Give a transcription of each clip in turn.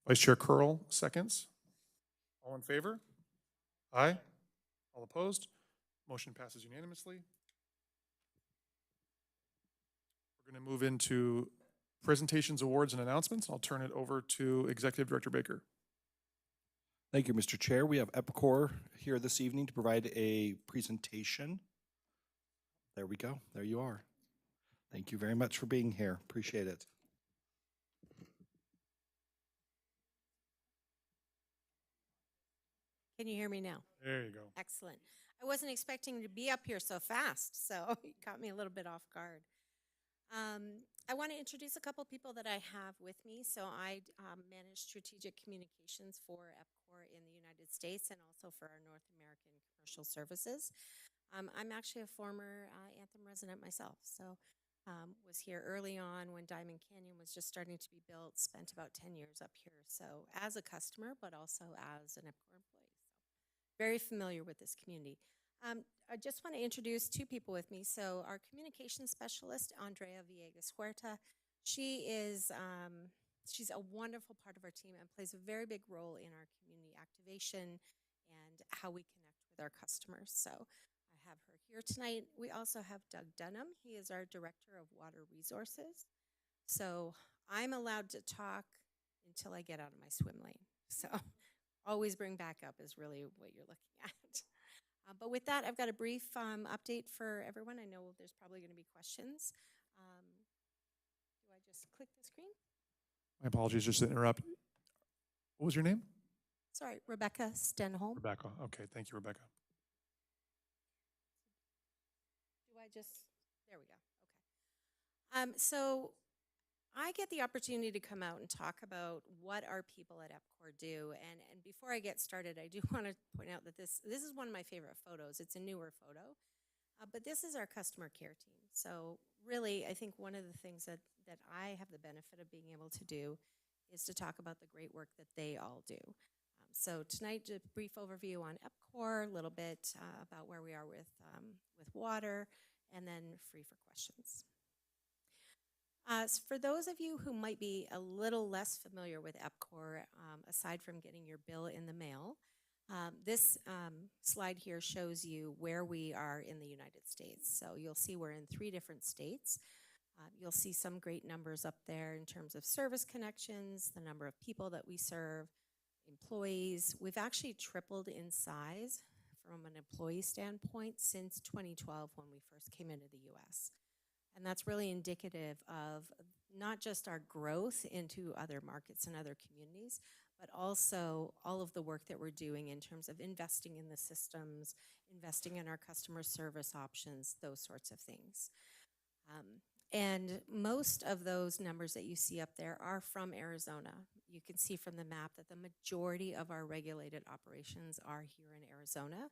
Vice Chair Curl seconds. All in favor? Aye. All opposed? Motion passes unanimously. We're going to move into presentations, awards, and announcements. I'll turn it over to Executive Director Baker. Thank you, Mr. Chair. We have EPCOR here this evening to provide a presentation. There we go. There you are. Thank you very much for being here. Appreciate it. Can you hear me now? There you go. Excellent. I wasn't expecting to be up here so fast, so you caught me a little bit off guard. I want to introduce a couple people that I have with me. So I manage strategic communications for EPCOR in the United States and also for our North American commercial services. I'm actually a former Anthem resident myself, so was here early on when Diamond Canyon was just starting to be built, spent about 10 years up here, so as a customer, but also as an EPCOR employee. So very familiar with this community. I just want to introduce two people with me. So our communications specialist, Andrea Villegas Huerta, she is she's a wonderful part of our team and plays a very big role in our community activation and how we connect with our customers. So I have her here tonight. We also have Doug Dunham. He is our Director of Water Resources. So I'm allowed to talk until I get out of my swim lane. So always bring backup is really what you're looking at. But with that, I've got a brief update for everyone. I know there's probably going to be questions. Do I just click the screen? My apologies, just to interrupt. What was your name? Sorry, Rebecca Stenholm. Rebecca. Okay, thank you, Rebecca. Do I just, there we go, okay. So I get the opportunity to come out and talk about what our people at EPCOR do. And before I get started, I do want to point out that this is one of my favorite photos. It's a newer photo, but this is our customer care team. So really, I think one of the things that I have the benefit of being able to do is to talk about the great work that they all do. So tonight, a brief overview on EPCOR, a little bit about where we are with water, and then free for questions. For those of you who might be a little less familiar with EPCOR, aside from getting your bill in the mail, this slide here shows you where we are in the United States. So you'll see we're in 3 different states. You'll see some great numbers up there in terms of service connections, the number of people that we serve, employees. We've actually tripled in size from an employee standpoint since 2012 when we first came into the U.S. And that's really indicative of not just our growth into other markets and other communities, but also all of the work that we're doing in terms of investing in the systems, investing in our customer service options, those sorts of things. And most of those numbers that you see up there are from Arizona. You can see from the map that the majority of our regulated operations are here in Arizona.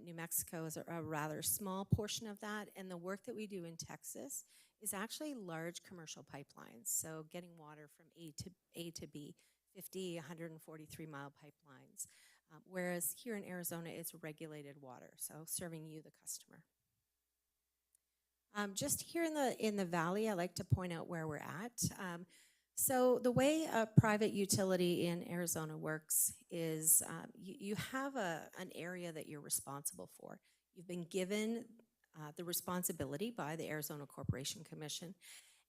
New Mexico is a rather small portion of that, and the work that we do in Texas is actually large commercial pipelines, so getting water from A to B, 50, 143-mile pipelines, whereas here in Arizona, it's regulated water, so serving you, the customer. Just here in the valley, I like to point out where we're at. So the way a private utility in Arizona works is you have an area that you're responsible for. You've been given the responsibility by the Arizona Corporation Commission,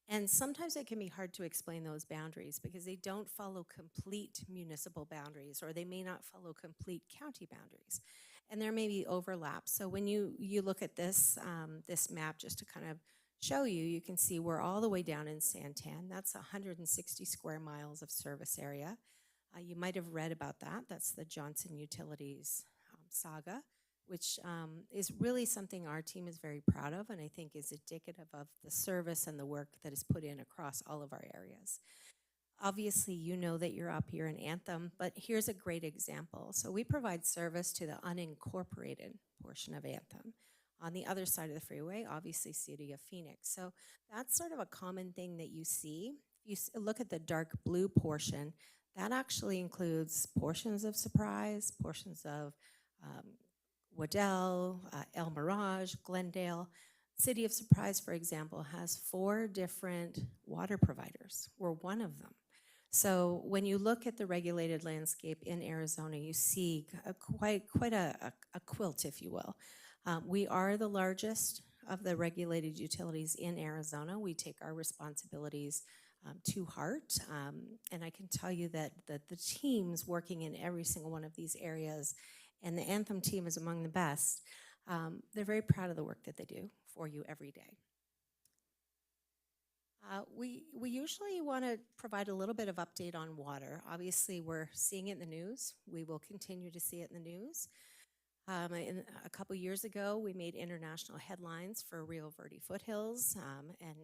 and sometimes it can be hard to explain those boundaries because they don't follow complete municipal boundaries, or they may not follow complete county boundaries, and there may be overlaps. So when you look at this this map, just to kind of show you, you can see we're all the way down in Santan. That's 160 square miles of service area. You might have read about that. That's the Johnson Utilities saga, which is really something our team is very proud of, and I think is indicative of the service and the work that is put in across all of our areas. Obviously, you know that you're up here in Anthem, but here's a great example. So we provide service to the unincorporated portion of Anthem. On the other side of the freeway, obviously, City of Phoenix. So that's sort of a common thing that you see. If you look at the dark blue portion, that actually includes portions of Surprise, portions of Waddell, El Mirage, Glendale. City of Surprise, for example, has 4 different water providers. We're one of them. So when you look at the regulated landscape in Arizona, you see quite a quilt, if you will. We are the largest of the regulated utilities in Arizona. We take our responsibilities to heart. And I can tell you that the teams working in every single one of these areas, and the Anthem team is among the best, they're very proud of the work that they do for you every day. We usually want to provide a little bit of update on water. Obviously, we're seeing it in the news. We will continue to see it in the news. A couple years ago, we made international headlines for Rio Verde foothills, and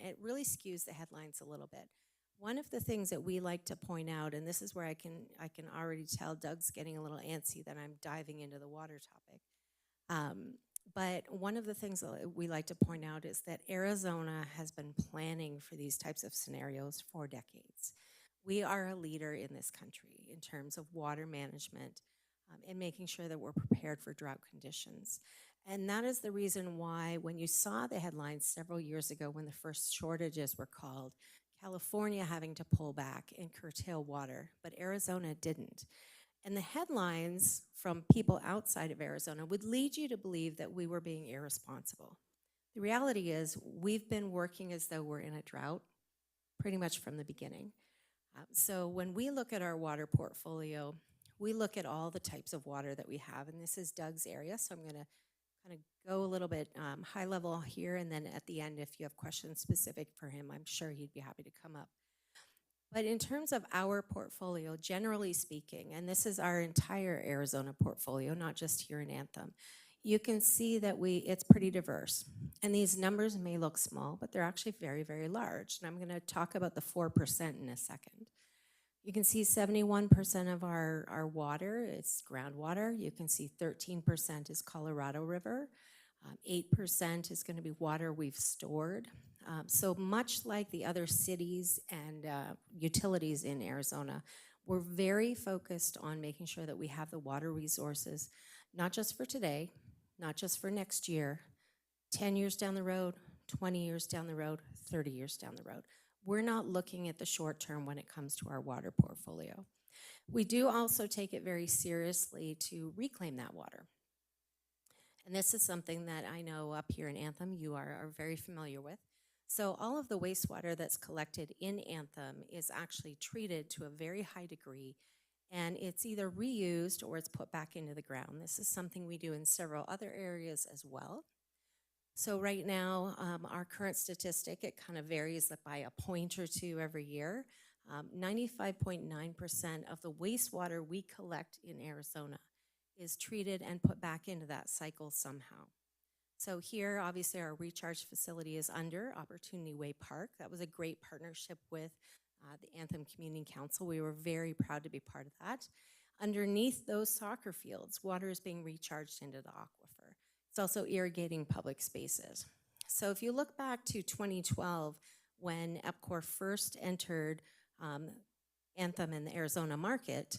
it really skews the headlines a little bit. One of the things that we like to point out, and this is where I can already tell Doug's getting a little antsy that I'm diving into the water topic. But one of the things that we like to point out is that Arizona has been planning for these types of scenarios for decades. We are a leader in this country in terms of water management and making sure that we're prepared for drought conditions. And that is the reason why when you saw the headlines several years ago when the first shortages were called, California having to pull back and curtail water, but Arizona didn't. And the headlines from people outside of Arizona would lead you to believe that we were being irresponsible. The reality is we've been working as though we're in a drought pretty much from the beginning. So when we look at our water portfolio, we look at all the types of water that we have, and this is Doug's area, so I'm gonna kind of go a little bit high level here, and then at the end, if you have questions specific for him, I'm sure he'd be happy to come up. But in terms of our portfolio, generally speaking, and this is our entire Arizona portfolio, not just here in Anthem, you can see that it's pretty diverse. And these numbers may look small, but they're actually very, very large. And I'm going to talk about the 4% in a second. You can see 71% of our water is groundwater. You can see 13% is Colorado River. 8% is going to be water we've stored. So much like the other cities and utilities in Arizona, we're very focused on making sure that we have the water resources, not just for today, not just for next year, 10 years down the road, 20 years down the road, 30 years down the road. We're not looking at the short term when it comes to our water portfolio. We do also take it very seriously to reclaim that water. And this is something that I know up here in Anthem you are very familiar with. So all of the wastewater that's collected in Anthem is actually treated to a very high degree, and it's either reused or it's put back into the ground. This is something we do in several other areas as well. So right now, our current statistic, it kind of varies by a point or two every year. 95.9% of the wastewater we collect in Arizona is treated and put back into that cycle somehow. So here, obviously, our recharge facility is under Opportunity Way Park. That was a great partnership with the Anthem Community Council. We were very proud to be part of that. Underneath those soccer fields, water is being recharged into the aquifer. It's also irrigating public spaces. So if you look back to 2012, when EPCOR first entered Anthem in the Arizona market,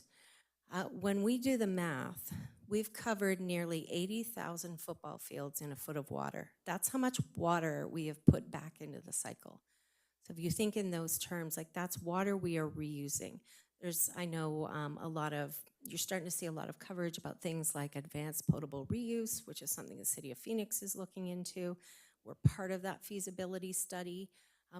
when we do the math, we've covered nearly 80,000 football fields in a foot of water. That's how much water we have put back into the cycle. So if you think in those terms, like that's water we are reusing. I know you're starting to see a lot of coverage about things like advanced potable reuse, which is something the City of Phoenix is looking into. We're part of that feasibility study.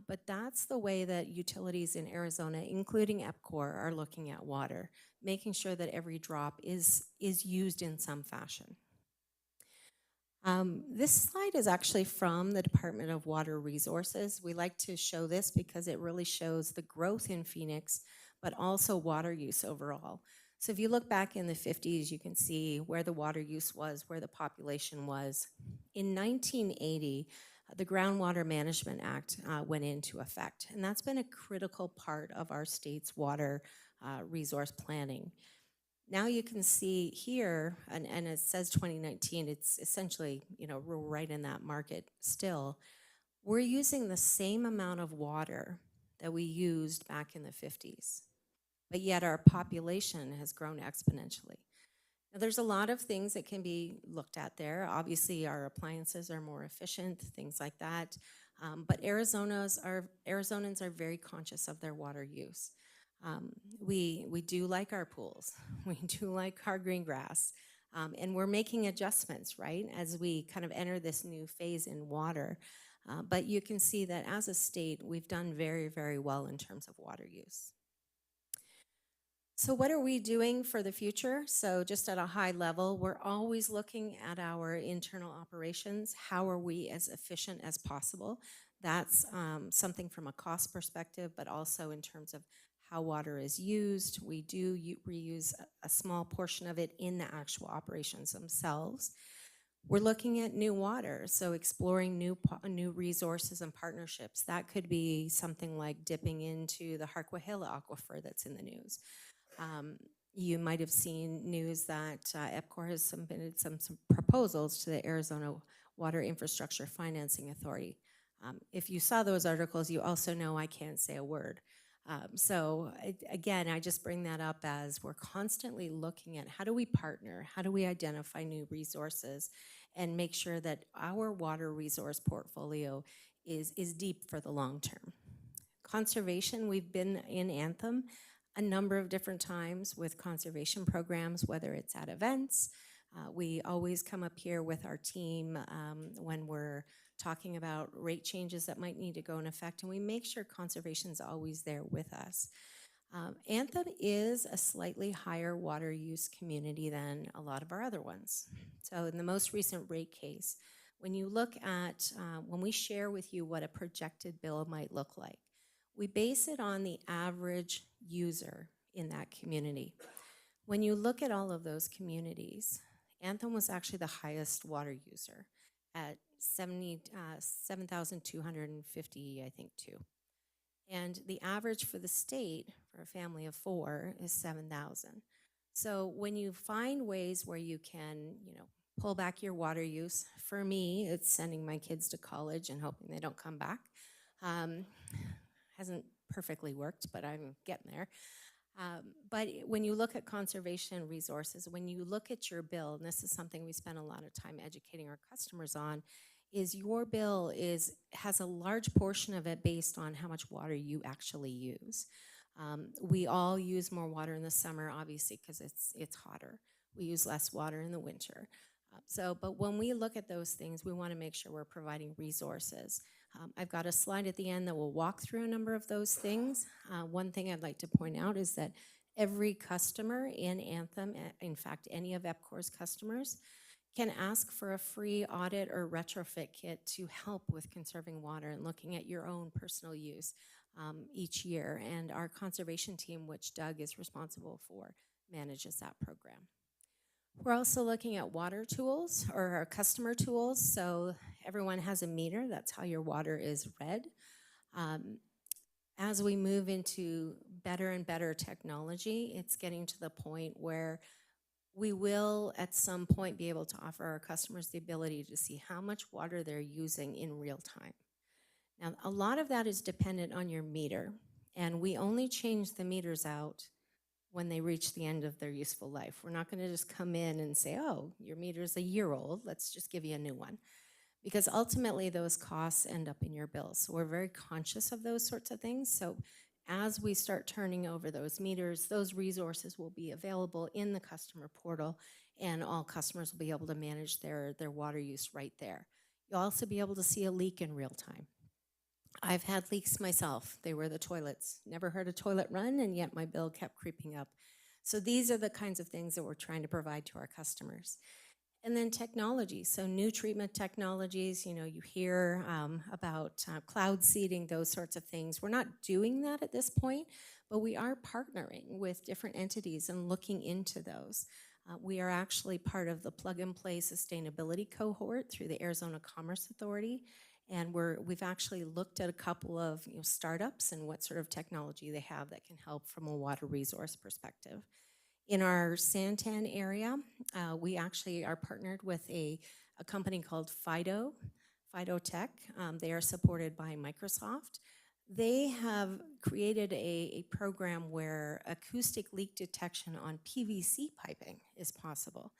But that's the way that utilities in Arizona, including EPCOR, are looking at water, making sure that every drop is used in some fashion. This slide is actually from the Department of Water Resources. We like to show this because it really shows the growth in Phoenix, but also water use overall. So if you look back in the 50s, you can see where the water use was, where the population was. In 1980, the Groundwater Management Act went into effect, and that's been a critical part of our state's water resource planning. Now you can see here, and it says 2019, it's essentially, we're right in that market still. We're using the same amount of water that we used back in the 50s, but yet our population has grown exponentially. Now, there's a lot of things that can be looked at there. Obviously, our appliances are more efficient, things like that. But Arizonans are very conscious of their water use. We do like our pools. We do like our green grass. And we're making adjustments, right, as we kind of enter this new phase in water. But you can see that as a state, we've done very, very well in terms of water use. So what are we doing for the future? So just at a high level, we're always looking at our internal operations. How are we as efficient as possible? That's something from a cost perspective, but also in terms of how water is used. We do reuse a small portion of it in the actual operations themselves. We're looking at new water, so exploring new resources and partnerships. That could be something like dipping into the Harquahala Aquifer that's in the news. You might have seen news that EPCOR has submitted some proposals to the Arizona Water Infrastructure Financing Authority. If you saw those articles, you also know I can't say a word. Again, I just bring that up as we're constantly looking at how do we partner, how do we identify new resources, and make sure that our water resource portfolio is deep for the long term. Conservation, we've been in Anthem a number of different times with conservation programs, whether it's at events. We always come up here with our team when we're talking about rate changes that might need to go in effect, and we make sure conservation's always there with us. Anthem is a slightly higher water use community than a lot of our other ones. So in the most recent rate case, when you look at, when we share with you what a projected bill might look like, we base it on the average user in that community. When you look at all of those communities, Anthem was actually the highest water user at 7,250, I think, too. And the average for the state for a family of 4 is 7,000. So when you find ways where you can, pull back your water use, for me, it's sending my kids to college and hoping they don't come back. Hasn't perfectly worked, but I'm getting there. But when you look at conservation resources, when you look at your bill, and this is something we spend a lot of time educating our customers on, is your bill has a large portion of it based on how much water you actually use. We all use more water in the summer, obviously, because it's hotter. We use less water in the winter. But when we look at those things, we want to make sure we're providing resources. I've got a slide at the end that will walk through a number of those things. One thing I'd like to point out is that every customer in Anthem, in fact, any of EPCOR's customers, can ask for a free audit or retrofit kit to help with conserving water and looking at your own personal use each year. And our conservation team, which Doug is responsible for, manages that program. We're also looking at water tools, or our customer tools. So everyone has a meter. That's how your water is read. As we move into better and better technology, it's getting to the point where we will at some point be able to offer our customers the ability to see how much water they're using in real time. Now, a lot of that is dependent on your meter, and we only change the meters out when they reach the end of their useful life. We're not going to just come in and say, oh, your meter's a year old, let's just give you a new one. Because ultimately those costs end up in your bill. So we're very conscious of those sorts of things. So as we start turning over those meters, those resources will be available in the customer portal, and all customers will be able to manage their water use right there. You'll also be able to see a leak in real time. I've had leaks myself. They were the toilets. Never heard a toilet run, and yet my bill kept creeping up. So these are the kinds of things that we're trying to provide to our customers. And then technology, so new treatment technologies, you hear about cloud seeding, those sorts of things. We're not doing that at this point, but we are partnering with different entities and looking into those. We are actually part of the Plug and Play Sustainability Cohort through the Arizona Commerce Authority. And we've actually looked at a couple of startups and what sort of technology they have that can help from a water resource perspective. In our Santan area, we actually are partnered with a company called Fido Tech. They are supported by Microsoft. They have created a program where acoustic leak detection on PVC piping is possible.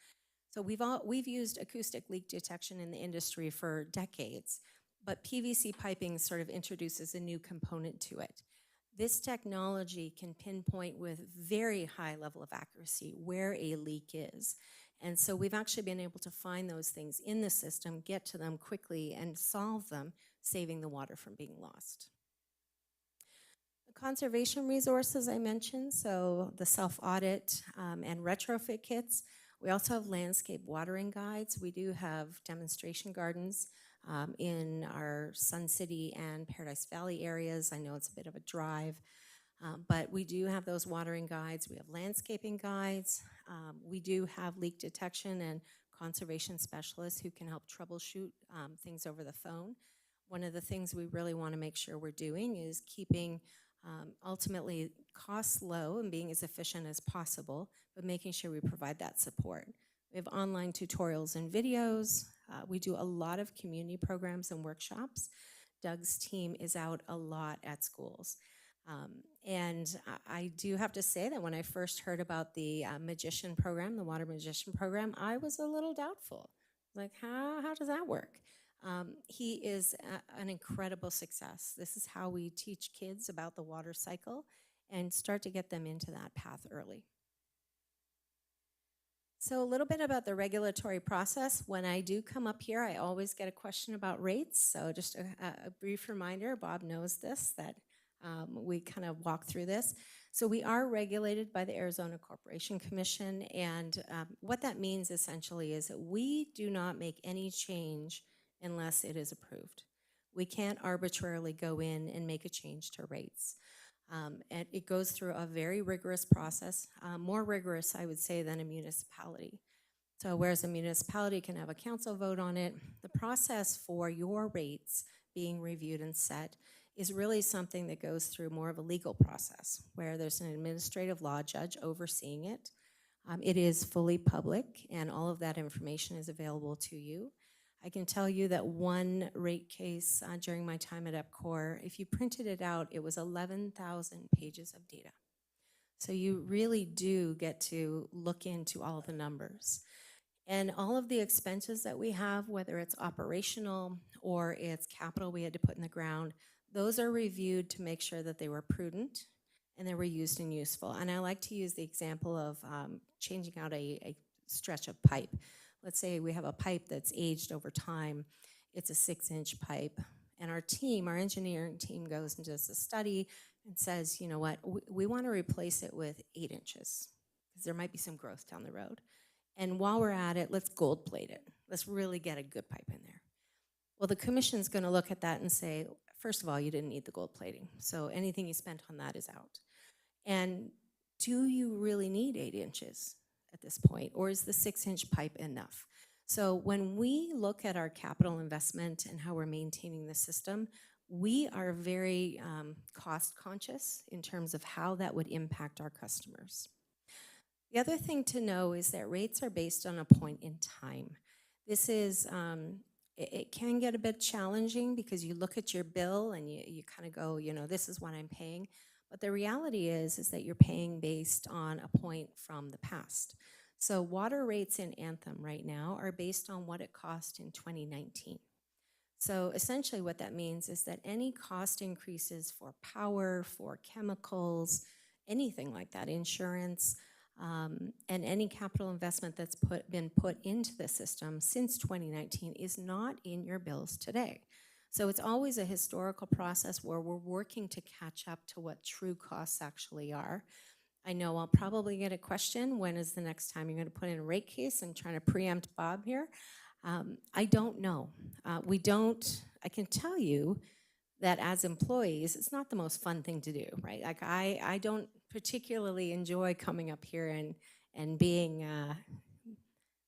So we've used acoustic leak detection in the industry for decades. but PVC piping sort of introduces a new component to it. This technology can pinpoint with very high level of accuracy where a leak is. And so we've actually been able to find those things in the system, get to them quickly, and solve them, saving the water from being lost. The conservation resources I mentioned, so the self-audit and retrofit kits. We also have landscape watering guides. We do have demonstration gardens in our Sun City and Paradise Valley areas. I know it's a bit of a drive, but we do have those watering guides. We have landscaping guides. We do have leak detection and conservation specialists who can help troubleshoot things over the phone. One of the things we really want to make sure we're doing is keeping ultimately costs low and being as efficient as possible, but making sure we provide that support. We have online tutorials and videos. We do a lot of community programs and workshops. Doug's team is out a lot at schools. And I do have to say that when I first heard about the magician program, the water magician program, I was a little doubtful. Like, how does that work? He is an incredible success. This is how we teach kids about the water cycle and start to get them into that path early. So a little bit about the regulatory process. When I do come up here, I always get a question about rates. So just a brief reminder, Bob knows this, that we kind of walk through this. So we are regulated by the Arizona Corporation Commission, and what that means essentially is that we do not make any change unless it is approved. We can't arbitrarily go in and make a change to rates. And it goes through a very rigorous process, more rigorous, I would say, than a municipality. So whereas a municipality can have a council vote on it, the process for your rates being reviewed and set is really something that goes through more of a legal process, where there's an administrative law judge overseeing it. It is fully public, and all of that information is available to you. I can tell you that one rate case during my time at EPCOR, if you printed it out, it was 11,000 pages of data. So you really do get to look into all of the numbers. And all of the expenses that we have, whether it's operational or it's capital we had to put in the ground, those are reviewed to make sure that they were prudent and they were used and useful. And I like to use the example of changing out a stretch of pipe. Let's say we have a pipe that's aged over time. It's a 6-inch pipe. And our team, our engineering team, goes and does a study and says, you know what, we want to replace it with 8 inches because there might be some growth down the road. And while we're at it, let's gold plate it. Let's really get a good pipe in there. Well, the commission's going to look at that and say, first of all, you didn't need the gold plating. So anything you spent on that is out. And do you really need 8 inches at this point, or is the 6-inch pipe enough? So when we look at our capital investment and how we're maintaining the system, we are very cost conscious in terms of how that would impact our customers. The other thing to know is that rates are based on a point in time. This is, it can get a bit challenging because you look at your bill and you kind of go, you know, this is what I'm paying. But the reality is that you're paying based on a point from the past. So water rates in Anthem right now are based on what it cost in 2019. So essentially what that means is that any cost increases for power, for chemicals, anything like that, insurance, and any capital investment that's been put into the system since 2019 is not in your bills today. So it's always a historical process where we're working to catch up to what true costs actually are. I know I'll probably get a question, when is the next time you're going to put in a rate case? I'm trying to preempt Bob here. I don't know. I can tell you that as employees, it's not the most fun thing to do, right? Like I don't particularly enjoy coming up here and being,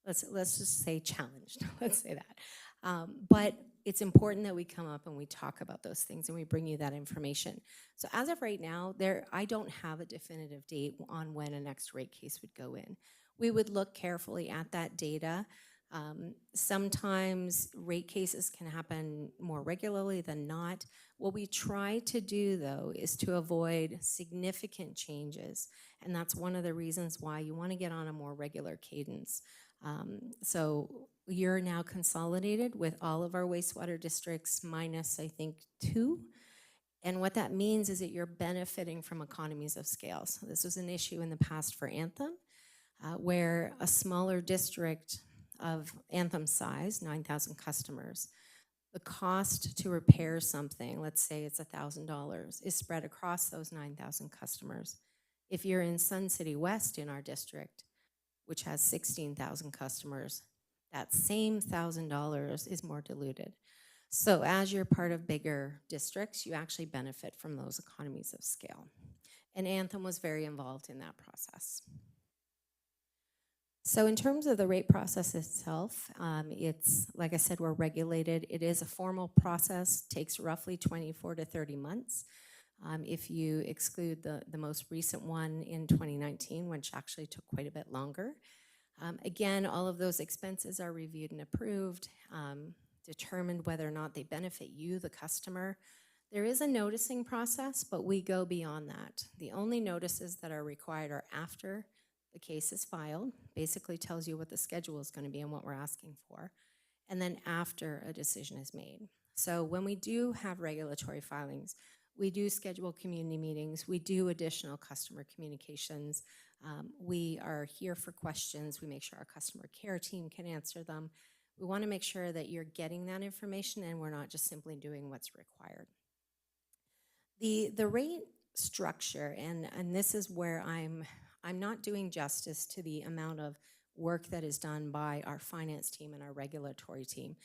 let's just say challenged, let's say that. But it's important that we come up and we talk about those things and we bring you that information. So as of right now, I don't have a definitive date on when a next rate case would go in. We would look carefully at that data. Sometimes rate cases can happen more regularly than not. What we try to do, though, is to avoid significant changes, and that's one of the reasons why you want to get on a more regular cadence. So you're now consolidated with all of our wastewater districts minus, I think, 2. And what that means is that you're benefiting from economies of scale. So this was an issue in the past for Anthem, where a smaller district of Anthem size, 9,000 customers, the cost to repair something, let's say it's $1,000, is spread across those 9,000 customers. If you're in Sun City West in our district, which has 16,000 customers, that same $1,000 is more diluted. So as you're part of bigger districts, you actually benefit from those economies of scale. And Anthem was very involved in that process. So in terms of the rate process itself, it's, like I said, we're regulated. It is a formal process, takes roughly 24 to 30 months. If you exclude the most recent one in 2019, which actually took quite a bit longer. Again, all of those expenses are reviewed and approved, determined whether or not they benefit you, the customer. There is a noticing process, but we go beyond that. The only notices that are required are after the case is filed, basically tells you what the schedule is going to be and what we're asking for, and then after a decision is made. So when we do have regulatory filings, we do schedule community meetings, we do additional customer communications, we are here for questions, we make sure our customer care team can answer them. We want to make sure that you're getting that information and we're not just simply doing what's required. The rate structure, and this is where I'm not doing justice to the amount of work that is done by our finance team and our regulatory team.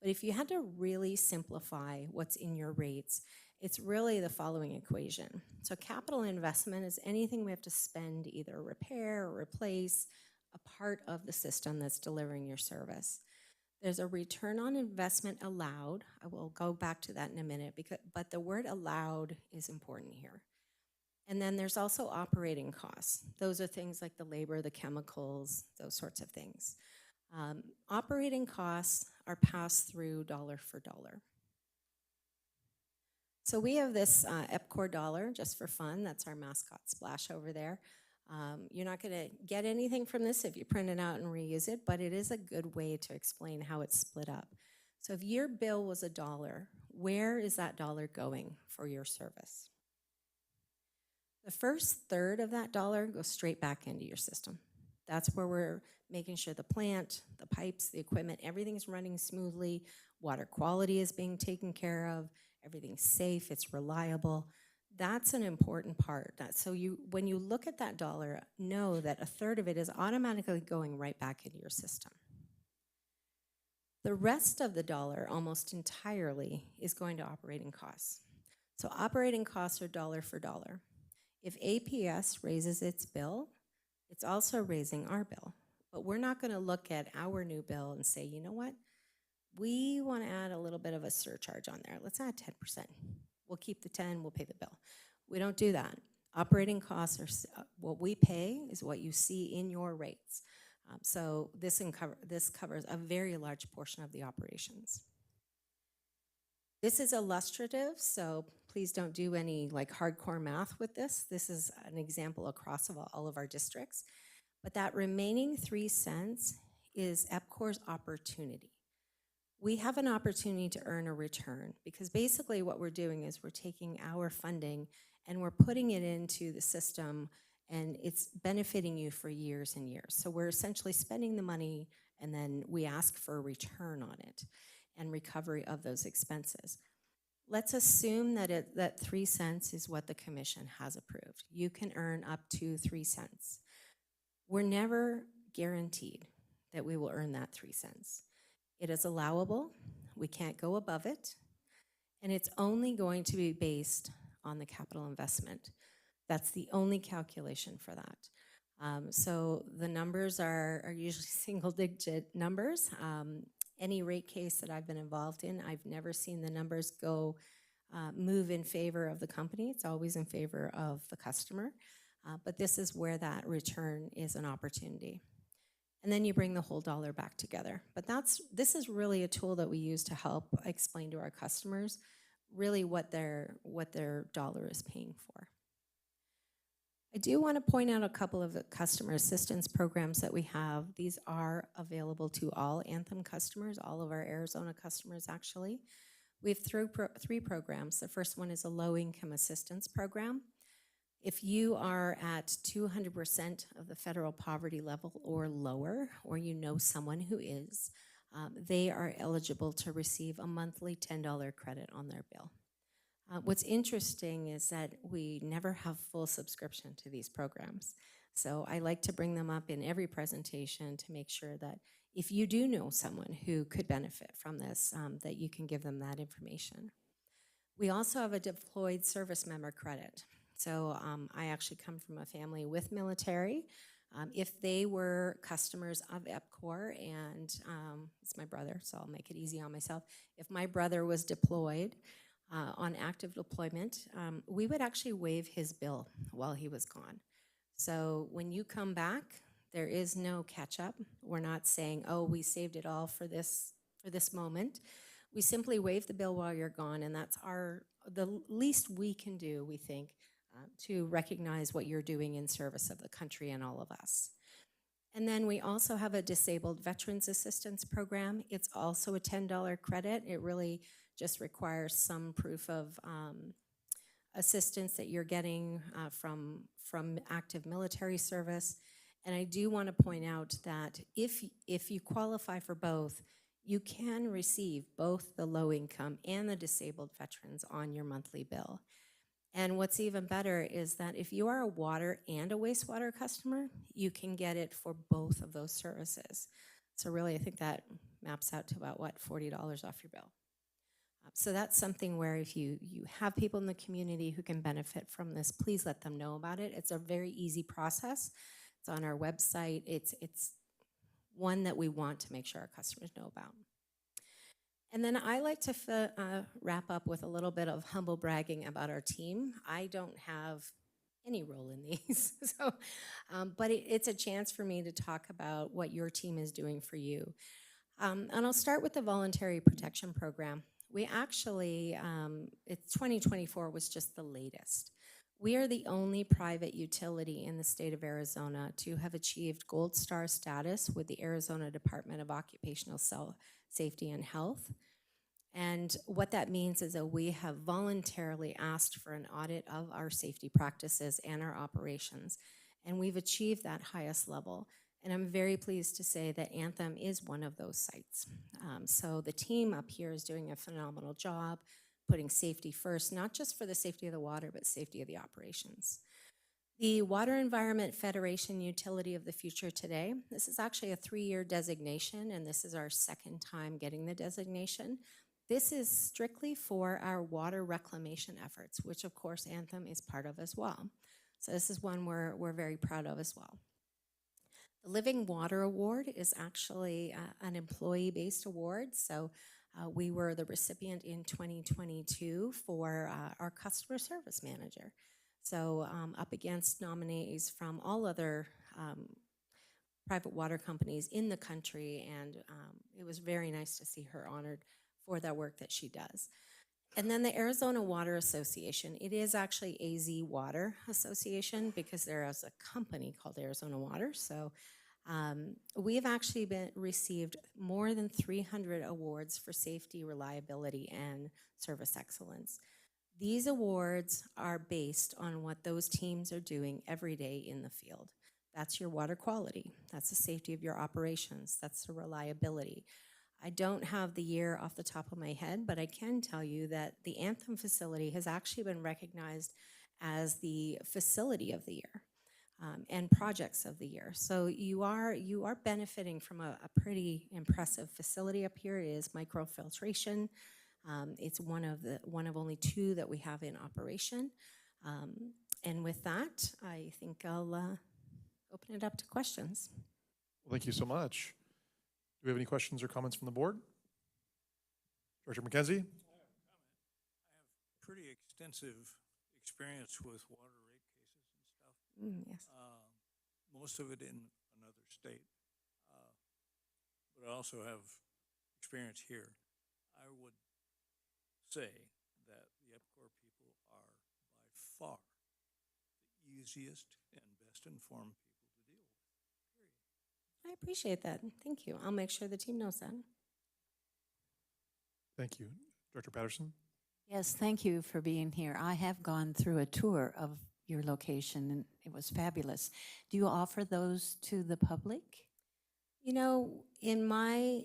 But if you had to really simplify what's in your rates, it's really the following equation. So capital investment is anything we have to spend, either repair or replace a part of the system that's delivering your service. There's a return on investment allowed. I will go back to that in a minute, but the word allowed is important here. And then there's also operating costs. Those are things like the labor, the chemicals, those sorts of things. Operating costs are passed through dollar for dollar. So we have this EPCOR dollar, just for fun. That's our mascot Splash over there. You're not going to get anything from this if you print it out and reuse it, but it is a good way to explain how it's split up. So if your bill was $1, where is that dollar going for your service? The first third of that dollar goes straight back into your system. That's where we're making sure the plant, the pipes, the equipment, everything's running smoothly, water quality is being taken care of, everything's safe, it's reliable. That's an important part. So when you look at that dollar, know that a third of it is automatically going right back into your system. The rest of the dollar, almost entirely, is going to operating costs. So operating costs are dollar for dollar. If APS raises its bill, it's also raising our bill. But we're not going to look at our new bill and say, you know what? We want to add a little bit of a surcharge on there. Let's add 10%. We'll keep the 10, we'll pay the bill. We don't do that. Operating costs are what we pay is what you see in your rates. So this covers a very large portion of the operations. This is illustrative, so please don't do any like hardcore math with this. This is an example across all of our districts. But that remaining 3 cents is EPCOR's opportunity. We have an opportunity to earn a return because basically what we're doing is we're taking our funding and we're putting it into the system and it's benefiting you for years and years. So we're essentially spending the money and then we ask for a return on it and recovery of those expenses. Let's assume that that 3 cents is what the commission has approved. You can earn up to 3 cents. We're never guaranteed that we will earn that 3 cents. It is allowable, we can't go above it, and it's only going to be based on the capital investment. That's the only calculation for that. So the numbers are usually single-digit numbers. Any rate case that I've been involved in, I've never seen the numbers move in favor of the company. It's always in favor of the customer. But this is where that return is an opportunity. And then you bring the whole dollar back together. But this is really a tool that we use to help explain to our customers really what their dollar is paying for. I do want to point out a couple of the customer assistance programs that we have. These are available to all Anthem customers, all of our Arizona customers, actually. We have three programs. The first one is a low-income assistance program. If you are at 200% of the federal poverty level or lower, or you know someone who is, they are eligible to receive a monthly $10 credit on their bill. What's interesting is that we never have full subscription to these programs. So I like to bring them up in every presentation to make sure that if you do know someone who could benefit from this, that you can give them that information. We also have a deployed service member credit. So I actually come from a family with military. If they were customers of EPCOR, and it's my brother, so I'll make it easy on myself. If my brother was deployed on active deployment, we would actually waive his bill while he was gone. So when you come back, there is no catch up. We're not saying, oh, we saved it all for this moment. We simply waive the bill while you're gone, and that's the least we can do, we think, to recognize what you're doing in service of the country and all of us. And then we also have a disabled veterans assistance program. It's also a $10 credit. It really just requires some proof of assistance that you're getting from active military service. And I do want to point out that if you qualify for both, you can receive both the low income and the disabled veterans on your monthly bill. And what's even better is that if you are a water and a wastewater customer, you can get it for both of those services. So really, I think that maps out to about, what, $40 off your bill. So that's something where if you have people in the community who can benefit from this, please let them know about it. It's a very easy process. It's on our website. It's one that we want to make sure our customers know about. And then I like to wrap up with a little bit of humble bragging about our team. I don't have any role in these, but it's a chance for me to talk about what your team is doing for you. And I'll start with the Voluntary Protection Program. We actually, 2024 was just the latest. We are the only private utility in the state of Arizona to have achieved Gold Star status with the Arizona Department of Occupational Safety and Health. And what that means is that we have voluntarily asked for an audit of our safety practices and our operations, and we've achieved that highest level. And I'm very pleased to say that Anthem is one of those sites. So the team up here is doing a phenomenal job putting safety first, not just for the safety of the water, but safety of the operations. The Water Environment Federation Utility of the Future today, this is actually a 3-year designation, and this is our second time getting the designation. This is strictly for our water reclamation efforts, which of course Anthem is part of as well. So this is one we're very proud of as well. The Living Water Award is actually an employee-based award. So we were the recipient in 2022 for our customer service manager. So up against nominees from all other private water companies in the country, and it was very nice to see her honored for that work that she does. And then the Arizona Water Association, it is actually AZ Water Association because there is a company called Arizona Water. So we have actually received more than 300 awards for safety, reliability, and service excellence. These awards are based on what those teams are doing every day in the field. That's your water quality. That's the safety of your operations. That's the reliability. I don't have the year off the top of my head, but I can tell you that the Anthem facility has actually been recognized as the facility of the year and projects of the year. So you are benefiting from a pretty impressive facility up here. It is microfiltration. It's one of only 2 that we have in operation. And with that, I think I'll open it up to questions. Well, thank you so much. Do we have any questions or comments from the board? Director McKenzie? I have pretty extensive experience with water rate cases and stuff. Yes. Most of it in another state. But I also have experience here. I would say that the EPCOR people are by far the easiest and best informed people to deal with, period. I appreciate that. Thank you. I'll make sure the team knows that. Thank you. Director Patterson? Yes, thank you for being here. I have gone through a tour of your location and it was fabulous. Do you offer those to the public? You know, in my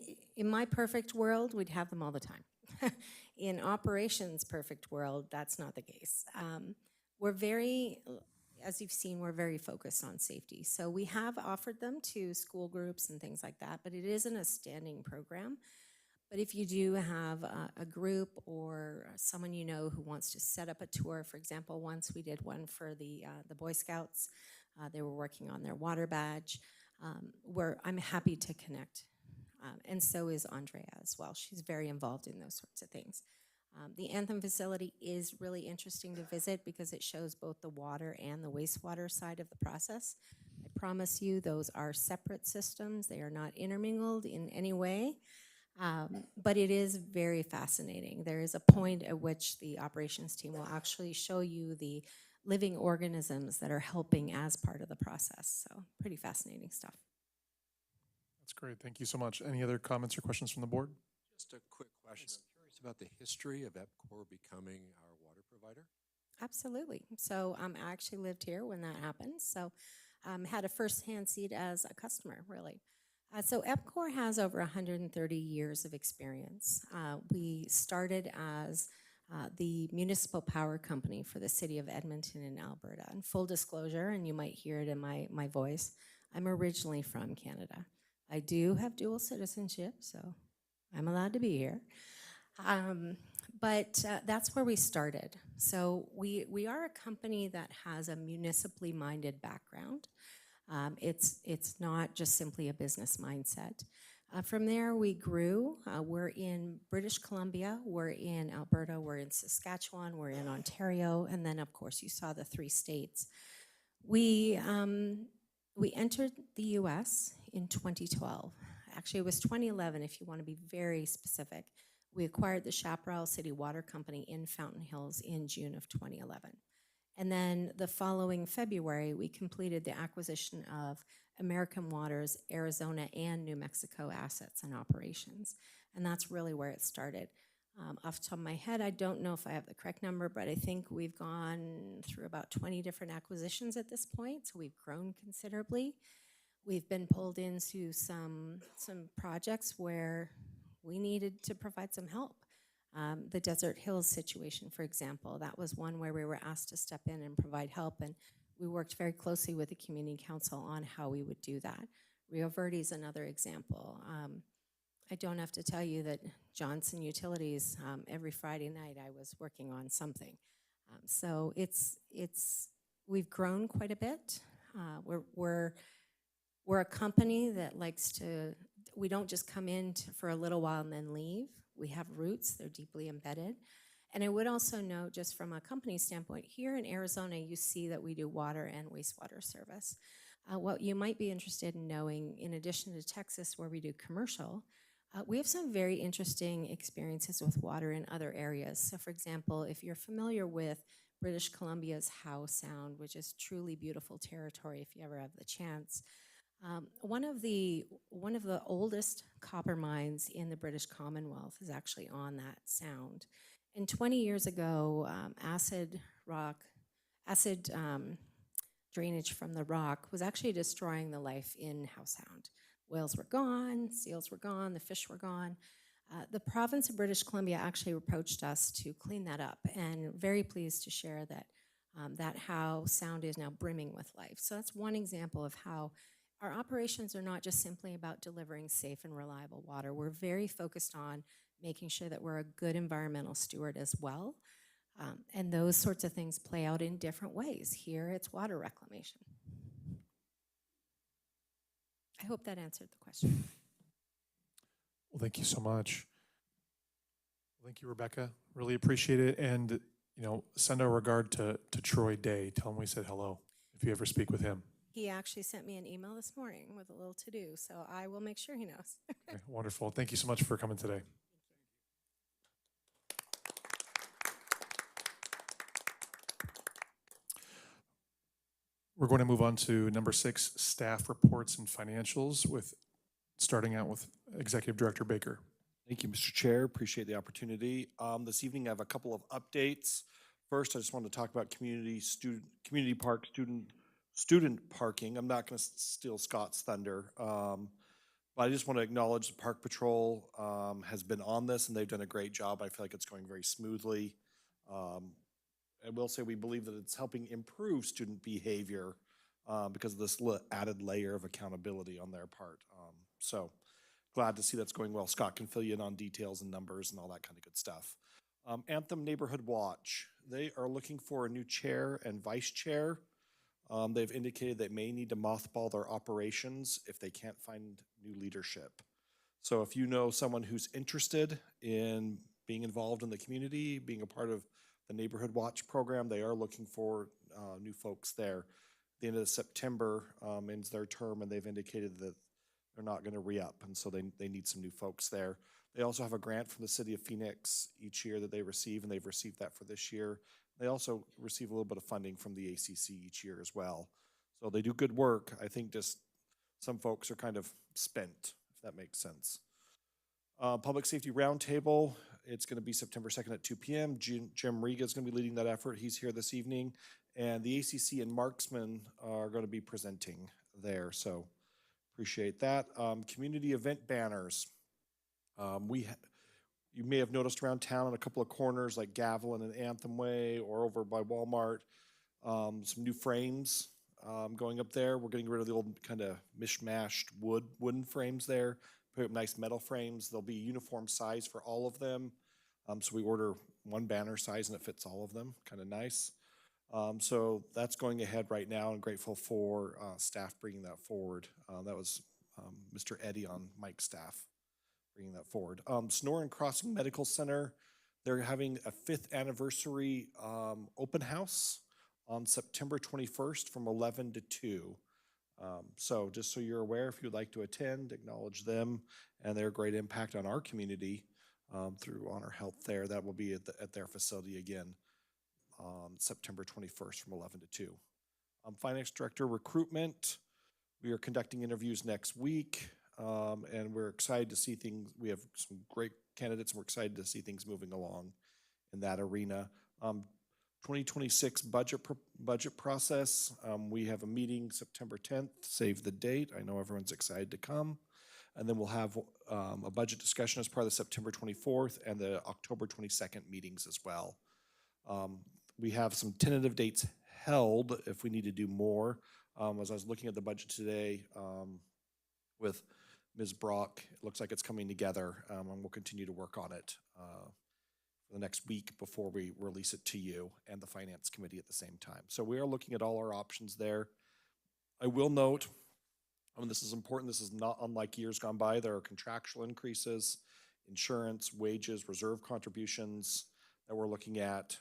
perfect world, we'd have them all the time. In operations perfect world, that's not the case. We're very, as you've seen, we're very focused on safety. So we have offered them to school groups and things like that, but it isn't a standing program. But if you do have a group or someone you know who wants to set up a tour, for example, once we did one for the Boy Scouts. They were working on their water badge. I'm happy to connect. And so is Andrea as well. She's very involved in those sorts of things. The Anthem facility is really interesting to visit because it shows both the water and the wastewater side of the process. I promise you those are separate systems. They are not intermingled in any way. But it is very fascinating. There is a point at which the operations team will actually show you the living organisms that are helping as part of the process. So pretty fascinating stuff. That's great. Thank you so much. Any other comments or questions from the board? Just a quick question. I'm curious about the history of EPCOR becoming our water provider. Absolutely. So I actually lived here when that happened. So had a firsthand seat as a customer, really. So EPCOR has over 130 years of experience. We started as the municipal power company for the city of Edmonton in Alberta. And full disclosure, and you might hear it in my voice, I'm originally from Canada. I do have dual citizenship, so I'm allowed to be here. But that's where we started. So we are a company that has a municipally minded background. It's not just simply a business mindset. From there, we grew. We're in British Columbia, we're in Alberta, we're in Saskatchewan, we're in Ontario, and then, of course, you saw the 3 states. We entered the U.S. in 2012. Actually, it was 2011, if you want to be very specific. We acquired the Chaparral City Water Company in Fountain Hills in June of 2011. And then the following February, we completed the acquisition of American Water's Arizona and New Mexico assets and operations. And that's really where it started. Off the top of my head, I don't know if I have the correct number, but I think we've gone through about 20 different acquisitions at this point, so we've grown considerably. We've been pulled into some projects where we needed to provide some help. The Desert Hills situation, for example, that was one where we were asked to step in and provide help, and we worked very closely with the community council on how we would do that. Rio Verde is another example. I don't have to tell you that Johnson Utilities, every Friday night I was working on something. So we've grown quite a bit. We're a company that likes to, we don't just come in for a little while and then leave. We have roots, they're deeply embedded. And I would also note, just from a company standpoint, here in Arizona, you see that we do water and wastewater service. What you might be interested in knowing, in addition to Texas, where we do commercial, we have some very interesting experiences with water in other areas. So for example, if you're familiar with British Columbia's Howe Sound, which is truly beautiful territory if you ever have the chance, one of the oldest copper mines in the British Commonwealth is actually on that sound. And 20 years ago, acid drainage from the rock was actually destroying the life in Howe Sound. Whales were gone, seals were gone, the fish were gone. The province of British Columbia actually approached us to clean that up, and very pleased to share that that Howe Sound is now brimming with life. So that's one example of how our operations are not just simply about delivering safe and reliable water. We're very focused on making sure that we're a good environmental steward as well. And those sorts of things play out in different ways. Here, it's water reclamation. I hope that answered the question. Well, thank you so much. Thank you, Rebecca. Really appreciate it. And, send our regard to Troy Day. Tell him we said hello if you ever speak with him. He actually sent me an email this morning with a little to-do, so I will make sure he knows. Okay, wonderful. Thank you so much for coming today. We're going to move on to number 6, staff reports and financials, starting out with Executive Director Baker. Thank you, Mr. Chair. Appreciate the opportunity. This evening, I have a couple of updates. First, I just want to talk about community park student parking. I'm not going to steal Scott's thunder, but I just want to acknowledge the Park Patrol has been on this, and they've done a great job. I feel like it's going very smoothly. I will say we believe that it's helping improve student behavior because of this added layer of accountability on their part. So glad to see that's going well. Scott can fill you in on details and numbers and all that kind of good stuff. Anthem Neighborhood Watch. They are looking for a new chair and vice chair. They've indicated they may need to mothball their operations if they can't find new leadership. So if you know someone who's interested in being involved in the community, being a part of the Neighborhood Watch program, they are looking for new folks there. At the end of September ends their term, and they've indicated that they're not going to re-up, and so they need some new folks there. They also have a grant from the city of Phoenix each year that they receive, and they've received that for this year. They also receive a little bit of funding from the ACC each year as well. So they do good work. I think just some folks are kind of spent, if that makes sense. Public Safety Roundtable, it's going to be September 2nd at 2 p.m. Jim Riga is going to be leading that effort. He's here this evening. And the ACC and Marksman are going to be presenting there, so appreciate that. Community event banners. You may have noticed around town in a couple of corners like Gavilan and Anthem Way or over by Walmart, some new frames going up there. We're getting rid of the old kind of mishmashed wooden frames there, put up nice metal frames. They'll be uniform size for all of them. So we order one banner size and it fits all of them, kind of nice. So that's going ahead right now, and grateful for staff bringing that forward. That was Mr. Eddy on Mike's staff bringing that forward. Sonoran Crossing Medical Center, they're having a 5th anniversary open house on September 21st from 11 to 2. So just so you're aware, if you'd like to attend, acknowledge them and their great impact on our community through Honor Health there. That will be at their facility again on September 21st from 11 to 2. Finance Director Recruitment, we are conducting interviews next week, and we're excited to see things. We have some great candidates, and we're excited to see things moving along in that arena. 2026 budget process, we have a meeting September 10th, save the date. I know everyone's excited to come. And then we'll have a budget discussion as part of the September 24th and the October 22nd meetings as well. We have some tentative dates held if we need to do more. As I was looking at the budget today with Ms. Brock, it looks like it's coming together, and we'll continue to work on it for the next week before we release it to you and the Finance Committee at the same time. So we are looking at all our options there. I will note, this is important, this is not unlike years gone by. There are contractual increases, insurance, wages, reserve contributions that we're looking at,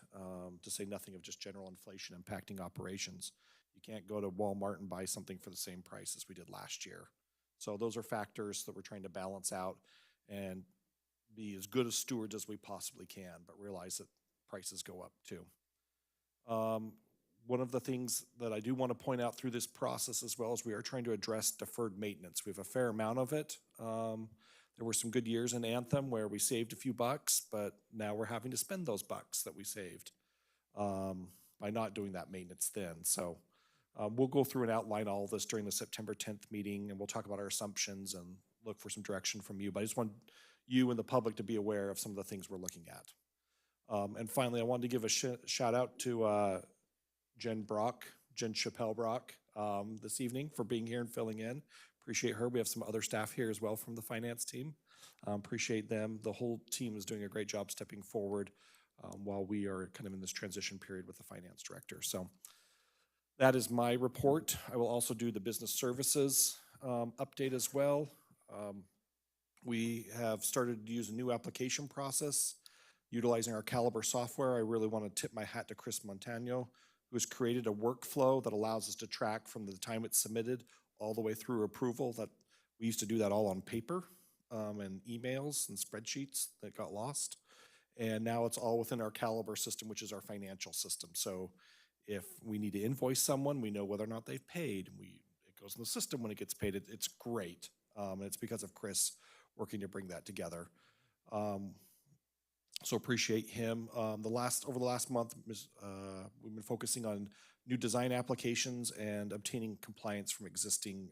to say nothing of just general inflation impacting operations. You can't go to Walmart and buy something for the same price as we did last year. So those are factors that we're trying to balance out and be as good a stewards as we possibly can, but realize that prices go up too. One of the things that I do want to point out through this process as well is we are trying to address deferred maintenance. We have a fair amount of it. There were some good years in Anthem where we saved a few bucks, but now we're having to spend those bucks that we saved by not doing that maintenance then. So we'll go through and outline all of this during the September 10th meeting, and we'll talk about our assumptions and look for some direction from you. But I just want you and the public to be aware of some of the things we're looking at. And finally, I wanted to give a shout out to Jen Chappelle Brock this evening for being here and filling in. Appreciate her. We have some other staff here as well from the finance team. Appreciate them. The whole team is doing a great job stepping forward while we are kind of in this transition period with the finance director. So that is my report. I will also do the business services update as well. We have started to use a new application process utilizing our Caliber software. I really want to tip my hat to Chris Montano, who has created a workflow that allows us to track from the time it's submitted all the way through approval. That we used to do that all on paper and emails and spreadsheets that got lost. And now it's all within our Caliber system, which is our financial system. So If we need to invoice someone, we know whether or not they've paid. It goes in the system when it gets paid. It's great. And it's because of Chris working to bring that together. So appreciate him. Over the last month, we've been focusing on new design applications and obtaining compliance from existing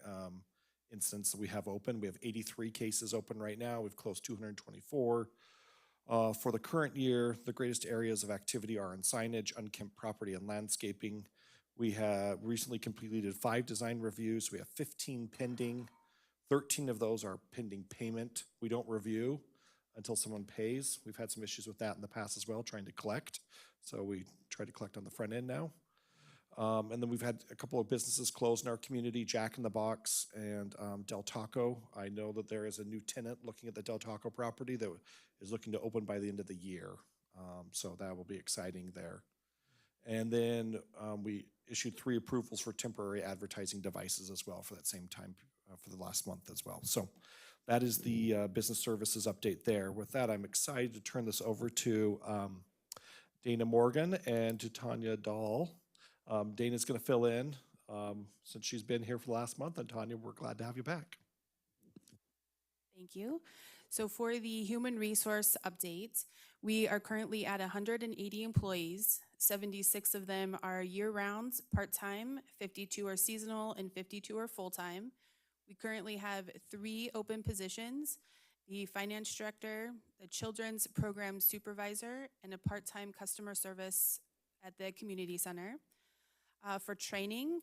incidents that we have open. We have 83 cases open right now. We've closed 224. For the current year, the greatest areas of activity are in signage, unkempt property, and landscaping. We have recently completed 5 design reviews. We have 15 pending. 13 of those are pending payment. We don't review until someone pays. We've had some issues with that in the past as well, trying to collect. So we try to collect on the front end now. And then we've had a couple of businesses close in our community, Jack in the Box and Del Taco. I know that there is a new tenant looking at the Del Taco property that is looking to open by the end of the year. So that will be exciting there. And then we issued 3 approvals for temporary advertising devices as well for that same time for the last month as well. So that is the business services update there. With that, I'm excited to turn this over to Dana Morgan and to Tanya Dahl. Dana's going to fill in since she's been here for the last month. And Tanya, we're glad to have you back. Thank you. So for the human resource update, we are currently at 180 employees. 76 of them are year-round, part-time, 52 are seasonal, and 52 are full-time. We currently have 3 open positions: the finance director, the children's program supervisor, and a part-time customer service at the community center. For training,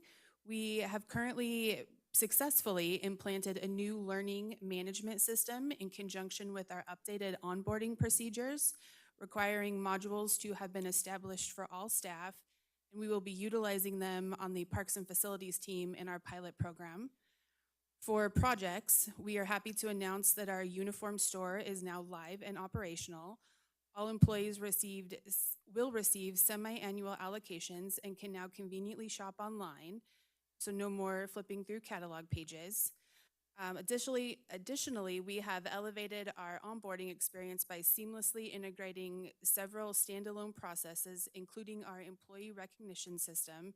we have currently successfully implanted a new learning management system in conjunction with our updated onboarding procedures, requiring modules to have been established for all staff, and we will be utilizing them on the Parks and Facilities team in our pilot program. For projects, we are happy to announce that our uniform store is now live and operational. All employees will receive semi-annual allocations and can now conveniently shop online, so no more flipping through catalog pages. Additionally, we have elevated our onboarding experience by seamlessly integrating several standalone processes, including our employee recognition system,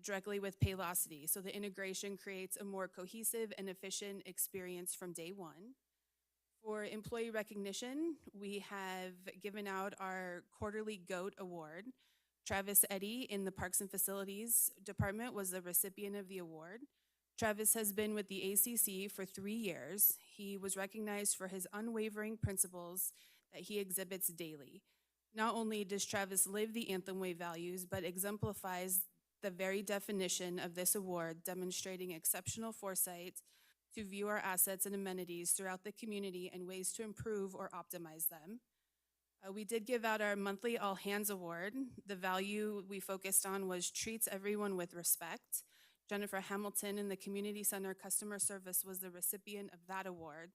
directly with Paylocity. So the integration creates a more cohesive and efficient experience from day one. For employee recognition, we have given out our quarterly GOAT award. Travis Eddy in the Parks and Facilities department was the recipient of the award. Travis has been with the ACC for 3 years. He was recognized for his unwavering principles that he exhibits daily. Not only does Travis live the Anthem Way values, but exemplifies the very definition of this award, demonstrating exceptional foresight to view our assets and amenities throughout the community and ways to improve or optimize them. We did give out our monthly All Hands Award. The value we focused on was treats everyone with respect. Jennifer Hamilton in the Community Center Customer Service was the recipient of that award.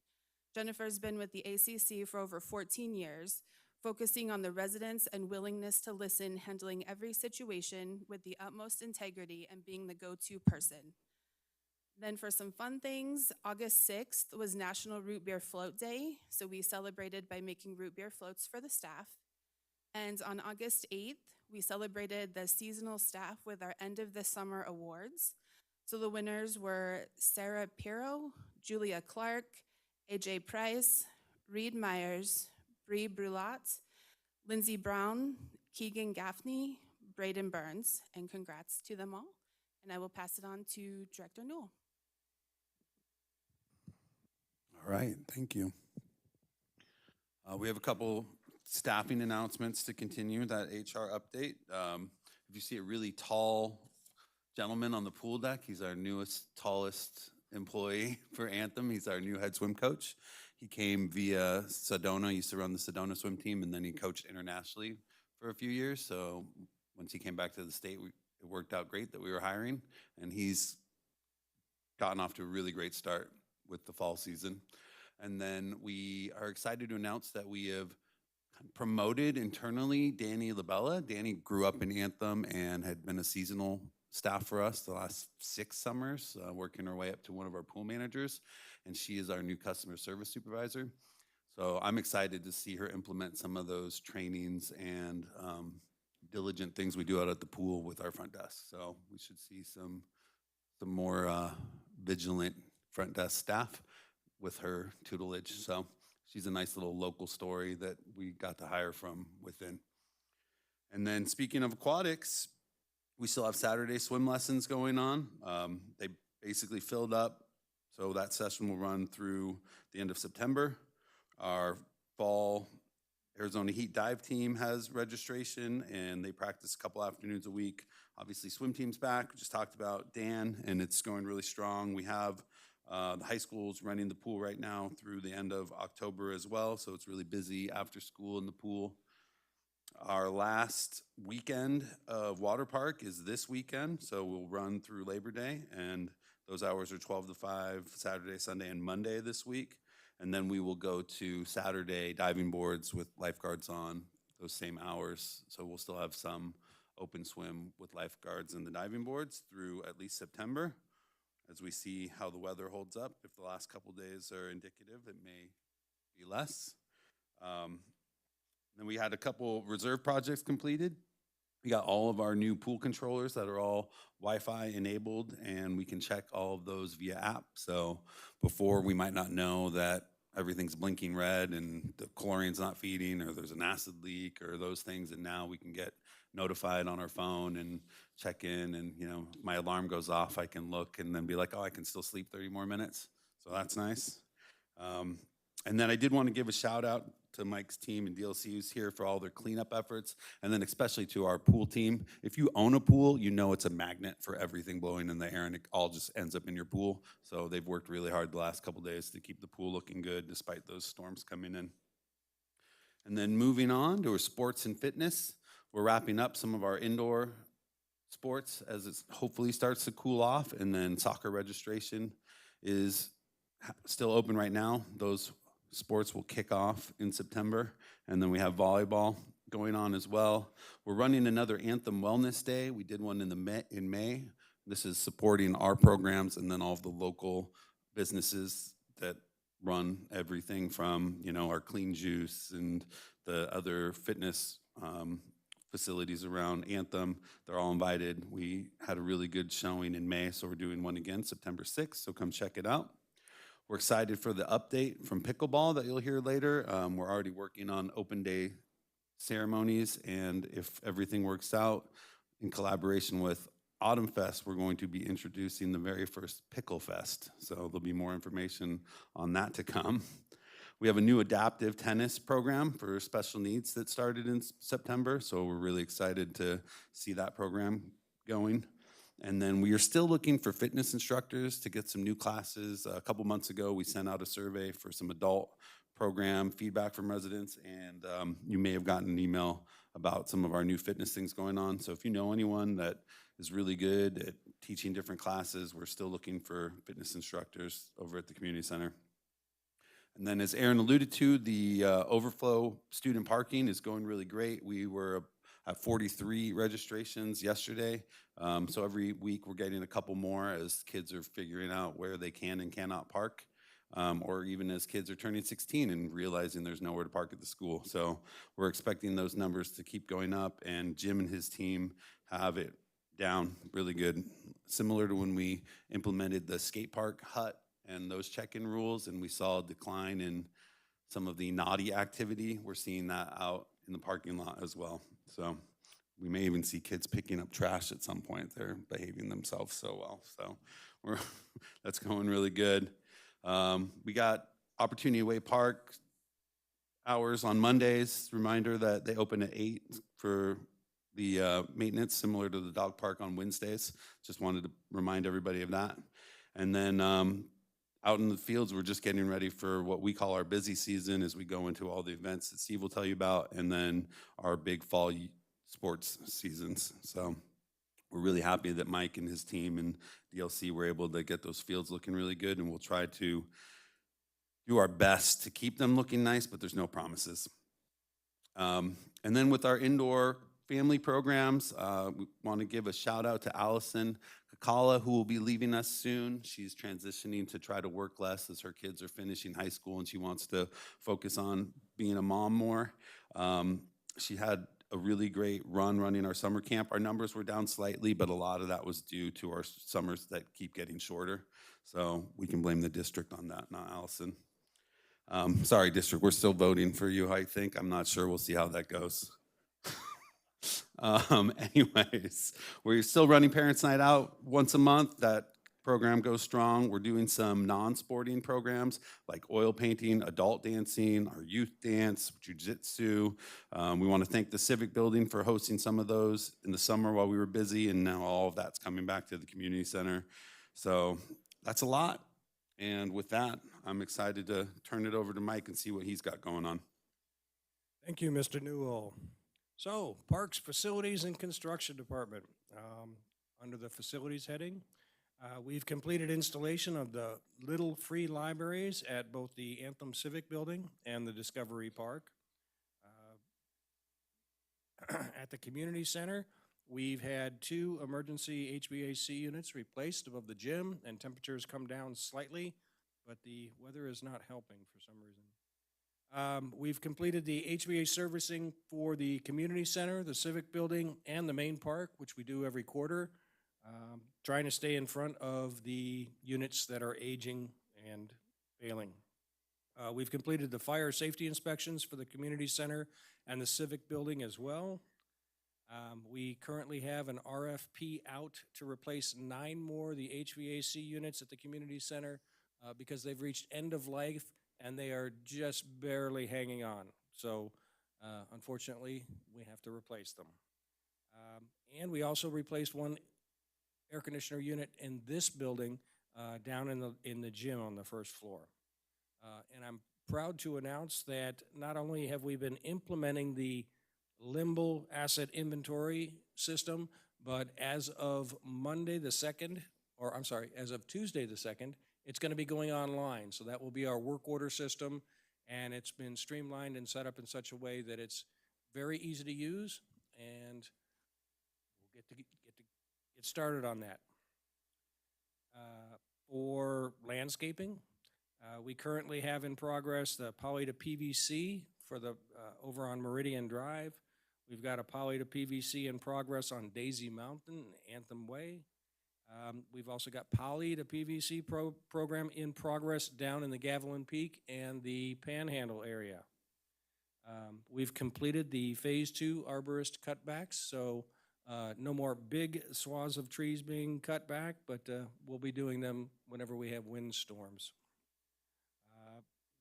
Jennifer's been with the ACC for over 14 years, focusing on the residents and willingness to listen, handling every situation with the utmost integrity and being the go-to person. Then for some fun things, August 6th was National Root Beer Float Day, so we celebrated by making root beer floats for the staff. And on August 8th, we celebrated the seasonal staff with our End of the Summer Awards. So the winners were Sarah Pirro, Julia Clark, AJ Price, Reed Myers, Bree Brulat, Lindsay Brown, Keegan Gaffney, Braden Burns, and congrats to them all. And I will pass it on to Director Newell. All right, thank you. We have a couple staffing announcements to continue that HR update. If you see a really tall gentleman on the pool deck, he's our tallest employee for Anthem. He's our new head swim coach. He came via Sedona, used to run the Sedona swim team, and then he coached internationally for a few years. So once he came back to the state, it worked out great that we were hiring, and he's gotten off to a really great start with the fall season. And then we are excited to announce that we have promoted internally Danny Labella. Danny grew up in Anthem and had been a seasonal staff for us the last 6 summers, working her way up to one of our pool managers, and she is our new customer service supervisor. So I'm excited to see her implement some of those trainings and diligent things we do out at the pool with our front desk. So we should see some more vigilant front desk staff with her tutelage. So she's a nice little local story that we got to hire from within. And then speaking of aquatics, we still have Saturday swim lessons going on. They basically filled up, so that session will run through the end of September. Our fall Arizona Heat dive team has registration, and they practice a couple afternoons a week. Obviously, swim team's back. We just talked about Dan, and it's going really strong. We have the high schools running the pool right now through the end of October as well, so it's really busy after school in the pool. Our last weekend of water park is this weekend, so we'll run through Labor Day, and those hours are 12 to 5, Saturday, Sunday, and Monday this week. And then we will go to Saturday diving boards with lifeguards on those same hours. So we'll still have some open swim with lifeguards and the diving boards through at least September, as we see how the weather holds up. If the last couple days are indicative, it may be less. Then we had a couple reserve projects completed. We got all of our new pool controllers that are all Wi-Fi enabled, and we can check all of those via app. So before, we might not know that everything's blinking red and the chlorine's not feeding, or there's an acid leak or those things, and now we can get notified on our phone and check in, and if my alarm goes off, I can look and then be like, oh, I can still sleep 30 more minutes. So that's nice. And then I did want to give a shout out to Mike's team and DLC who's here for all their cleanup efforts, and then especially to our pool team. If you own a pool, you know it's a magnet for everything blowing in the air, and it all just ends up in your pool. So they've worked really hard the last couple days to keep the pool looking good despite those storms coming in. And then moving on to our sports and fitness, we're wrapping up some of our indoor sports as it hopefully starts to cool off, and then soccer registration is still open right now. Those sports will kick off in September, and then we have volleyball going on as well. We're running another Anthem Wellness Day. We did one in May. This is supporting our programs and then all of the local businesses that run everything from our Clean Juice and the other fitness facilities around Anthem. They're all invited. We had a really good showing in May, so we're doing one again September 6th, so come check it out. We're excited for the update from pickleball that you'll hear later. We're already working on open day ceremonies, and if everything works out, in collaboration with Autumn Fest, we're going to be introducing the very first Pickle Fest. So there'll be more information on that to come. We have a new adaptive tennis program for special needs that started in September, so we're really excited to see that program going. And then we are still looking for fitness instructors to get some new classes. A couple months ago, we sent out a survey for some adult program feedback from residents, and you may have gotten an email about some of our new fitness things going on. So if you know anyone that is really good at teaching different classes, we're still looking for fitness instructors over at the community center. And then as Aaron alluded to, the overflow student parking is going really great. We were at 43 registrations yesterday. So every week we're getting a couple more as kids are figuring out where they can and cannot park, or even as kids are turning 16 and realizing there's nowhere to park at the school. So we're expecting those numbers to keep going up, and Jim and his team have it down really good. Similar to when we implemented the skate park hut and those check-in rules, and we saw a decline in some of the naughty activity, we're seeing that out in the parking lot as well. So we may even see kids picking up trash at some point. They're behaving themselves so well. So that's going really good. We got Opportunity Way Park hours on Mondays. Reminder that they open at 8 for the maintenance, similar to the dog park on Wednesdays. Just wanted to remind everybody of that. And then out in the fields, we're just getting ready for what we call our busy season as we go into all the events that Steve will tell you about, and then our big fall sports seasons. So we're really happy that Mike and his team and DLC were able to get those fields looking really good, and we'll try to do our best to keep them looking nice, but there's no promises. And then with our indoor family programs, we want to give a shout out to Allison Kakala, who will be leaving us soon. She's transitioning to try to work less as her kids are finishing high school, and she wants to focus on being a mom more. She had a really great run running our summer camp. Our numbers were down slightly, but a lot of that was due to our summers that keep getting shorter. So we can blame the district on that, not Allison. Sorry, district, we're still voting for you, I think. I'm not sure. We'll see how that goes. Anyways, we're still running Parents Night Out once a month. That program goes strong. We're doing some non-sporting programs like oil painting, adult dancing, our youth dance, jujitsu. We want to thank the Civic Building for hosting some of those in the summer while we were busy, and now all of that's coming back to the community center. So that's a lot. And with that, I'm excited to turn it over to Mike and see what he's got going on. Thank you, Mr. Newell. So, Parks, Facilities, and Construction Department. Under the Facilities heading, we've completed installation of the Little Free Libraries at both the Anthem Civic Building and the Discovery Park. At the Community Center, we've had 2 emergency HVAC units replaced above the gym, and temperatures come down slightly, but the weather is not helping for some reason. We've completed the HVAC servicing for the community center, the civic building, and the main park, which we do every quarter, trying to stay in front of the units that are aging and failing. We've completed the fire safety inspections for the community center and the civic building as well. We currently have an RFP out to replace 9 more of the HVAC units at the community center because they've reached end of life and they are just barely hanging on. So unfortunately, we have to replace them. And we also replaced 1 air conditioner unit in this building down in the gym on the first floor. And I'm proud to announce that not only have we been implementing the Limble asset inventory system, but as of Monday the 2nd, or I'm sorry, as of Tuesday the 2nd, it's going to be going online. So that will be our work order system, and it's been streamlined and set up in such a way that it's very easy to use, and we'll get started on that. For landscaping, we currently have in progress the poly to PVC for the over on Meridian Drive. We've got a poly to PVC in progress on Daisy Mountain, Anthem Way. We've also got poly to PVC program in progress down in the Gavilan Peak and the Panhandle area. We've completed the phase 2 arborist cutbacks, so no more big swaths of trees being cut back, but we'll be doing them whenever we have windstorms.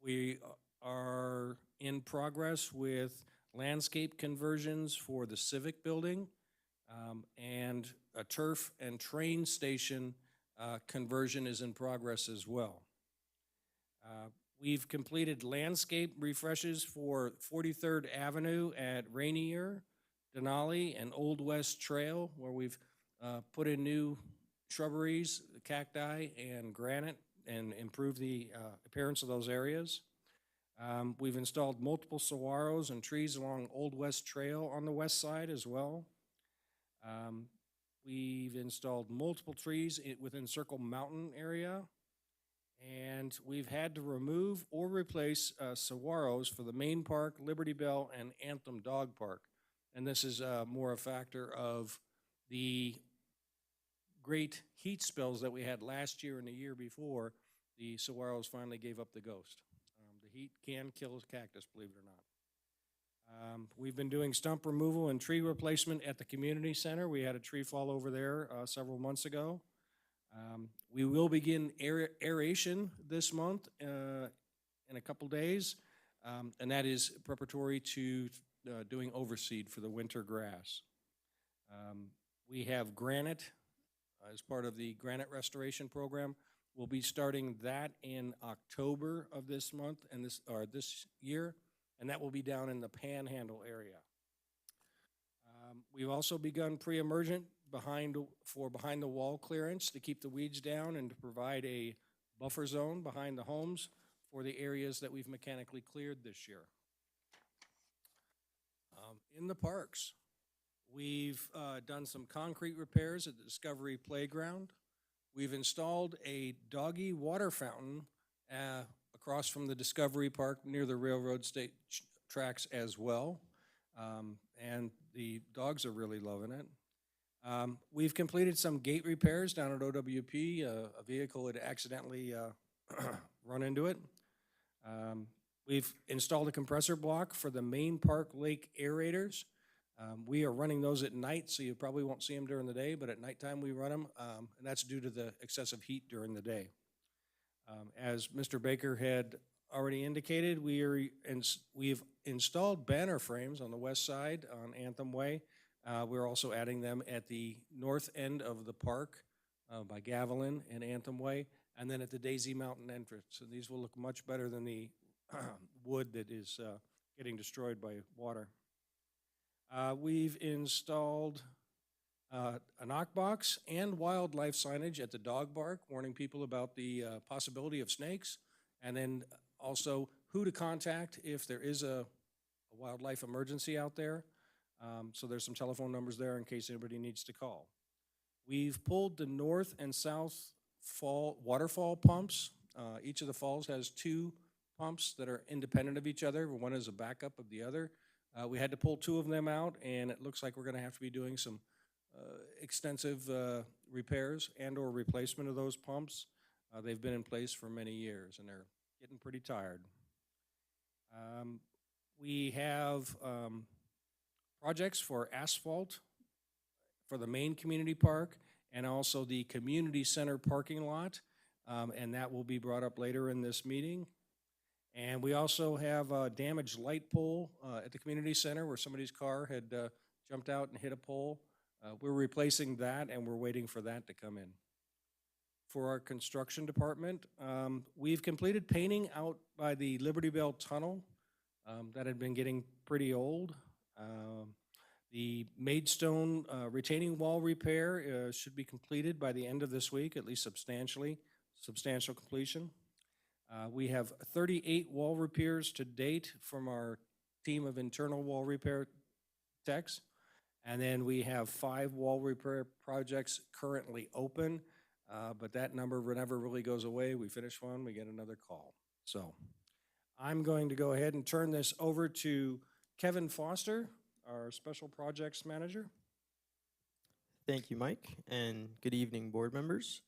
We are in progress with landscape conversions for the civic building and a turf and train station conversion is in progress as well. We've completed landscape refreshes for 43rd Avenue at Rainier, Denali, and Old West Trail, where we've put in new shrubberies, cacti, and granite and improved the appearance of those areas. We've installed multiple saguaros and trees along Old West Trail on the west side as well. We've installed multiple trees within Circle Mountain area, and we've had to remove or replace saguaros for the main park, Liberty Bell, and Anthem Dog Park. And this is more a factor of the great heat spells that we had last year and the year before. The saguaros finally gave up the ghost. The heat can kill a cactus, believe it or not. We've been doing stump removal and tree replacement at the community center. We had a tree fall over there several months ago. We will begin aeration this month in a couple days, and that is preparatory to doing overseed for the winter grass. We have granite as part of the granite restoration program. We'll be starting that in October of this month and this year, and that will be down in the Panhandle area. We've also begun pre-emergent behind the wall clearance to keep the weeds down and to provide a buffer zone behind the homes for the areas that we've mechanically cleared this year. In the parks, we've done some concrete repairs at the Discovery Playground. We've installed a doggy water fountain across from the Discovery Park near the railroad tracks as well. And the dogs are really loving it. We've completed some gate repairs down at OWP. A vehicle had accidentally run into it. We've installed a compressor block for the Main Park Lake aerators. We are running those at night, so you probably won't see them during the day, but at nighttime we run them, and that's due to the excessive heat during the day. As Mr. Baker had already indicated, we've installed banner frames on the west side on Anthem Way. We're also adding them at the north end of the park by Gavilan and Anthem Way, and then at the Daisy Mountain entrance. So these will look much better than the wood that is getting destroyed by water. We've installed a knockbox and wildlife signage at the dog park, warning people about the possibility of snakes, and then also who to contact if there is a wildlife emergency out there. So there's some telephone numbers there in case anybody needs to call. We've pulled the north and south waterfall pumps. Each of the falls has 2 pumps that are independent of each other. One is a backup of the other. We had to pull 2 of them out, and it looks like we're going to have to be doing some extensive repairs and or replacement of those pumps. They've been in place for many years, and they're getting pretty tired. We have projects for asphalt for the main community park and also the community center parking lot, and that will be brought up later in this meeting. And we also have a damaged light pole at the community center where somebody's car had jumped out and hit a pole. We're replacing that, and we're waiting for that to come in. For our construction department, we've completed painting out by the Liberty Bell Tunnel that had been getting pretty old. The Maidstone retaining wall repair should be completed by the end of this week, at least substantial completion. We have 38 wall repairs to date from our team of internal wall repair techs. And then we have 5 wall repair projects currently open, but that number never really goes away. We finish one, we get another call. So I'm going to go ahead and turn this over to Kevin Foster, our Special Projects Manager. Thank you, Mike, and good evening, board members.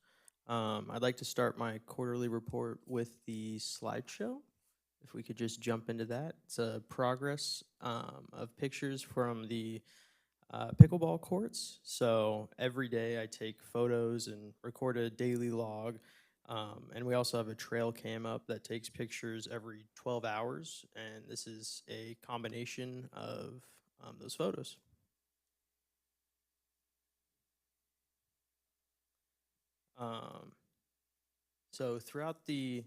I'd like to start my quarterly report with the slideshow. If we could just jump into that. It's a progress of pictures from the pickleball courts. So every day I take photos and record a daily log. And we also have a trail cam up that takes pictures every 12 hours. And this is a combination of those photos. So throughout the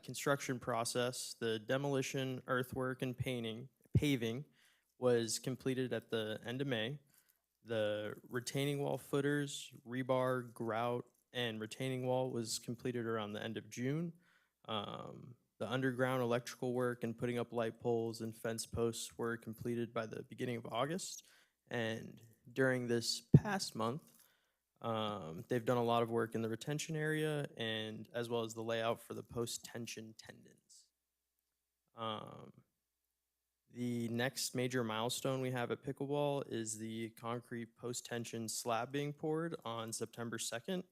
construction process, the demolition, earthwork, and paving was completed at the end of May. The retaining wall footers, rebar, grout, and retaining wall was completed around the end of June. The underground electrical work and putting up light poles and fence posts were completed by the beginning of August. And during this past month, they've done a lot of work in the retention area and as well as the layout for the post-tension tendons. The next major milestone we have at Pickleball is the concrete post-tension slab being poured on September 2nd.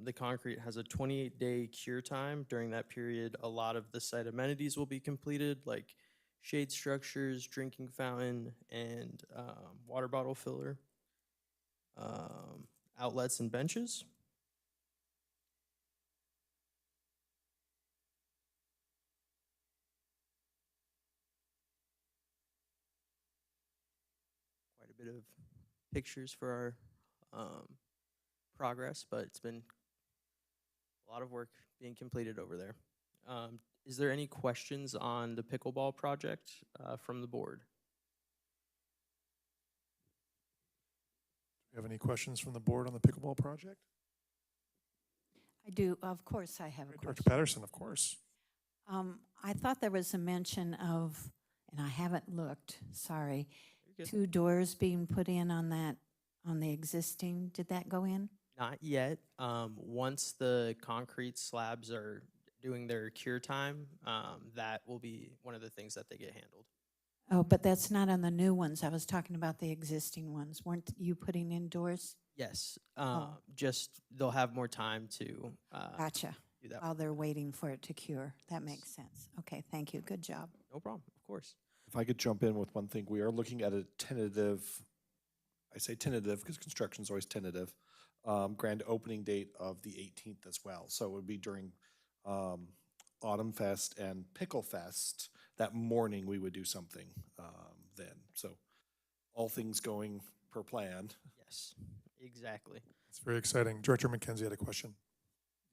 The concrete has a 28-day cure time. During that period, a lot of the site amenities will be completed, like shade structures, drinking fountain, and water bottle filler, outlets and benches. Quite a bit of pictures for our progress, but it's been a lot of work being completed over there. Is there any questions on the pickleball project from the board? Do you have any questions from the board on the pickleball project? I do, of course, I have a question. Dr. Patterson, of course. I thought there was a mention of, and I haven't looked, sorry, You're good. 2 doors being put in on that, on the existing. Did that go in? Not yet. Once the concrete slabs are doing their cure time, that will be one of the things that they get handled. Oh, but that's not on the new ones. I was talking about the existing ones. Weren't you putting in doors? Yes, Oh. just they'll have more time to Gotcha. do that. While they're waiting for it to cure. That makes sense. Okay, thank you. Good job. No problem, of course. If I could jump in with one thing, we are looking at a tentative, I say tentative because construction is always tentative, grand opening date of the 18th as well. So it would be during Autumn Fest and Pickle Fest. That morning, we would do something then. So all things going per plan. Yes, exactly. It's very exciting. Director McKenzie had a question.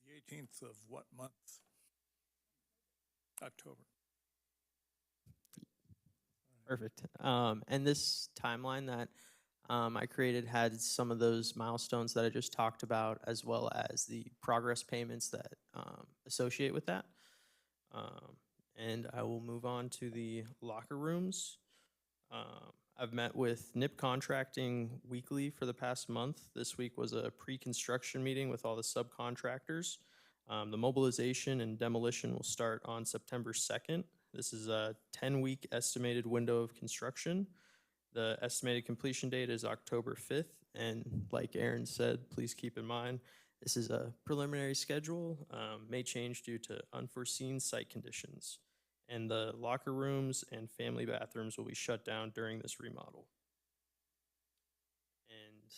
The 18th of what month? October. Perfect. And this timeline that I created had some of those milestones that I just talked about, as well as the progress payments that associate with that. And I will move on to the locker rooms. I've met with NIP Contracting weekly for the past month. This week was a pre-construction meeting with all the subcontractors. The mobilization and demolition will start on September 2nd. This is a 10-week estimated window of construction. The estimated completion date is October 5th. And like Aaron said, please keep in mind, this is a preliminary schedule, may change due to unforeseen site conditions. And the locker rooms and family bathrooms will be shut down during this remodel. And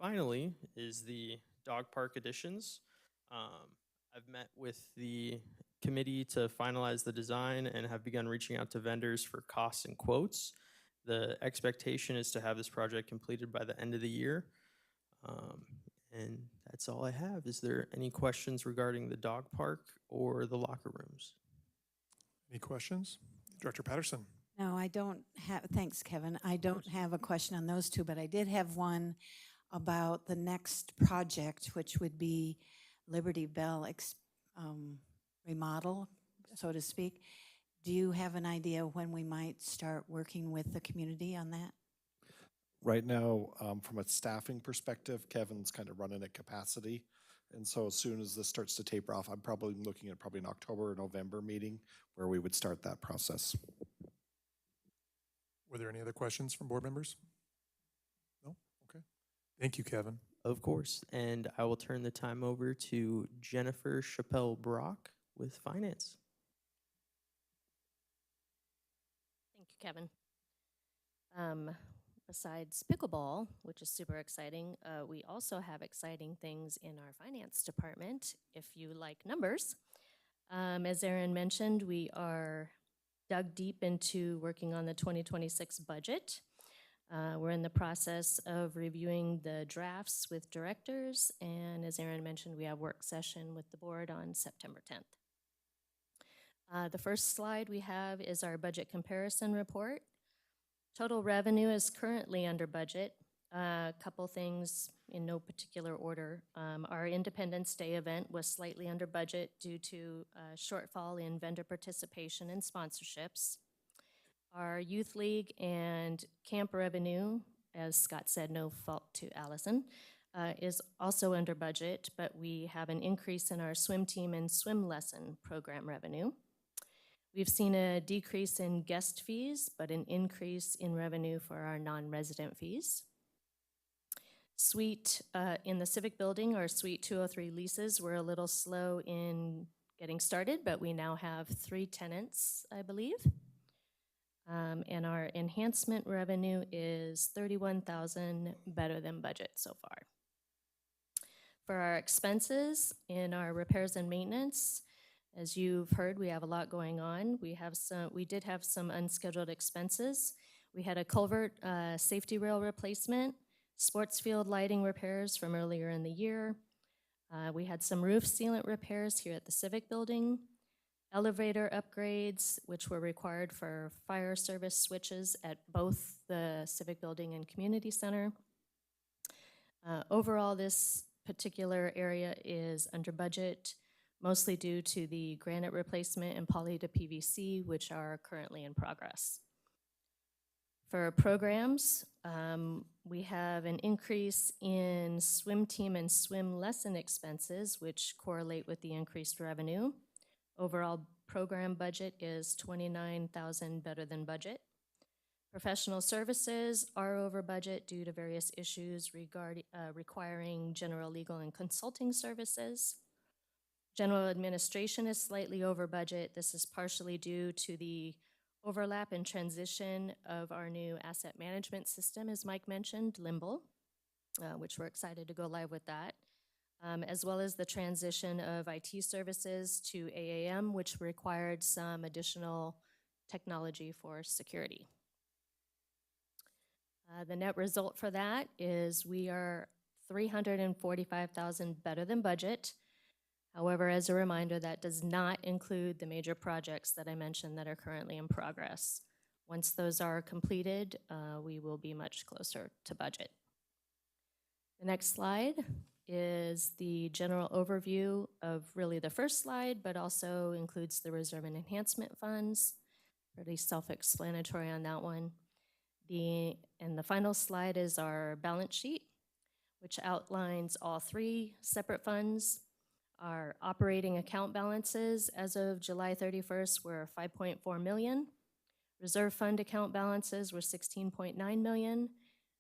finally is the dog park additions. I've met with the committee to finalize the design and have begun reaching out to vendors for costs and quotes. The expectation is to have this project completed by the end of the year. And that's all I have. Is there any questions regarding the dog park or the locker rooms? Any questions? Director Patterson. No, I don't have, thanks, Kevin. I don't have a question on those two, but I did have one about the next project, which would be Liberty Bell remodel, so to speak. Do you have an idea when we might start working with the community on that? Right now, from a staffing perspective, Kevin's kind of running at capacity. And so as soon as this starts to taper off, I'm probably looking at probably an October or November meeting where we would start that process. Were there any other questions from board members? No? Okay. Thank you, Kevin. Of course. And I will turn the time over to Jennifer Chappelle Brock with Finance. Thank you, Kevin. Besides pickleball, which is super exciting, we also have exciting things in our finance department, if you like numbers. As Aaron mentioned, we are dug deep into working on the 2026 budget. We're in the process of reviewing the drafts with directors, and as Aaron mentioned, we have work session with the board on September 10th. The first slide we have is our budget comparison report. Total revenue is currently under budget. A couple things in no particular order. Our Independence Day event was slightly under budget due to a shortfall in vendor participation and sponsorships. Our Youth League and camp revenue, as Scott said, no fault to Allison, is also under budget, but we have an increase in our swim team and swim lesson program revenue. We've seen a decrease in guest fees, but an increase in revenue for our non-resident fees. Suite in the Civic Building, our Suite 203 leases were a little slow in getting started, but we now have 3 tenants, I believe. And our enhancement revenue is $31,000 better than budget so far. For our expenses in our repairs and maintenance, as you've heard, we have a lot going on. We did have some unscheduled expenses. We had a culvert safety rail replacement, sports field lighting repairs from earlier in the year. We had some roof sealant repairs here at the Civic Building, elevator upgrades, which were required for fire service switches at both the Civic Building and Community Center. Overall, this particular area is under budget, mostly due to the granite replacement and poly to PVC, which are currently in progress. For programs, we have an increase in swim team and swim lesson expenses, which correlate with the increased revenue. Overall program budget is $29,000 better than budget. Professional services are over budget due to various issues regarding, requiring general legal and consulting services. General administration is slightly over budget. This is partially due to the overlap and transition of our new asset management system, as Mike mentioned, Limble, which we're excited to go live with that, as well as the transition of IT services to AAM, which required some additional technology for security. The net result for that is we are $345,000 better than budget. However, as a reminder, that does not include the major projects that I mentioned that are currently in progress. Once those are completed, we will be much closer to budget. The next slide is the general overview of really the first slide, but also includes the reserve and enhancement funds. Pretty self-explanatory on that one. And the final slide is our balance sheet, which outlines all three separate funds. Our operating account balances as of July 31st were $5.4 million. Reserve fund account balances were $16.9 million,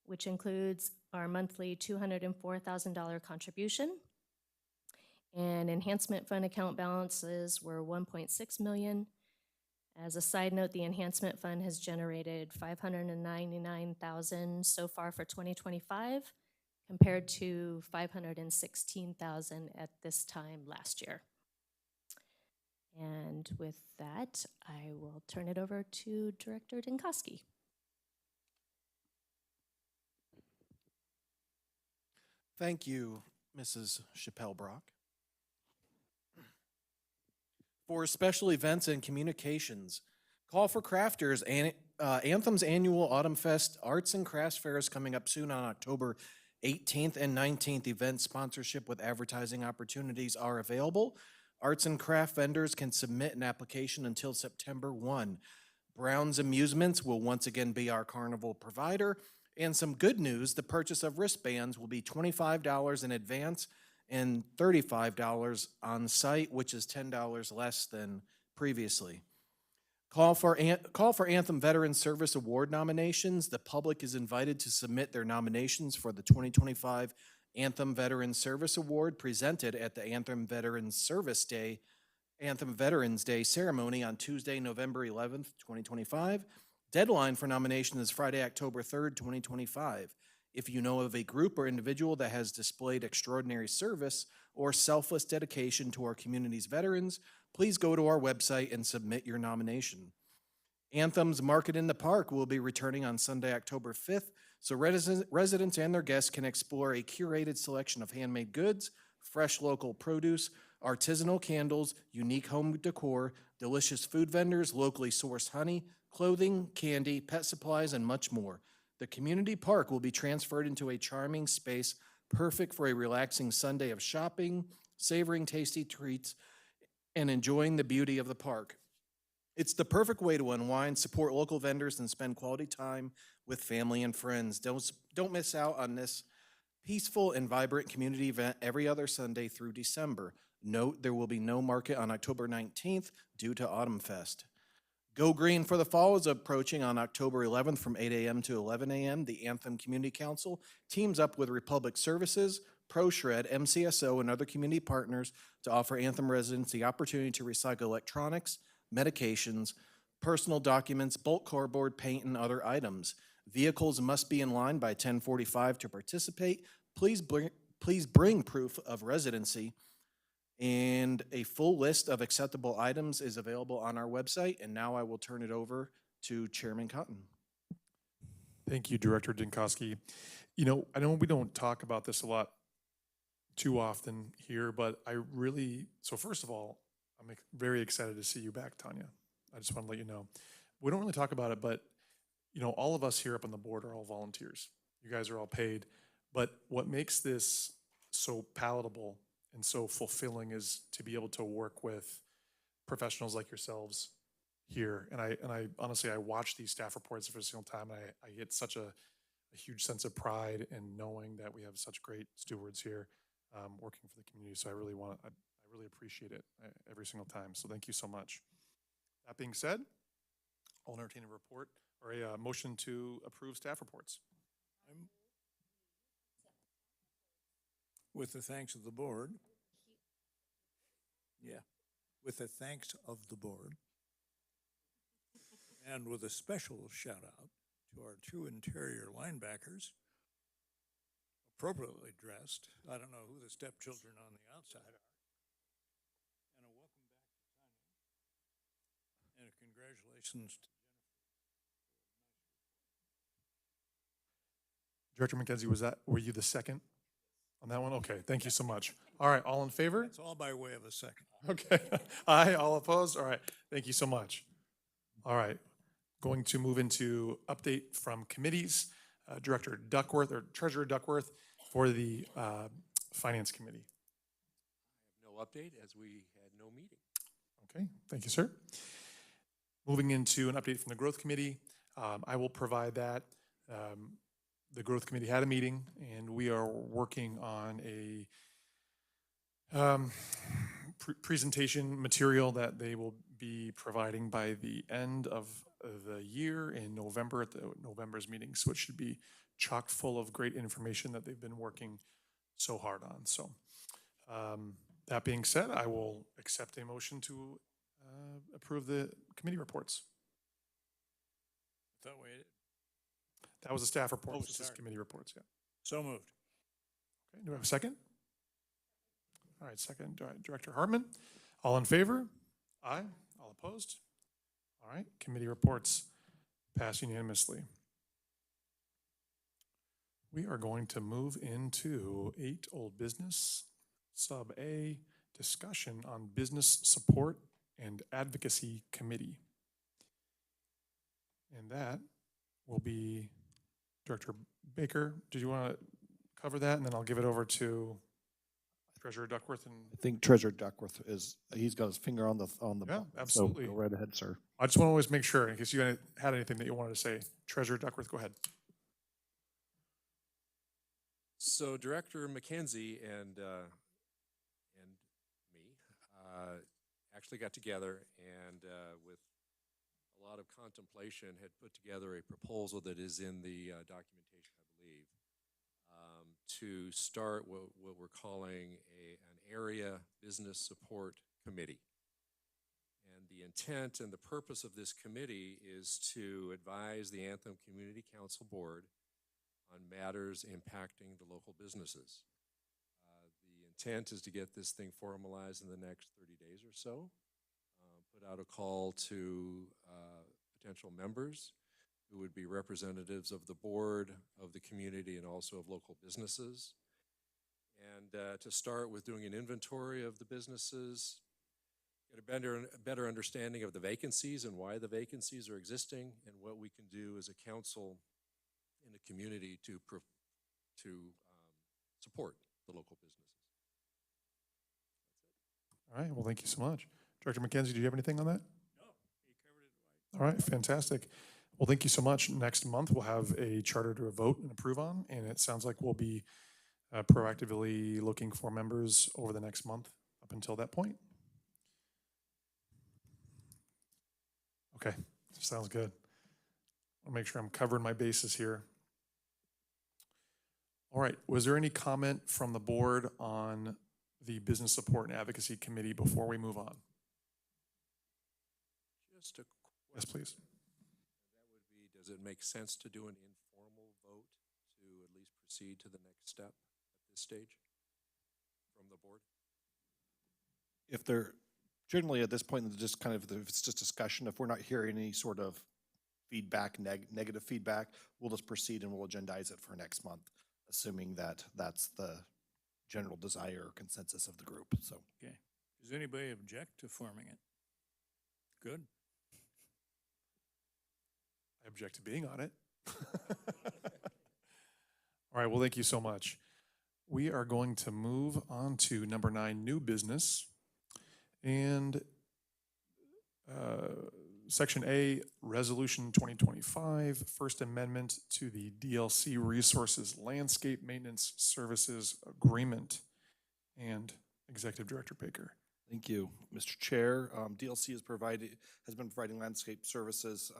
which includes our monthly $204,000 contribution. And enhancement fund account balances were $1.6 million. As a side note, the enhancement fund has generated $599,000 so far for 2025, compared to $516,000 at this time last year. And with that, I will turn it over to Director Dinkowski. Thank you, Mrs. Chappelle Brock. For special events and communications, call for crafters. Anthem's annual Autumn Fest Arts and Crafts Fair is coming up soon on October 18th and 19th. Event sponsorship with advertising opportunities are available. Arts and craft vendors can submit an application until September 1. Brown's Amusements will once again be our carnival provider. And some good news, the purchase of wristbands will be $25 in advance and $35 on site, which is $10 less than previously. Call for Anthem Veteran Service Award nominations. The public is invited to submit their nominations for the 2025 Anthem Veteran Service Award presented at the Anthem Veterans Day ceremony on Tuesday, November 11th, 2025. Deadline for nomination is Friday, October 3rd, 2025. If you know of a group or individual that has displayed extraordinary service or selfless dedication to our community's veterans, please go to our website and submit your nomination. Anthem's Market in the Park will be returning on Sunday, October 5th, so residents and their guests can explore a curated selection of handmade goods, fresh local produce, artisanal candles, unique home decor, delicious food vendors, locally sourced honey, clothing, candy, pet supplies, and much more. The community park will be transferred into a charming space perfect for a relaxing Sunday of shopping, savoring tasty treats, and enjoying the beauty of the park. It's the perfect way to unwind, support local vendors, and spend quality time with family and friends. Don't miss out on this peaceful and vibrant community event every other Sunday through December. Note there will be no market on October 19th due to Autumn Fest. Go Green for the Fall is approaching on October 11th from 8 a.m. to 11 a.m. The Anthem Community Council teams up with Republic Services, ProShred, MCSO, and other community partners to offer Anthem residents the opportunity to recycle electronics, medications, personal documents, bulk cardboard, paint, and other items. Vehicles must be in line by 10:45 to participate. Please bring proof of residency. And a full list of acceptable items is available on our website. And now I will turn it over to Chairman Cotton. Thank you, Director Dinkowski. You know, I know we don't talk about this a lot too often here, but so first of all, I'm very excited to see you back, Tanya. I just want to let you know. We don't really talk about it, but you know, all of us here up on the board are all volunteers. You guys are all paid. But what makes this so palatable and so fulfilling is to be able to work with professionals like yourselves here. And I honestly, I watch these staff reports every single time, and I get such a huge sense of pride in knowing that we have such great stewards here working for the community. So I really appreciate it every single time. So thank you so much. That being said, I'll entertain a report or a motion to approve staff reports. I'm- With the thanks of the board. Yeah, with the thanks of the board. And with a special shout out to our two interior linebackers, appropriately dressed. I don't know who the stepchildren on the outside are. And a welcome back to Tanya. And a congratulations to Director McKenzie, were you the second on that one? Okay, thank you so much. All right, all in favor? It's all by way of a second. Okay. Aye, all opposed? All right, thank you so much. All right, going to move into update from committees. Director Duckworth, or Treasurer Duckworth for the Finance Committee. No update as we had no meeting. Okay, thank you, sir. Moving into an update from the Growth Committee, I will provide that. The Growth Committee had a meeting, and we are working on a presentation material that they will be providing by the end of the year in November at the November's meeting. So it should be chock full of great information that they've been working so hard on. So that being said, I will accept a motion to approve the committee reports. That way, That was a staff report, Oh, this is sorry. committee reports, yeah. so moved. Okay, do I have a second? All right, second, Director Hartman. All in favor? Aye. All opposed? All right, committee reports pass unanimously. We are going to move into 8 old business, sub A, discussion on business support and advocacy committee. And that will be Director Baker. Did you want to cover that? And then I'll give it over to Treasurer Duckworth. And I think Treasurer Duckworth he's got his finger on the Yeah, button, so absolutely. go right ahead, sir. I just want to always make sure, in case you had anything that you wanted to say. Treasurer Duckworth, go ahead. So Director McKenzie and me actually got together and with a lot of contemplation had put together a proposal that is in the documentation, I believe, to start what we're calling an area business support committee. And the intent and the purpose of this committee is to advise the Anthem Community Council Board on matters impacting the local businesses. The intent is to get this thing formalized in the next 30 days or so. Put out a call to potential members who would be representatives of the board, of the community, and also of local businesses. And to start with doing an inventory of the businesses, get a better understanding of the vacancies and why the vacancies are existing, and what we can do as a council in the community to support the local businesses. All right, well, thank you so much. Director McKenzie, do you have anything on that? No, he covered it right. All right, fantastic. Well, thank you so much. Next month, we'll have a charter to vote and approve on, and it sounds like we'll be proactively looking for members over the next month up until that point. Okay, sounds good. I'll make sure I'm covering my bases here. All right, was there any comment from the board on the Business Support and Advocacy Committee before we move on? Just a Yes, question. please. That would be, does it make sense to do an informal vote to at least proceed to the next step at this stage from the board? If they're, generally at this point, just kind of, if it's just discussion, if we're not hearing any sort of feedback, negative feedback, we'll just proceed and we'll agendize it for next month, assuming that that's the general desire or consensus of the group, so. Okay. Does anybody object to forming it? Good. I object to being on it. All right, well, thank you so much. We are going to move on to number 9, new business. And Section A, Resolution 2025, First Amendment to the DLC Resources Landscape Maintenance Services Agreement. And Executive Director Baker. Thank you, Mr. Chair. DLC has been providing landscape services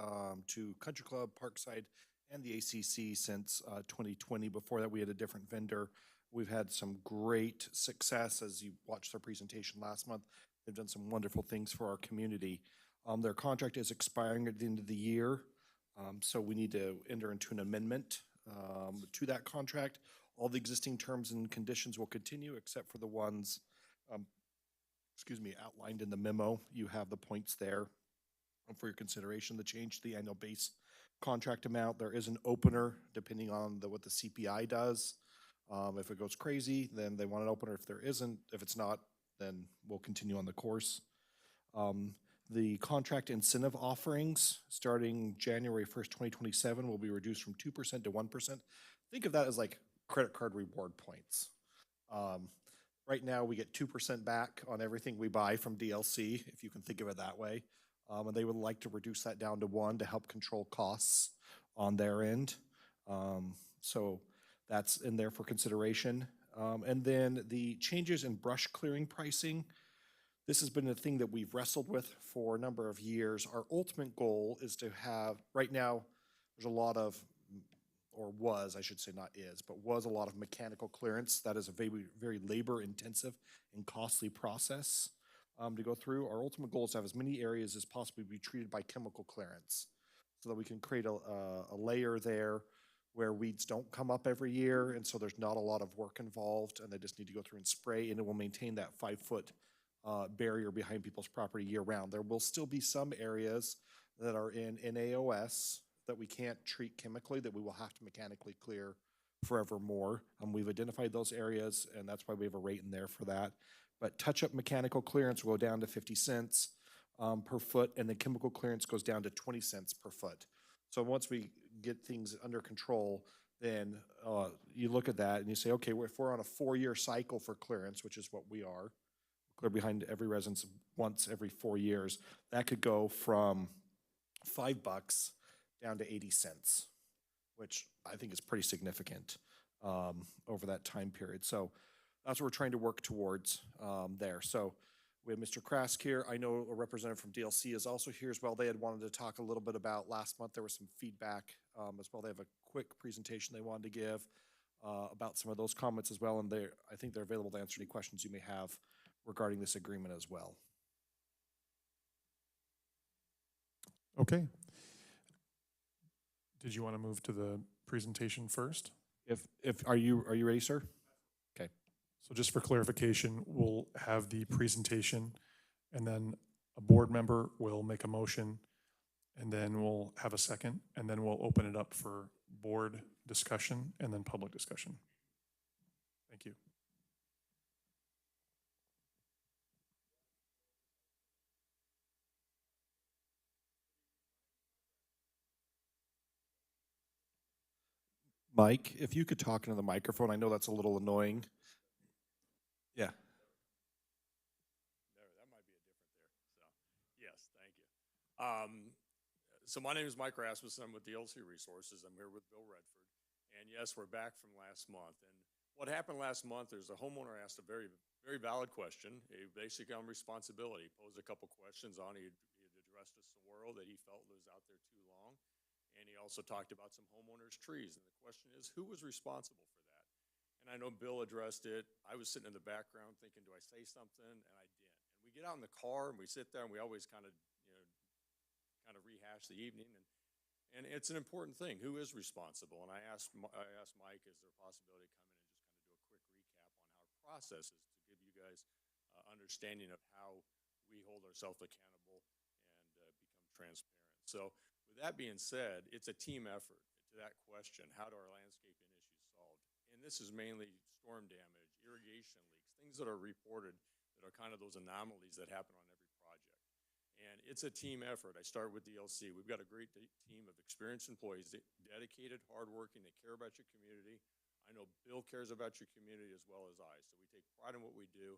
to Country Club, Parkside, and the ACC since 2020. Before that, we had a different vendor. We've had some great success, as you watched their presentation last month. They've done some wonderful things for our community. Their contract is expiring at the end of the year, so we need to enter into an amendment to that contract. All the existing terms and conditions will continue, except for the ones outlined in the memo. You have the points there for your consideration. The change to the annual base contract amount. There is an opener depending on what the CPI does. If it goes crazy, then they want an opener. If there isn't, if it's not, then we'll continue on the course. The contract incentive offerings starting January 1st, 2027 will be reduced from 2% to 1%. Think of that as like credit card reward points. Right now, we get 2% back on everything we buy from DLC, if you can think of it that way. And they would like to reduce that down to 1 to help control costs on their end. So that's in there for consideration. And then the changes in brush clearing pricing. This has been a thing that we've wrestled with for a number of years. Our ultimate goal is to have, right now, there's a lot of, or was, I should say, not is, but was a lot of mechanical clearance. That is a very, very labor-intensive and costly process to go through. Our ultimate goal is to have as many areas as possibly be treated by chemical clearance so that we can create a layer there where weeds don't come up every year, and so there's not a lot of work involved, and they just need to go through and spray, and it will maintain that 5-foot barrier behind people's property year-round. There will still be some areas that are in NAOS that we can't treat chemically, that we will have to mechanically clear forevermore. We've identified those areas, and that's why we have a rate in there for that. But touch-up mechanical clearance will go down to 50 cents per foot, and the chemical clearance goes down to 20 cents per foot. So once we get things under control, then you look at that and you say, okay, if we're on a 4-year cycle for clearance, which is what we are, clear behind every residence once every 4 years, that could go from $5 down to 80 cents, which I think is pretty significant over that time period. So that's what we're trying to work towards there. So we have Mr. Krask here. I know a representative from DLC is also here as well. They had wanted to talk a little bit about last month. There was some feedback as well. They have a quick presentation they wanted to give about some of those comments as well. And I think they're available to answer any questions you may have regarding this agreement as well. Okay. Did you want to move to the presentation first? Are you ready, sir? Okay. So just for clarification, we'll have the presentation and then a board member will make a motion and then we'll have a second and then we'll open it up for board discussion and then public discussion. Thank you. Mike, if you could talk into the microphone, I know that's a little annoying. Yeah. There, that might be a different there. So, yes, thank you. So my name is Mike Rasmussen. I'm with DLC Resources. I'm here with Bill Redford. And yes, we're back from last month. And what happened last month is a homeowner asked a very, very valid question, basically on responsibility. He posed a couple questions on it. He had addressed a swirl that he felt was out there too long. And he also talked about some homeowners' trees. And the question is, who was responsible for that? And I know Bill addressed it. I was sitting in the background thinking, do I say something? And I didn't. And we get out in the car and we sit there and we always kind of rehash the evening. And it's an important thing. Who is responsible? And I asked Mike, is there a possibility to come in and just kind of do a quick recap on our processes to give you guys understanding of how we hold ourselves accountable and become transparent. So with that being said, it's a team effort to that question. How do our landscaping issues solved? And this is mainly storm damage, irrigation leaks, things that are reported that are kind of those anomalies that happen on every project. And it's a team effort. I start with DLC. We've got a great team of experienced employees, dedicated, hardworking, they care about your community. I know Bill cares about your community as well as I. So we take pride in what we do.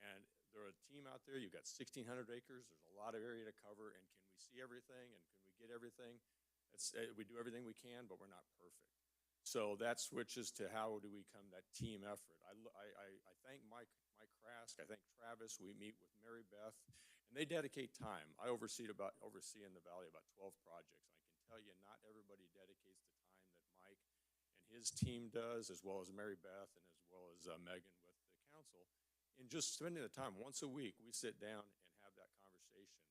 And they're a team out there. You've got 1,600 acres. There's a lot of area to cover. And can we see everything? And can we get everything? We do everything we can, but we're not perfect. So that switches to how do we become that team effort. I thank Mike Krask, I thank Travis, we meet with Mary Beth, and they dedicate time. I oversee in the valley about 12 projects. I can tell you not everybody dedicates the time that Mike and his team does, as well as Mary Beth and as well as Megan with the council. In just spending the time, once a week, we sit down and have that conversation,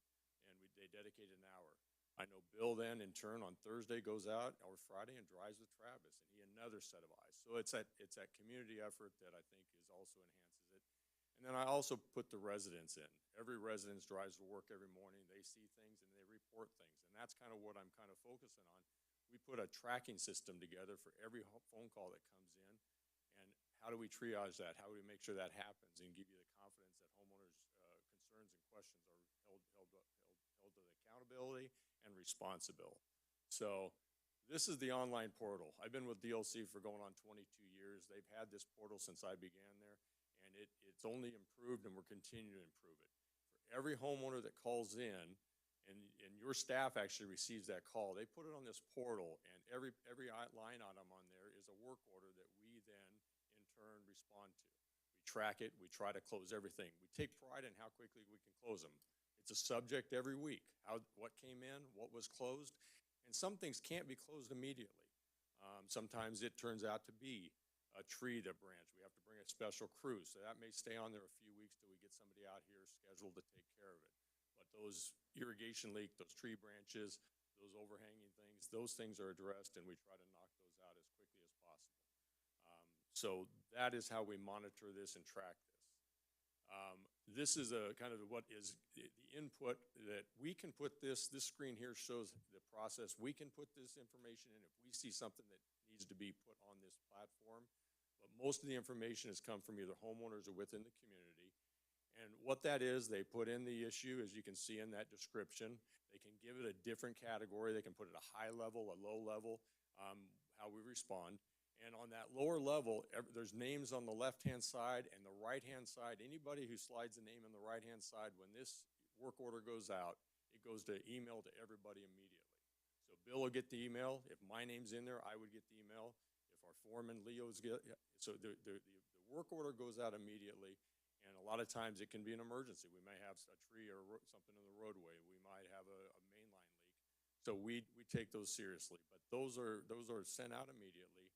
and they dedicate an hour. I know Bill then, in turn, on Thursday goes out, or Friday, and drives with Travis, and he another set of eyes. So it's that community effort that I think is also enhances it. And then I also put the residents in. Every resident drives to work every morning. They see things and they report things, and that's kind of what I'm kind of focusing on. We put a tracking system together for every phone call that comes in, and how do we triage that? How do we make sure that happens and give you the confidence that homeowners' concerns and questions are held to the accountability and responsible. So this is the online portal. I've been with DLC for going on 22 years. They've had this portal since I began there, and it's only improved, and we're continuing to improve it. For every homeowner that calls in, and your staff actually receives that call, they put it on this portal, and every line item on there is a work order that we then, in turn, respond to. We track it. We try to close everything. We take pride in how quickly we can close them. It's a subject every week. What came in, what was closed, and some things can't be closed immediately. Sometimes it turns out to be a tree, the branch. We have to bring a special crew, so that may stay on there a few weeks till we get somebody out here scheduled to take care of it. But those irrigation leak, those tree branches, those overhanging things, those things are addressed, and we try to knock those out as quickly as possible. So that is how we monitor this and track this. This is a kind of what is the input that we can put this screen here shows the process. We can put this information in if we see something that needs to be put on this platform. But most of the information has come from either homeowners or within the community. And what that is, they put in the issue, as you can see in that description. They can give it a different category. They can put it a high level, a low level, how we respond. And on that lower level, there's names on the left-hand side and the right-hand side. Anybody who slides a name on the right-hand side, when this work order goes out, it goes to email to everybody immediately. So Bill will get the email. If my name's in there, I would get the email. If our foreman, Leo's so the work order goes out immediately. And a lot of times it can be an emergency. We may have a tree or something in the roadway. We might have a mainline leak. So we take those seriously. But those are sent out immediately.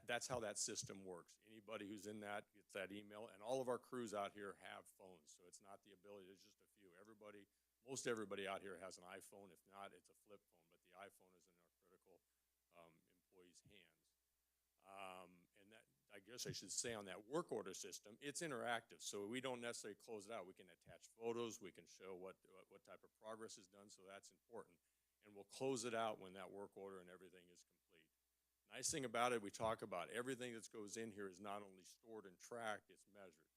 That's how that system works. Anybody who's in that gets that email, and all of our crews out here have phones, so it's not the ability, there's just a few. Most everybody out here has an iPhone. If not, it's a flip phone, but the iPhone is in our critical employees' hands. And that, I guess I should say, on that work order system, it's interactive, so we don't necessarily close it out. We can attach photos, we can show what type of progress is done, so that's important. And we'll close it out when that work order and everything is complete. Nice thing about it, we talk about everything that goes in here is not only stored and tracked, it's measured.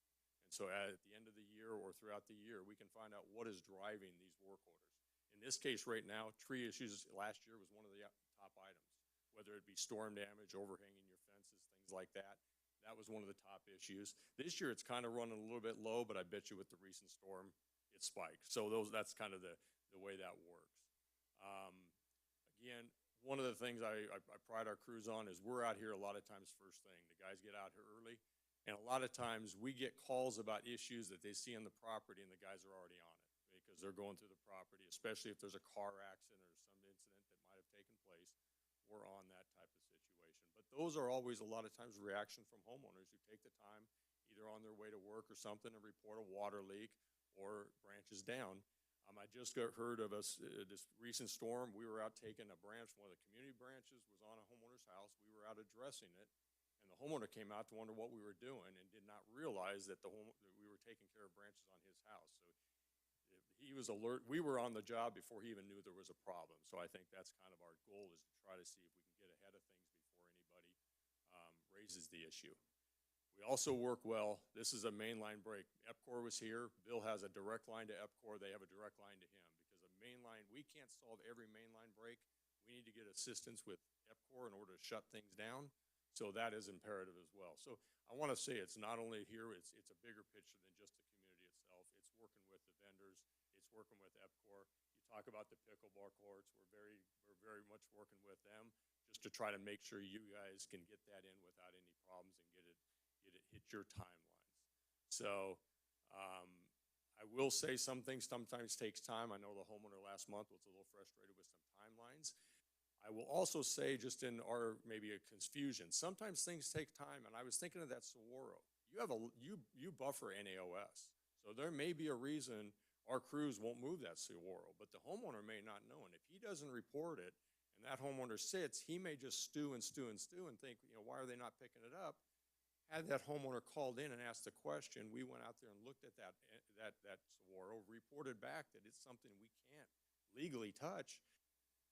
And so at the end of the year or throughout the year, we can find out what is driving these work orders. In this case right now, tree issues last year was one of the top items, whether it be storm damage, overhanging your fences, things like that. That was one of the top issues. This year it's kind of running a little bit low, but I bet you with the recent storm, it spiked. So that's kind of the way that works. Again, one of the things I pride our crews on is we're out here a lot of times first thing. The guys get out here early, and a lot of times we get calls about issues that they see on the property, and the guys are already on it because they're going through the property, especially if there's a car accident or some incident that might have taken place. We're on that type of situation. But those are always a lot of times reaction from homeowners who take the time either on their way to work or something to report a water leak or branches down. I just heard of this recent storm. We were out taking a branch, one of the community branches was on a homeowner's house. We were out addressing it, and the homeowner came out to wonder what we were doing and did not realize that that we were taking care of branches on his house. So he was alert. We were on the job before he even knew there was a problem. So I think that's kind of our goal, is to try to see if we can get ahead of things before anybody raises the issue. We also work well. This is a mainline break. EPCOR was here. Bill has a direct line to EPCOR. They have a direct line to him, because a mainline, we can't solve every mainline break. We need to get assistance with EPCOR in order to shut things down. So that is imperative as well. So I want to say it's not only here, it's a bigger picture than just the community itself. It's working with the vendors. It's working with EPCOR. You talk about the pickleball courts. We're very much working with them just to try to make sure you guys can get that in without any problems and get it hit your timelines. So, I will say some things sometimes takes time. I know the homeowner last month was a little frustrated with some timelines. I will also say, just in our maybe a confusion, sometimes things take time, and I was thinking of that Saguaro. You buffer NAOS, so there may be a reason our crews won't move that Saguaro, but the homeowner may not know. And if he doesn't report it, and that homeowner sits, he may just stew and think, why are they not picking it up? Had that homeowner called in and asked the question, we went out there and looked at that Saguaro, reported back that it's something we can't legally touch.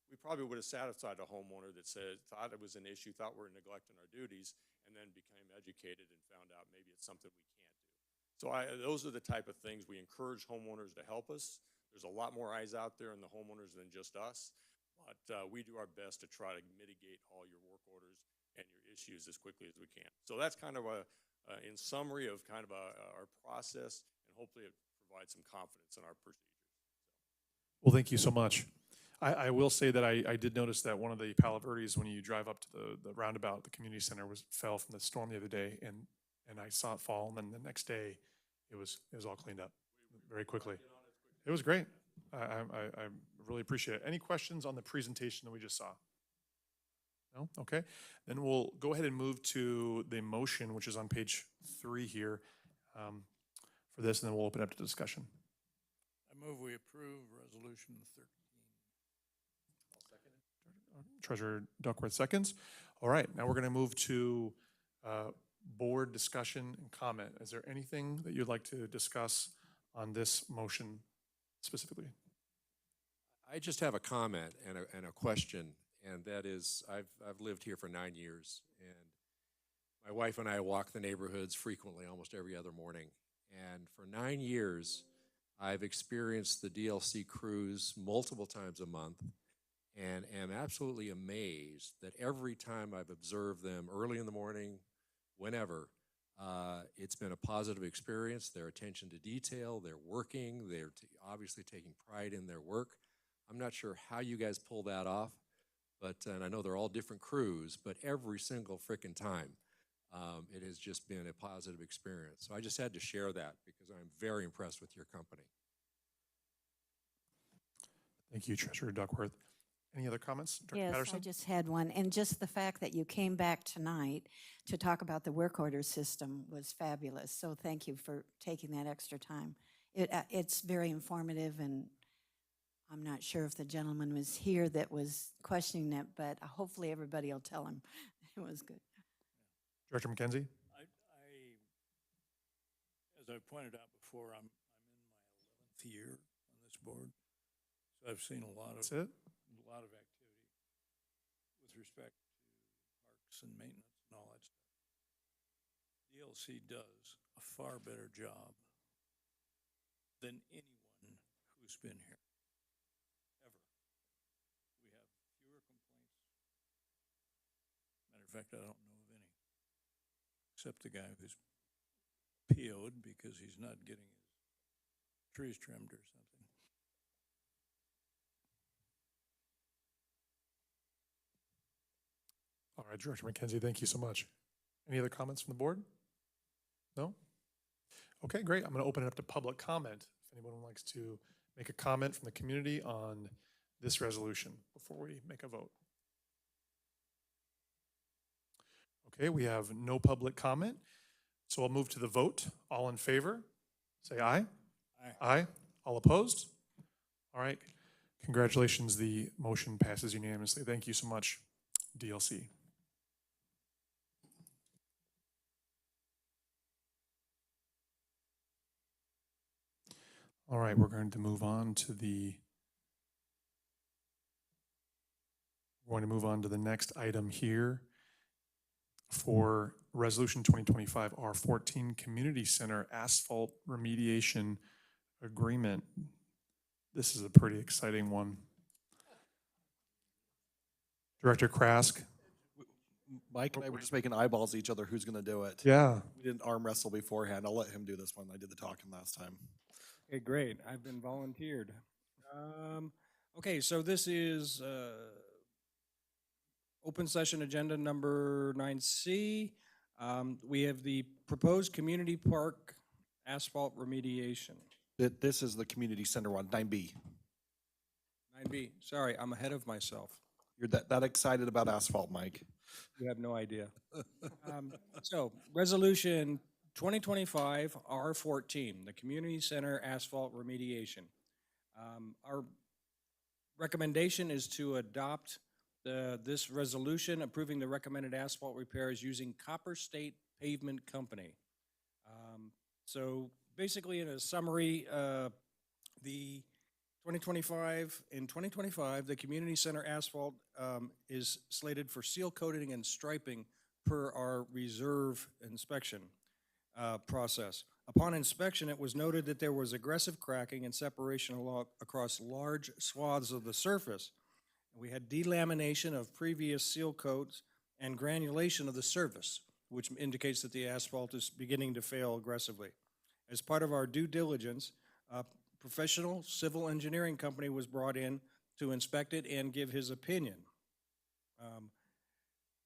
We probably would have satisfied a homeowner that thought it was an issue, thought we were neglecting our duties, and then became educated and found out maybe it's something we can't do. So those are the type of things we encourage homeowners to help us. There's a lot more eyes out there in the homeowners than just us, but we do our best to try to mitigate all your work orders and your issues as quickly as we can. So that's kind of in summary of kind of our process, and hopefully it provides some confidence in our procedures. Well, thank you so much. I will say that I did notice that one of the Palo Verdes, when you drive up to the roundabout, the community center, fell from the storm the other day, and I saw it fall, and then the next day, it was all cleaned up very quickly. It was great. I really appreciate it. Any questions on the presentation that we just saw? No? Okay. Then we'll go ahead and move to the motion, which is on page 3 here for this, and then we'll open up to discussion. I move we approve Resolution 13. Treasurer Duckworth seconds. All right, now we're going to move to board discussion and comment. Is there anything that you'd like to discuss on this motion specifically? I just have a comment and a question, and that is, I've lived here for 9 years, and my wife and I walk the neighborhoods frequently, almost every other morning. And for 9 years, I've experienced the DLC crews multiple times a month, and am absolutely amazed that every time I've observed them early in the morning, whenever, it's been a positive experience. Their attention to detail, they're working, they're obviously taking pride in their work. I'm not sure how you guys pull that off, and I know they're all different crews, but every single frickin' time, it has just been a positive experience. So I just had to share that because I'm very impressed with your company. Thank you, Treasurer Duckworth. Any other comments, Director Yes, Patterson? I just had one. And just the fact that you came back tonight to talk about the work order system was fabulous. So thank you for taking that extra time. It's very informative, and I'm not sure if the gentleman was here that was questioning it, but hopefully everybody will tell him it was good. Director McKenzie? As I pointed out before, I'm in my 11th year on this board, so I've seen a lot of That's it? activity with respect to parks and maintenance and all that stuff. DLC does a far better job than anyone who's been here, ever. We have fewer complaints. Matter of fact, I don't know of any, except the guy who's PO'd because he's not getting his trees trimmed or something. All right, Director McKenzie, thank you so much. Any other comments from the board? No? Okay, great. I'm going to open it up to public comment. If anyone likes to make a comment from the community on this resolution before we make a vote. Okay, we have no public comment, so I'll move to the vote. All in favor, say aye. Aye. Aye. All opposed? All right. Congratulations, the motion passes unanimously. Thank you so much, DLC. All right, we're going to move on to the next item here for Resolution 2025 R14 Community Center Asphalt Remediation Agreement. This is a pretty exciting one. Director Krask. Mike and I were just making eyeballs at each other, who's going to do it. Yeah. We didn't arm wrestle beforehand. I'll let him do this one. I did the talking last time. Okay, great. I've been volunteered. Okay, so this is open session agenda number 9C. We have the proposed community park asphalt remediation. This is the community center one, 9B. 9B, sorry, I'm ahead of myself. You're that excited about asphalt, Mike. You have no idea. So, Resolution 2025 R14, the Community Center Asphalt Remediation. Our recommendation is to adopt this resolution approving the recommended asphalt repairs using Copper State Pavement Company. So basically, in a summary, in 2025, the community center asphalt is slated for seal coating and striping per our reserve inspection process. Upon inspection, it was noted that there was aggressive cracking and separation across large swaths of the surface. We had delamination of previous seal coats and granulation of the surface, which indicates that the asphalt is beginning to fail aggressively. As part of our due diligence, a professional civil engineering company was brought in to inspect it and give his opinion.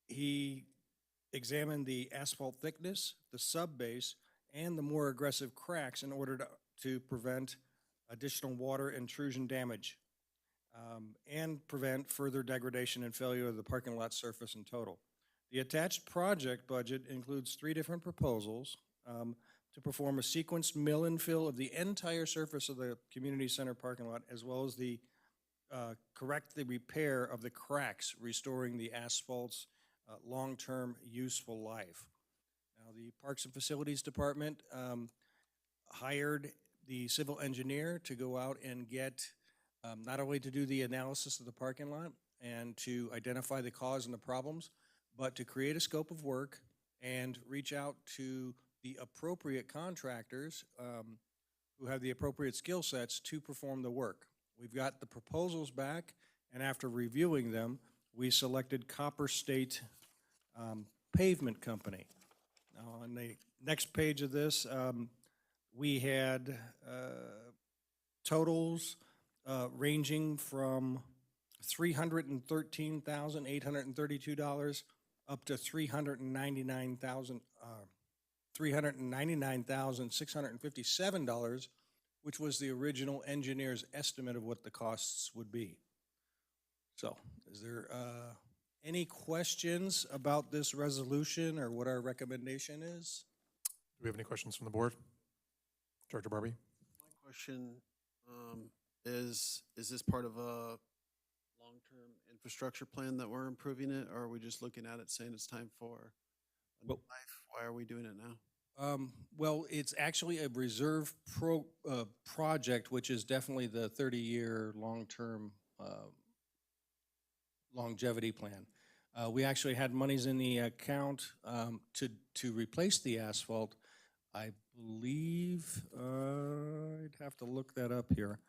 He examined the asphalt thickness, the subbase, and the more aggressive cracks in order to prevent additional water intrusion damage and prevent further degradation and failure of the parking lot surface in total. The attached project budget includes 3 different proposals to perform a sequenced mill and fill of the entire surface of the community center parking lot, as well as correct the repair of the cracks, restoring the asphalt's long-term useful life. Now, the Parks and Facilities Department hired the civil engineer to go out and get, not only to do the analysis of the parking lot and to identify the cause and the problems, but to create a scope of work and reach out to the appropriate contractors who have the appropriate skill sets to perform the work. We've got the proposals back, and after reviewing them, we selected Copper State Pavement Company. Now, on the next page of this, we had totals ranging from $313,832 up to $399,657, which was the original engineer's estimate of what the costs would be. So, is there any questions about this resolution or what our recommendation is? Do we have any questions from the board? Director Barbie? My question is this part of a long-term infrastructure plan that we're improving it, or are we just looking at it saying it's time for a new life? Why are we doing it now? Well, it's actually a reserve project, which is definitely the 30-year long-term longevity plan. We actually had monies in the account to replace the asphalt. I believe, I'd have to look that up here.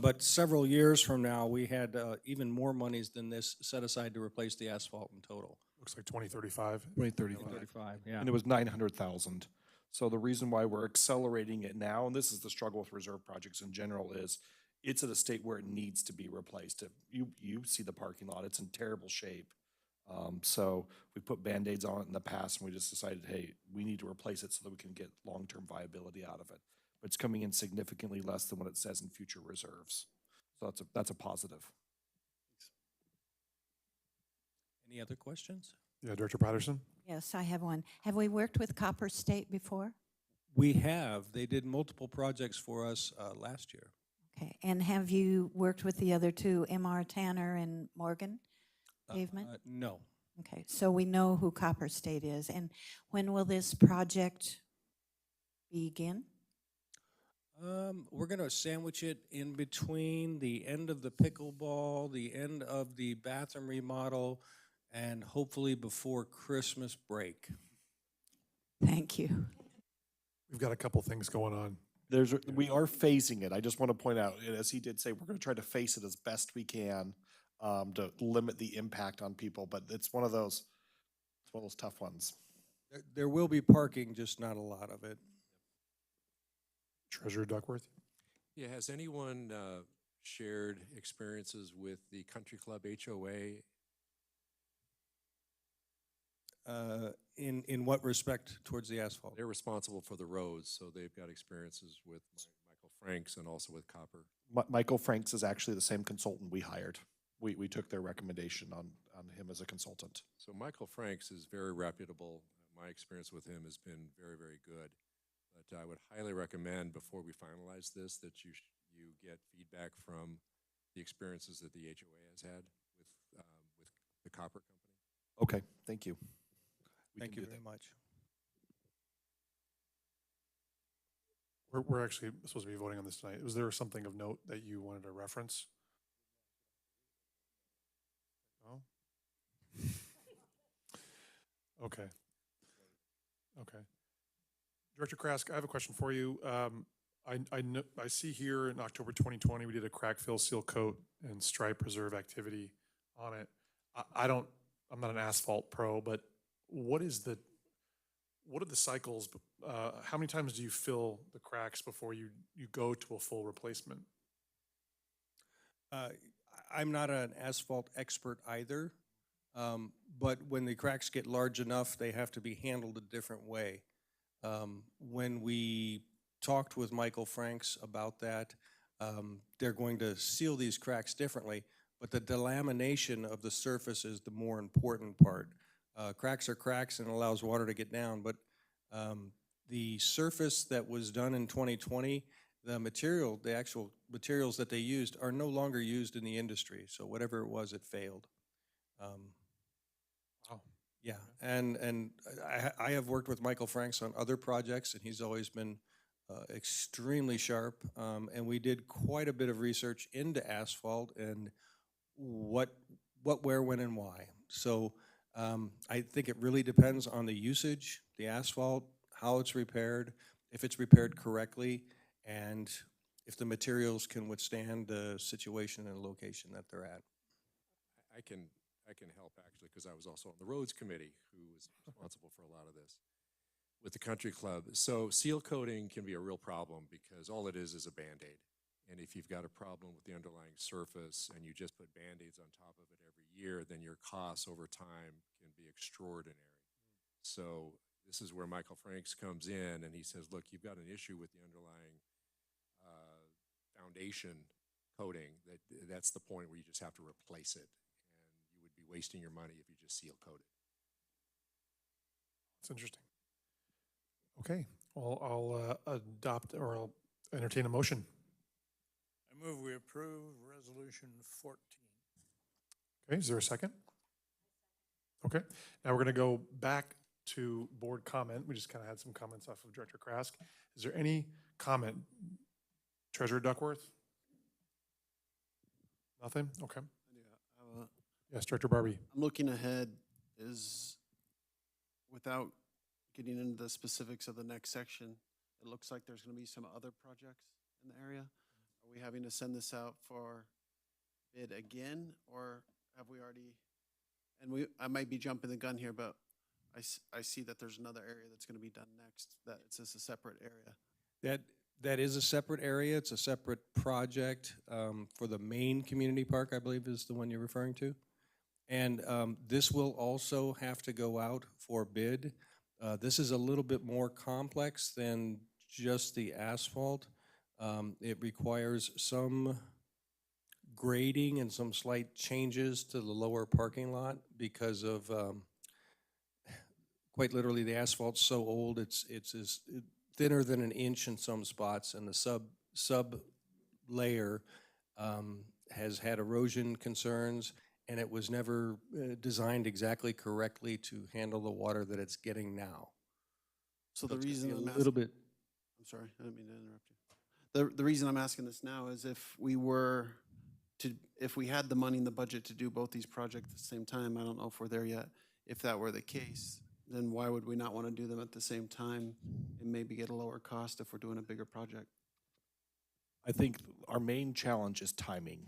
But several years from now, we had even more monies than this set aside to replace the asphalt in total. Looks like 2035. 2035. Yeah. And it was 900,000. So the reason why we're accelerating it now, and this is the struggle with reserve projects in general, is it's at a state where it needs to be replaced. You see the parking lot, it's in terrible shape. So we put Band-Aids on it in the past, and we just decided, hey, we need to replace it so that we can get long-term viability out of it. But it's coming in significantly less than what it says in future reserves. So that's a positive. Any other questions? Yeah, Director Patterson? Yes, I have one. Have we worked with Copper State before? We have. They did multiple projects for us last year. Okay, and have you worked with the other two, M.R. Tanner and Morgan Pavement? No. Okay, so we know who Copper State is. And when will this project begin? We're going to sandwich it in between the end of the pickleball, the end of the bathroom remodel, and hopefully before Christmas break. Thank you. We've got a couple things going on. We are phasing it. I just want to point out, as he did say, we're going to try to face it as best we can to limit the impact on people. But it's one of those tough ones. There will be parking, just not a lot of it. Treasurer Duckworth? Yeah, has anyone shared experiences with the Country Club HOA? In what respect towards the asphalt? They're responsible for the roads, so they've got experiences with Michael Franks and also with Copper. Michael Franks is actually the same consultant we hired. We took their recommendation on him as a consultant. So Michael Franks is very reputable. My experience with him has been very, very good. But I would highly recommend before we finalize this that you get feedback from the experiences that the HOA has had with the Copper Company. Okay, thank you. We Thank can you do very that. much. We're actually supposed to be voting on this tonight. Was there something of note that you wanted to reference? No? Okay. Okay. Director Krask, I have a question for you. I see here in October 2020, we did a crack fill, seal coat, and stripe preserve activity on it. I'm not an asphalt pro, but what are the cycles? How many times do you fill the cracks before you go to a full replacement? I'm not an asphalt expert either, but when the cracks get large enough, they have to be handled a different way. When we talked with Michael Franks about that, they're going to seal these cracks differently, but the delamination of the surface is the more important part. Cracks are cracks and allows water to get down, but the surface that was done in 2020, the actual materials that they used are no longer used in the industry. So whatever it was, it failed. Wow. Yeah, and I have worked with Michael Franks on other projects, and he's always been extremely sharp. And we did quite a bit of research into asphalt and what, where, when, and why. So I think it really depends on the usage, the asphalt, how it's repaired, if it's repaired correctly, and if the materials can withstand the situation and location that they're at. I can help actually because I was also on the roads committee who was responsible for a lot of this with the country club. So seal coating can be a real problem because all it is a Band-Aid. And if you've got a problem with the underlying surface and you just put Band-Aids on top of it every year, then your costs over time can be extraordinary. So this is where Michael Franks comes in and he says, look, you've got an issue with the underlying foundation coating. That's the point where you just have to replace it. And you would be wasting your money if you just seal coat it. That's interesting. Okay, well, I'll I'll entertain a motion. I move we approve Resolution 14. Okay, is there a second? Okay, now we're going to go back to board comment. We just kind of had some comments off of Director Krask. Is there any comment? Treasurer Duckworth? Nothing? Okay. Yes, Director Barbie. I'm looking ahead without getting into the specifics of the next section, it looks like there's going to be some other projects in the area. Are we having to send this out for bid again, or have we already, and I might be jumping the gun here, but I see that there's another area that's going to be done next, that it's just a separate area. That is a separate area. It's a separate project for the main community park, I believe is the one you're referring to. And this will also have to go out for bid. This is a little bit more complex than just the asphalt. It requires some grading and some slight changes to the lower parking lot because of quite literally the asphalt's so old it's thinner than an inch in some spots, and the sub layer has had erosion concerns, and it was never designed exactly correctly to handle the water that it's getting now. So the it's gonna reason be I'm a little bit. I'm sorry, I didn't mean to interrupt you. The reason I'm asking this now is if we had the money in the budget to do both these projects at the same time, I don't know if we're there yet. If that were the case, then why would we not want to do them at the same time and maybe get a lower cost if we're doing a bigger project? I think our main challenge is timing.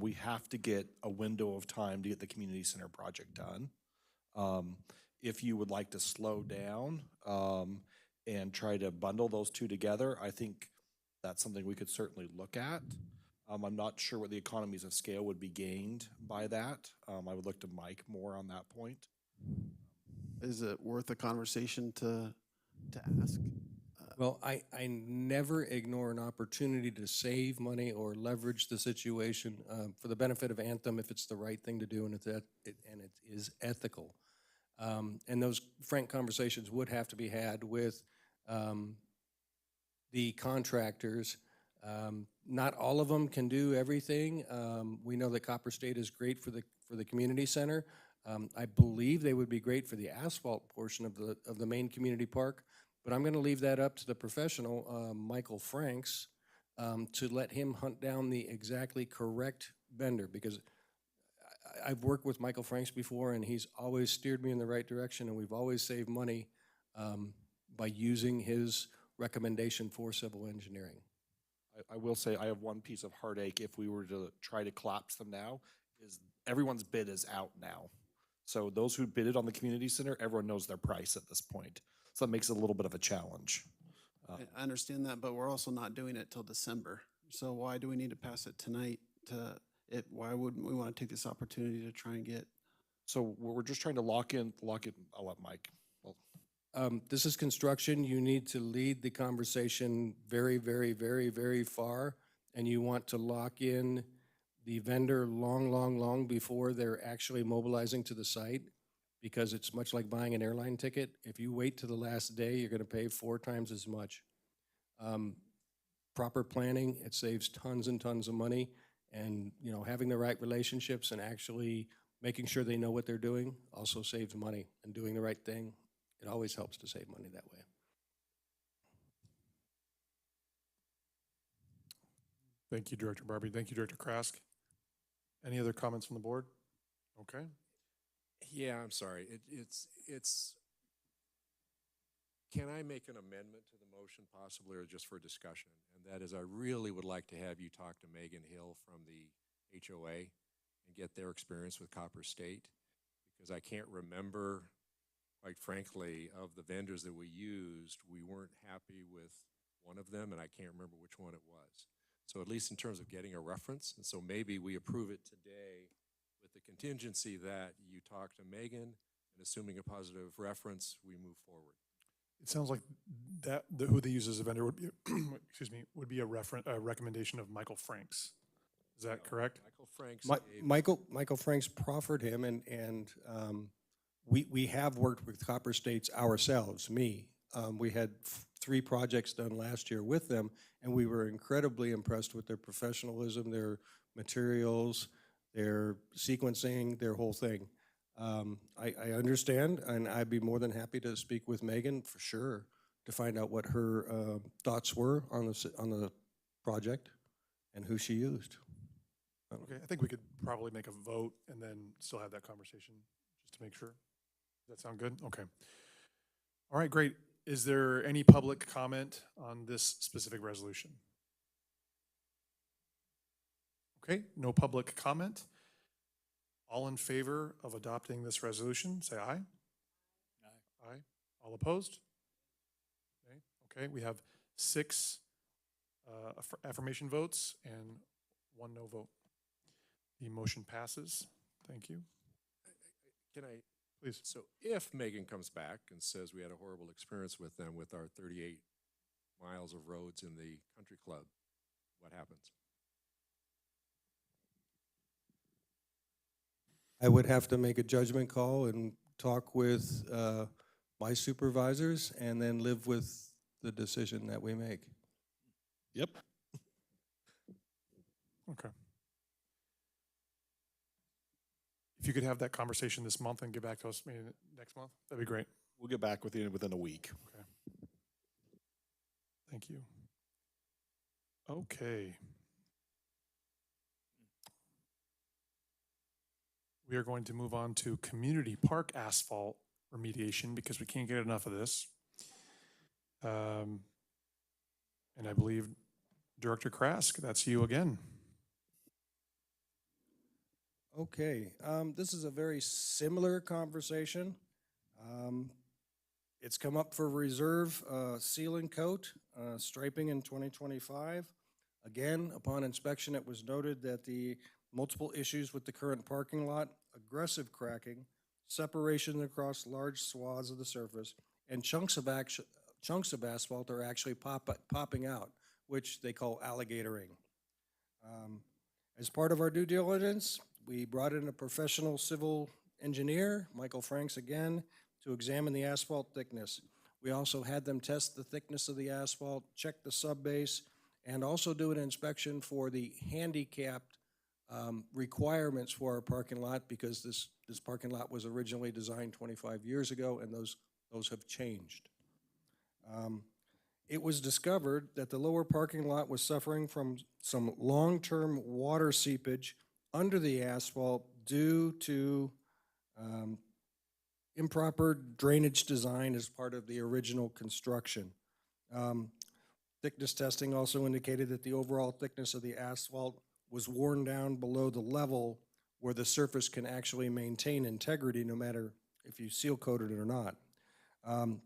We have to get a window of time to get the community center project done. If you would like to slow down and try to bundle those two together, I think that's something we could certainly look at. I'm not sure what the economies of scale would be gained by that. I would look to Mike more on that point. Is it worth a conversation to ask? Well, I never ignore an opportunity to save money or leverage the situation for the benefit of Anthem if it's the right thing to do and it is ethical. And those frank conversations would have to be had with the contractors. Not all of them can do everything. We know that Copper State is great for the community center. I believe they would be great for the asphalt portion of the main community park. But I'm going to leave that up to the professional, Michael Franks, to let him hunt down the exactly correct vendor, because I've worked with Michael Franks before, and he's always steered me in the right direction, and we've always saved money by using his recommendation for civil engineering. I will say I have one piece of heartache if we were to try to collapse them now, is everyone's bid is out now. So those who bidded on the community center, everyone knows their price at this point. So that makes it a little bit of a challenge. I understand that, but we're also not doing it till December. So why do we need to pass it tonight why wouldn't we want to take this opportunity to try and get? So we're just trying to lock in, I'll let Mike. This is construction. You need to lead the conversation very, very, very, very far, and you want to lock in the vendor long before they're actually mobilizing to the site, because it's much like buying an airline ticket. If you wait to the last day, you're going to pay 4 times as much. Proper planning, it saves tons and tons of money, and having the right relationships and actually making sure they know what they're doing also saves money, and doing the right thing. It always helps to save money that way. Thank you, Director Barbie. Thank you, Director Krask. Any other comments from the board? Okay. Yeah, I'm sorry. It's, can I make an amendment to the motion possibly, or just for discussion? And that is, I really would like to have you talk to Megan Hill from the HOA and get their experience with Copper State, because I can't remember, quite frankly, of the vendors that we used, we weren't happy with one of them, and I can't remember which one it was. So at least in terms of getting a reference, and so maybe we approve it today with the contingency that you talk to Megan, and assuming a positive reference, we move forward. It sounds like who they use as a vendor would be, excuse me, would be a recommendation of Michael Franks. Is that correct? Michael Franks. Michael Franks proffered him, and we have worked with Copper States ourselves, we had 3 projects done last year with them, and we were incredibly impressed with their professionalism, their materials, their sequencing, their whole thing. I understand, and I'd be more than happy to speak with Megan for sure to find out what her thoughts were on the project and who she used. Okay, I think we could probably make a vote and then still have that conversation just to make sure. Does that sound good? Okay. All right, great. Is there any public comment on this specific resolution? Okay, no public comment. All in favor of adopting this resolution, say aye. Aye. Aye. All opposed? Okay, we have 6 affirmation votes and 1 no vote. The motion passes. Thank you. Can I? Please. So if Megan comes back and says we had a horrible experience with them with our 38 miles of roads in the country club, what happens? I would have to make a judgment call and talk with my supervisors and then live with the decision that we make. Yep. Okay. If you could have that conversation this month and get back to us maybe next month, that'd be great. We'll get back with you within a week. Okay. Thank you. Okay. We are going to move on to community park asphalt remediation because we can't get enough of this. And I believe Director Krask, that's you again. Okay, this is a very similar conversation. It's come up for reserve seal and coat, striping in 2025. Again, upon inspection, it was noted that the multiple issues with the current parking lot, aggressive cracking, separation across large swaths of the surface, and chunks of asphalt are actually popping out, which they call alligatoring. As part of our due diligence, we brought in a professional civil engineer, Michael Franks again, to examine the asphalt thickness. We also had them test the thickness of the asphalt, check the subbase, and also do an inspection for the handicapped requirements for our parking lot, because this parking lot was originally designed 25 years ago, and those have changed. It was discovered that the lower parking lot was suffering from some long-term water seepage under the asphalt due to improper drainage design as part of the original construction. Thickness testing also indicated that the overall thickness of the asphalt was worn down below the level where the surface can actually maintain integrity no matter if you seal coated it or not.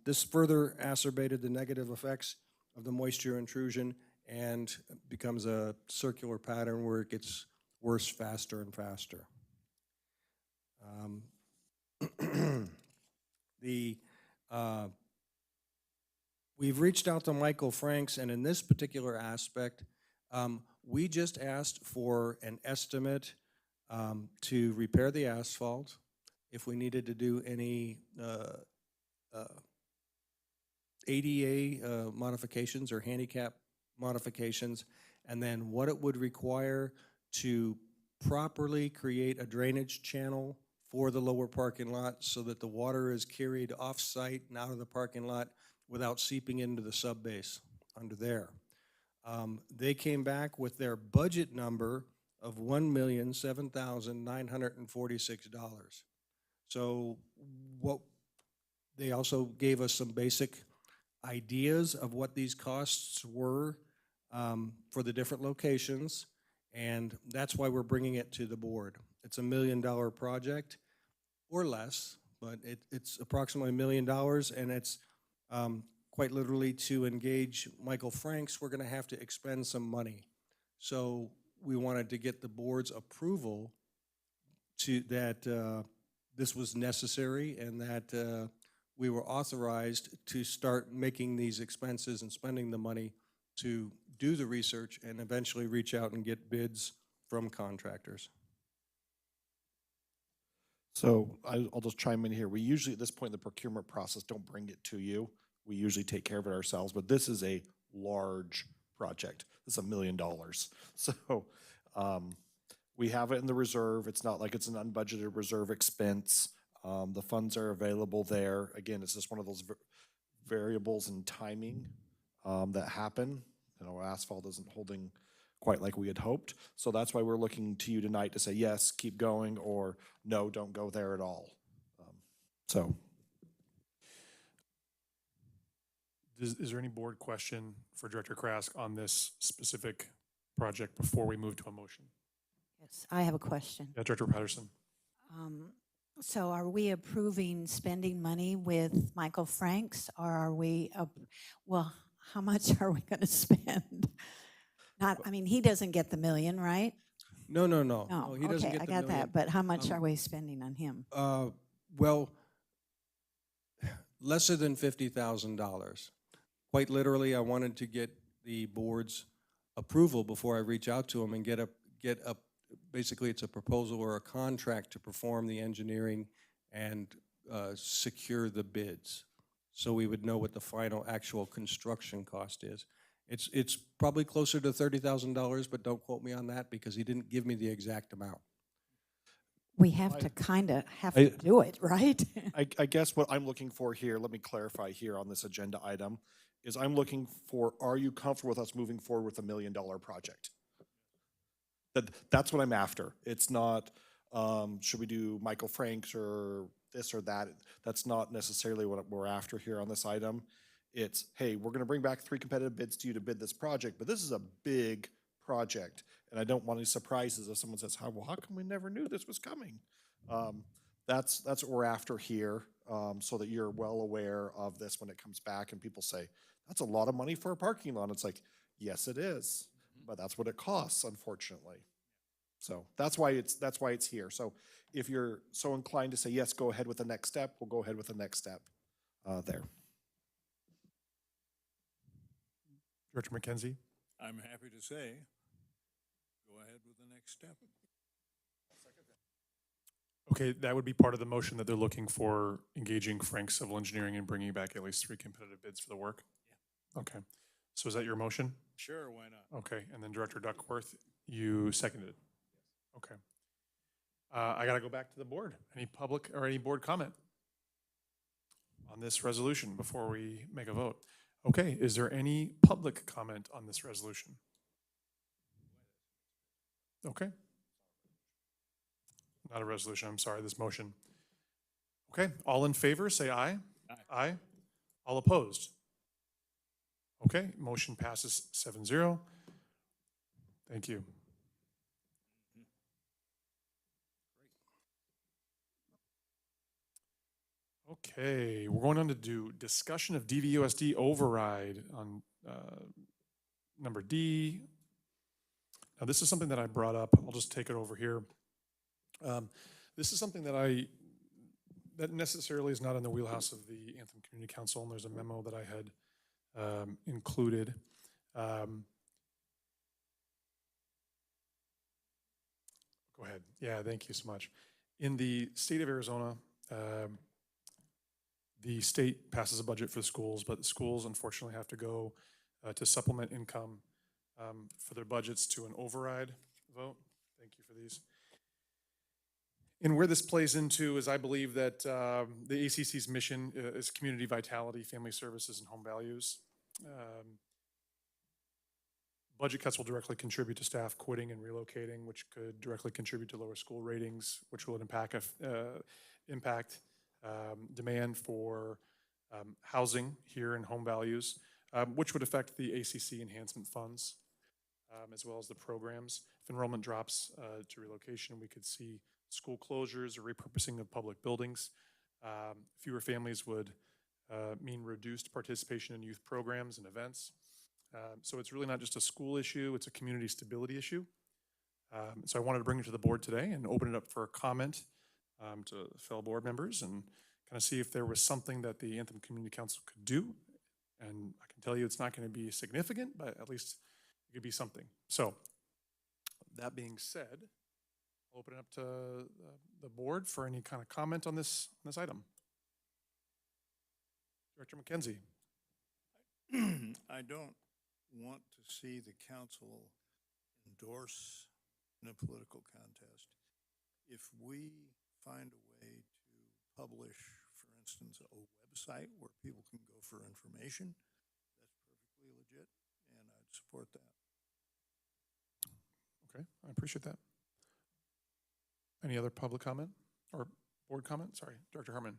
This further acerbated the negative effects of the moisture intrusion and becomes a circular pattern where it gets worse faster and faster. We've reached out to Michael Franks, and in this particular aspect, we just asked for an estimate to repair the asphalt, if we needed to do any ADA modifications or handicap modifications, and then what it would require to properly create a drainage channel for the lower parking lot so that the water is carried off-site and out of the parking lot without seeping into the subbase under there. They came back with their budget number of $1,007,946. So they also gave us some basic ideas of what these costs were for the different locations, and that's why we're bringing it to the board. It's a $1 million project or less, but it's approximately $1 million, and it's quite literally to engage Michael Franks, we're going to have to expend some money. So we wanted to get the board's approval to that this was necessary and that we were authorized to start making these expenses and spending the money to do the research and eventually reach out and get bids from contractors. So I'll just chime in here. We usually, at this point in the procurement process, don't bring it to you. We usually take care of it ourselves, but this is a large project. It's $1 million. So we have it in the reserve. It's not like it's an unbudgeted reserve expense. The funds are available there. Again, it's just one of those variables in timing that happen. You know, asphalt isn't holding quite like we had hoped. So that's why we're looking to you tonight to say, yes, keep going, or no, don't go there at all. Is there any board question for Director Krask on this specific project before we move to a motion? Yes, I have a question. Yeah, Director Patterson. So are we approving spending money with Michael Franks, or are we, well, how much are we going to spend? Not, I mean, he doesn't get the $1 million, right? No. No, He doesn't okay, get I the got million. that, but how much are we spending on him? Well, lesser than $50,000. Quite literally, I wanted to get the board's approval before I reach out to him and get a basically it's a proposal or a contract to perform the engineering and secure the bids. So we would know what the final actual construction cost is. It's probably closer to $30,000, but don't quote me on that because he didn't give me the exact amount. We have to kind of have to do it, right? I guess what I'm looking for here, let me clarify here on this agenda item, is I'm looking for, are you comfortable with us moving forward with $1 million project? That's what I'm after. It's not, should we do Michael Franks or this or that? That's not necessarily what we're after here on this item. It's, hey, we're going to bring back 3 competitive bids to you to bid this project, but this is a big project, and I don't want any surprises if someone says, how come we never knew this was coming? That's what we're after here, so that you're well aware of this when it comes back and people say, that's a lot of money for a parking lot. It's like, yes, it is. but that's what it costs, unfortunately. So that's why it's here. So if you're so inclined to say, yes, go ahead with the next step, we'll go ahead with the next step there. Director McKenzie? I'm happy to say, go ahead with the next step. Okay, that would be part of the motion that they're looking for engaging Frank Civil Engineering and bringing back at least 3 competitive bids for the work? Yeah. Okay, so is that your motion? Sure, why not? Okay, and then Director Duckworth, you seconded it? Okay. I gotta go back to the board. Any public or any board comment on this resolution before we make a vote? Okay, is there any public comment on this resolution? Okay. Not a resolution, I'm sorry, this motion. Okay, all in favor, say aye. Aye. Aye. All opposed? Okay, motion passes 7-0. Thank you. Okay, we're going on to do discussion of DVUSD override on number D. Now, this is something that I brought up. I'll just take it over here. This is something that necessarily is not in the wheelhouse of the Anthem Community Council, and there's a memo that I had included. Go ahead. Yeah, thank you so much. In the state of Arizona, the state passes a budget for the schools, but the schools unfortunately have to go to supplement income for their budgets to an override vote. Thank you for these. And where this plays into is I believe that the ACC's mission is community vitality, family services, and home values. Budget cuts will directly contribute to staff quitting and relocating, which could directly contribute to lower school ratings, which will impact demand for housing here and home values, which would affect the ACC enhancement funds, as well as the programs. If enrollment drops to relocation, we could see school closures or repurposing of public buildings. Fewer families would mean reduced participation in youth programs and events. So it's really not just a school issue, it's a community stability issue. So I wanted to bring it to the board today and open it up for comment to fellow board members and kind of see if there was something that the Anthem Community Council could do. And I can tell you it's not going to be significant, but at least it could be something. So that being said, I'll open it up to the board for any kind of comment on this item. Director McKenzie. I don't want to see the council endorse in a political contest. If we find a way to publish, for instance, a website where people can go for information, that's perfectly legit, and I'd support that. Okay, I appreciate that. Any other public comment or board comment? Sorry, Director Harmon.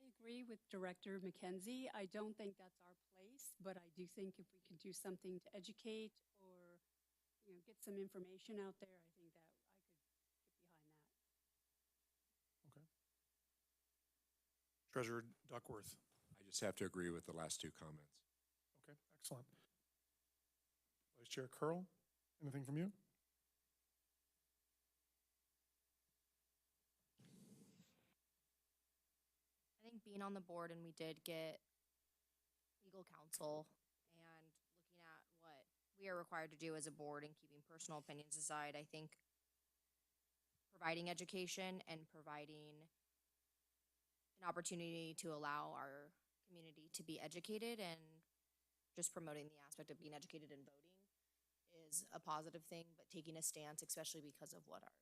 I agree with Director McKenzie. I don't think that's our place, but I do think if we could do something to educate or, get some information out there, I think that I could get behind that. Okay. Treasurer Duckworth. I just have to agree with the last 2 comments. Okay, excellent. Vice Chair Curl, anything from you? I think being on the board and we did get legal counsel and looking at what we are required to do as a board and keeping personal opinions aside, I think providing education and providing an opportunity to allow our community to be educated and just promoting the aspect of being educated and voting is a positive thing, but taking a stance, especially because of what our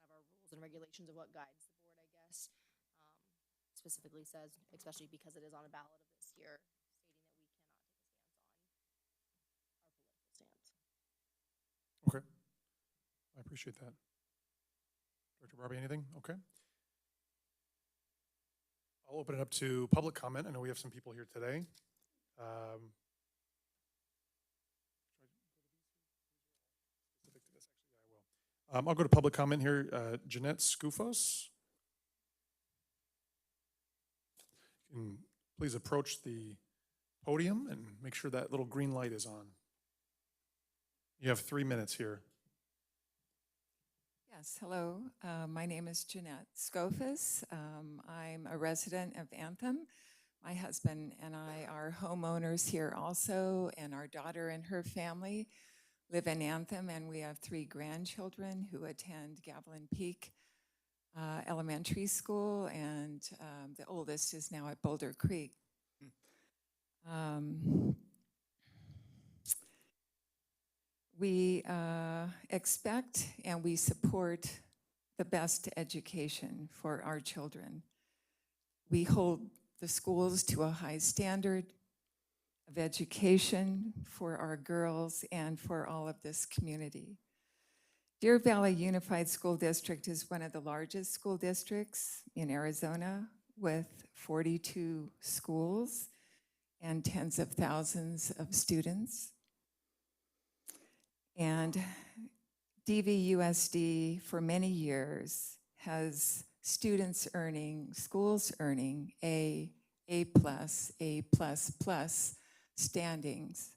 rules and regulations of what guides the board, I guess, specifically says, especially because it is on a ballot of this year, stating that we cannot take a stance on our political stance. Okay, I appreciate that. Director Barbie, anything? Okay. I'll open it up to public comment. I know we have some people here today. I'll go to public comment here. Jeanette Skufos. Please approach the podium and make sure that little green light is on. You have 3 minutes here. Yes, hello. My name is Jeanette Scofus. I'm a resident of Anthem. My husband and I are homeowners here also, and our daughter and her family live in Anthem, and we have 3 grandchildren who attend Gavilan Peak Elementary School, and the oldest is now at Boulder Creek. We expect and we support the best education for our children. We hold the schools to a high standard of education for our girls and for all of this community. Deer Valley Unified School District is one of the largest school districts in Arizona with 42 schools and tens of thousands of students. And DVUSD for many years has students earning, schools earning A+, A++ standings.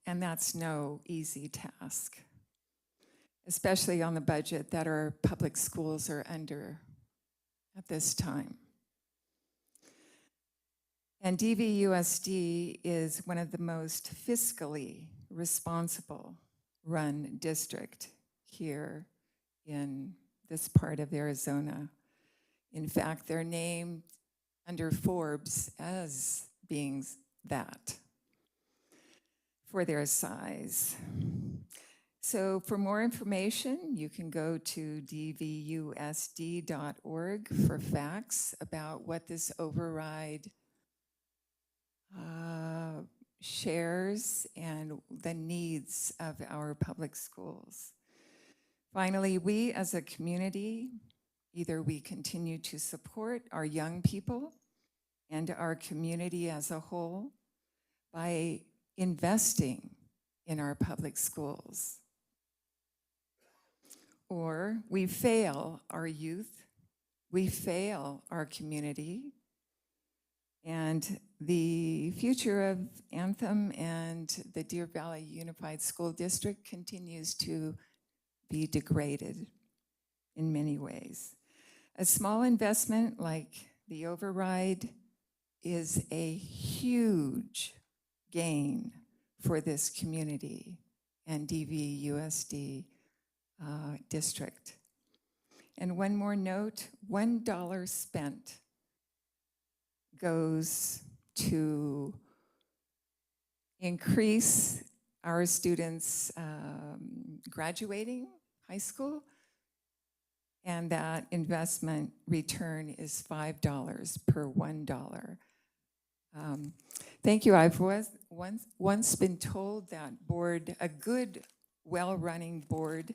And that's no easy task, especially on the budget that our public schools are under at this time. And DVUSD is one of the most fiscally responsible run district here in this part of Arizona. In fact, they're named under Forbes as being that for their size. So for more information, you can go to dvusd.org for facts about what this override shares and the needs of our public schools. Finally, we as a community, either we continue to support our young people and our community as a whole by investing in our public schools, or we fail our youth, we fail our community, and the future of Anthem and the Deer Valley Unified School District continues to be degraded in many ways. A small investment like the override is a huge gain for this community and DVUSD district. And one more note, $1 spent goes to increase our students graduating high school, and that investment return is $5 per $1. Thank you. I've once been told that a good, well-running board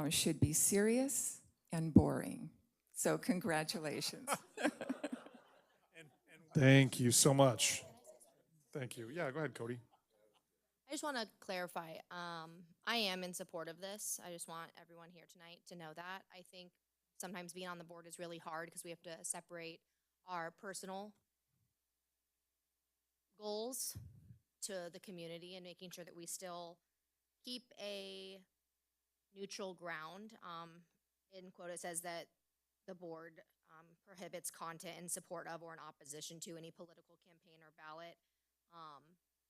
should be serious and boring. So congratulations. Thank you so much. Thank you. Yeah, go ahead, Cody. I just want to clarify, I am in support of this. I just want everyone here tonight to know that. I think sometimes being on the board is really hard because we have to separate our personal goals to the community and making sure that we still keep a neutral ground. In quote, it says that the board prohibits content in support of or in opposition to any political campaign or ballot.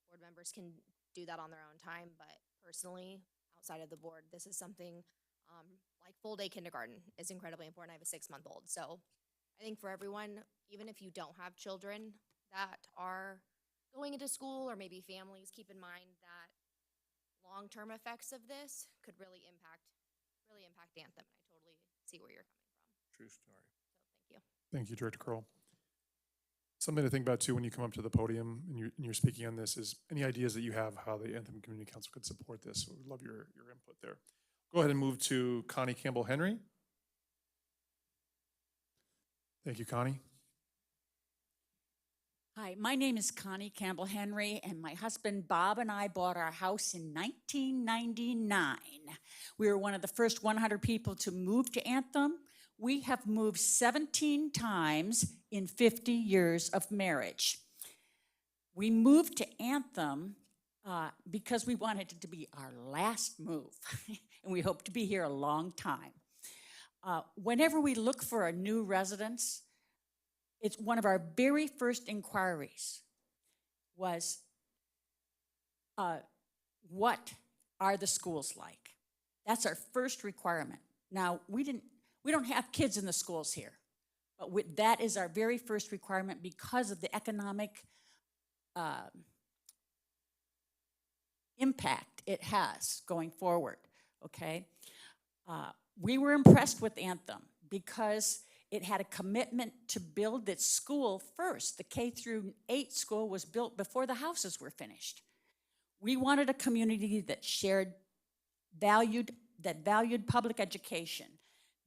Board members can do that on their own time, but personally, outside of the board, this is something like full day kindergarten is incredibly important. I have a 6-month-old. So I think for everyone, even if you don't have children that are going into school or maybe families, keep in mind that long-term effects of this could really impact Anthem. I totally see where you're coming from. True story. So thank you. Thank you, Director Curl. Something to think about too when you come up to the podium and you're speaking on this is any ideas that you have how the Anthem Community Council could support this. We'd love your input there. Go ahead and move to Connie Campbell-Henry. Thank you, Connie. Hi, my name is Connie Campbell-Henry, and my husband Bob and I bought our house in 1999. We were one of the first 100 people to move to Anthem. We have moved 17 times in 50 years of marriage. We moved to Anthem because we wanted it to be our last move, and we hope to be here a long time. Whenever we look for a new residence, it's one of our very first inquiries was, what are the schools like? That's our first requirement. Now, we don't have kids in the schools here, but that is our very first requirement because of the economic impact it has going forward, okay? We were impressed with Anthem because it had a commitment to build its school first. The K-8 school was built before the houses were finished. We wanted a community that valued public education.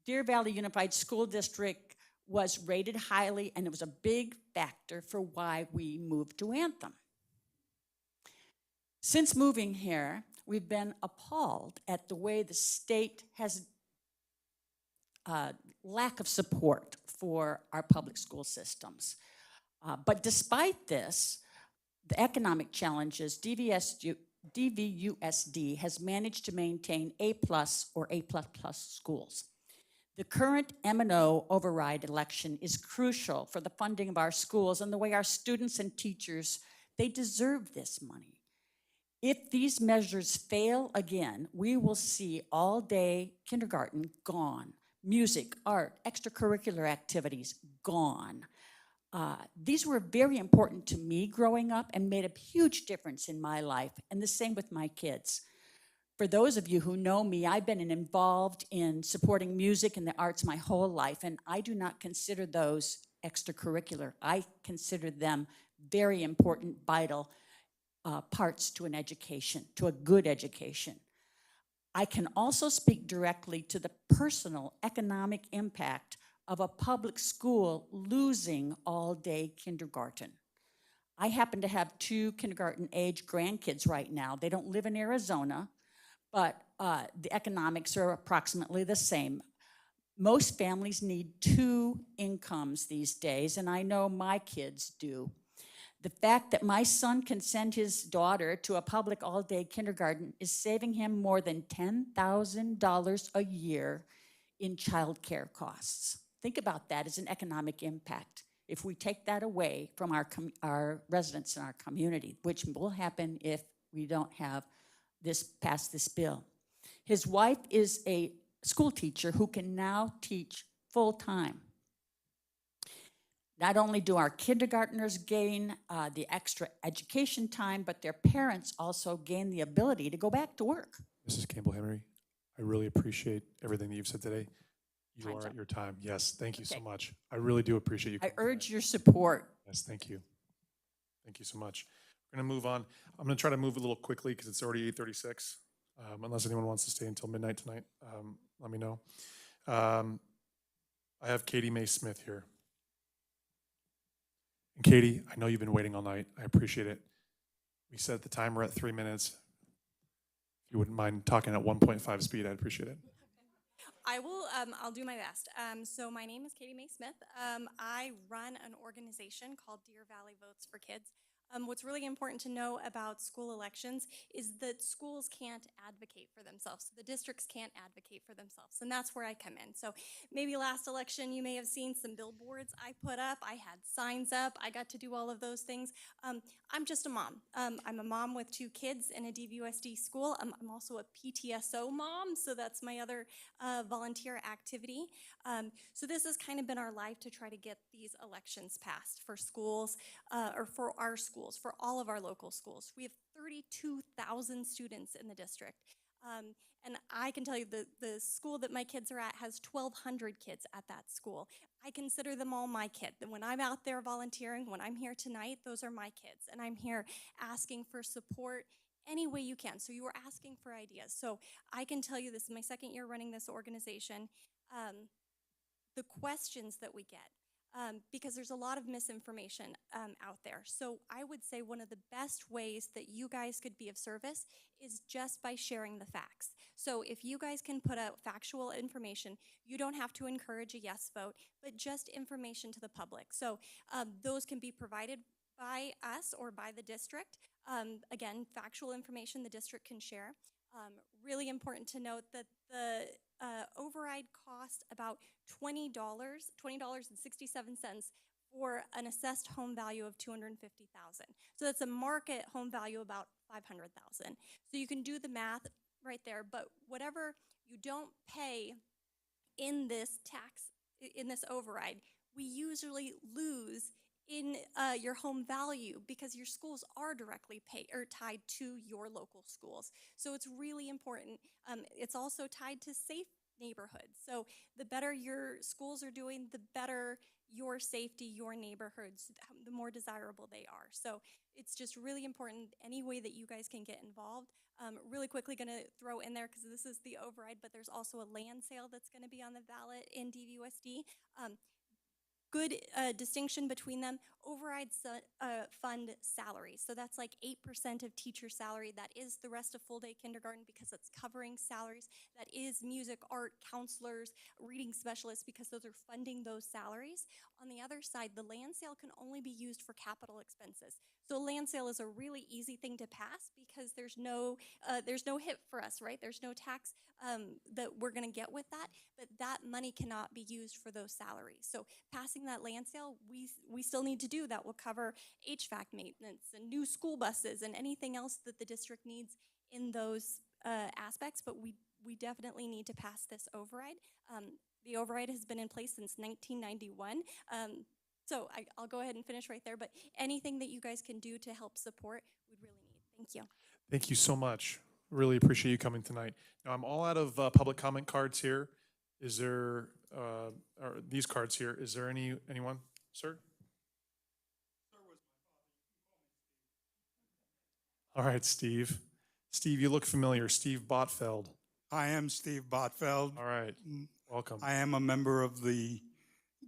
Deer Valley Unified School District was rated highly, and it was a big factor for why we moved to Anthem. Since moving here, we've been appalled at the way the state has lack of support for our public school systems. But despite this, the economic challenges, DVUSD has managed to maintain A+ or A++ schools. The current M&O override election is crucial for the funding of our schools and the way our students and teachers, they deserve this money. If these measures fail again, we will see all-day kindergarten gone, music, art, extracurricular activities gone. These were very important to me growing up and made a huge difference in my life, and the same with my kids. For those of you who know me, I've been involved in supporting music and the arts my whole life, and I do not consider those extracurricular. I consider them very important, vital parts to an education, to a good education. I can also speak directly to the personal economic impact of a public school losing all-day kindergarten. I happen to have 2 kindergarten-age grandkids right now. They don't live in Arizona, but the economics are approximately the same. Most families need 2 incomes these days, and I know my kids do. The fact that my son can send his daughter to a public all-day kindergarten is saving him more than $10,000 a year in childcare costs. Think about that as an economic impact. If we take that away from our residents in our community, which will happen if we don't have pass this bill. His wife is a school teacher who can now teach full-time. Not only do our kindergartners gain the extra education time, but their parents also gain the ability to go back to work. Mrs. Campbell-Henry, I really appreciate everything that you've said today. You Time's are up. at your time. Yes, thank you so Okay. much. I really do appreciate you. I coming urge tonight. your support. Yes, thank you. Thank you so much. We're going to move on. I'm going to try to move a little quickly because it's already 8:36. Unless anyone wants to stay until midnight tonight, let me know. I have Katie Mae Smith here. And Katie, I know you've been waiting all night. I appreciate it. We set the timer at 3 minutes. If you wouldn't mind talking at 1.5 speed, I'd appreciate it. I will, I'll do my best. So my name is Katie Mae Smith. I run an organization called Deer Valley Votes for Kids. What's really important to know about school elections is that schools can't advocate for themselves. The districts can't advocate for themselves, and that's where I come in. So maybe last election you may have seen some billboards I put up. I had signs up. I got to do all of those things. I'm just a mom. I'm a mom with 2 kids in a DVUSD school. I'm also a PTSO mom, so that's my other volunteer activity. So this has kind of been our life to try to get these elections passed for schools, or for our schools, for all of our local schools. We have 32,000 students in the district. And I can tell you the school that my kids are at has 1,200 kids at that school. I consider them all my kids. And when I'm out there volunteering, when I'm here tonight, those are my kids. And I'm here asking for support any way you can. So you were asking for ideas. So I can tell you, this is my 2nd year running this organization. The questions that we get, because there's a lot of misinformation out there. So I would say one of the best ways that you guys could be of service is just by sharing the facts. So if you guys can put out factual information, you don't have to encourage a yes vote, but just information to the public. So those can be provided by us or by the district. Again, factual information the district can share. Really important to note that the override cost about $20.67 for an assessed home value of $250,000. So that's a market home value about $500,000. So you can do the math right there, but whatever you don't pay in this tax, in this override, we usually lose in your home value because your schools are directly paid or tied to your local schools. So it's really important. It's also tied to safe neighborhoods. So the better your schools are doing, the better your safety, your neighborhoods, the more desirable they are. So it's just really important any way that you guys can get involved. Really quickly going to throw in there, because this is the override, but there's also a land sale that's going to be on the ballot in DVUSD. Good distinction between them. Overrides fund salaries. So that's like 8% of teacher salary. That is the rest of full day kindergarten because it's covering salaries. That is music, art, counselors, reading specialists because those are funding those salaries. On the other side, the land sale can only be used for capital expenses. So land sale is a really easy thing to pass because there's no hit for us, right? There's no tax that we're going to get with that, but that money cannot be used for those salaries. So passing that land sale, we still need to do that. Will cover HVAC maintenance and new school buses and anything else that the district needs in those aspects, but we definitely need to pass this override. The override has been in place since 1991. So I'll go ahead and finish right there, but anything that you guys can do to help support, we'd really need. Thank you. Thank you so much. Really appreciate you coming tonight. Now, I'm all out of public comment cards here. Is there, or these cards here, is there anyone? Sir? All right, Steve. Steve, you look familiar. Steve Botfeld. I am Steve Botfeld. All right, welcome. I am a member of the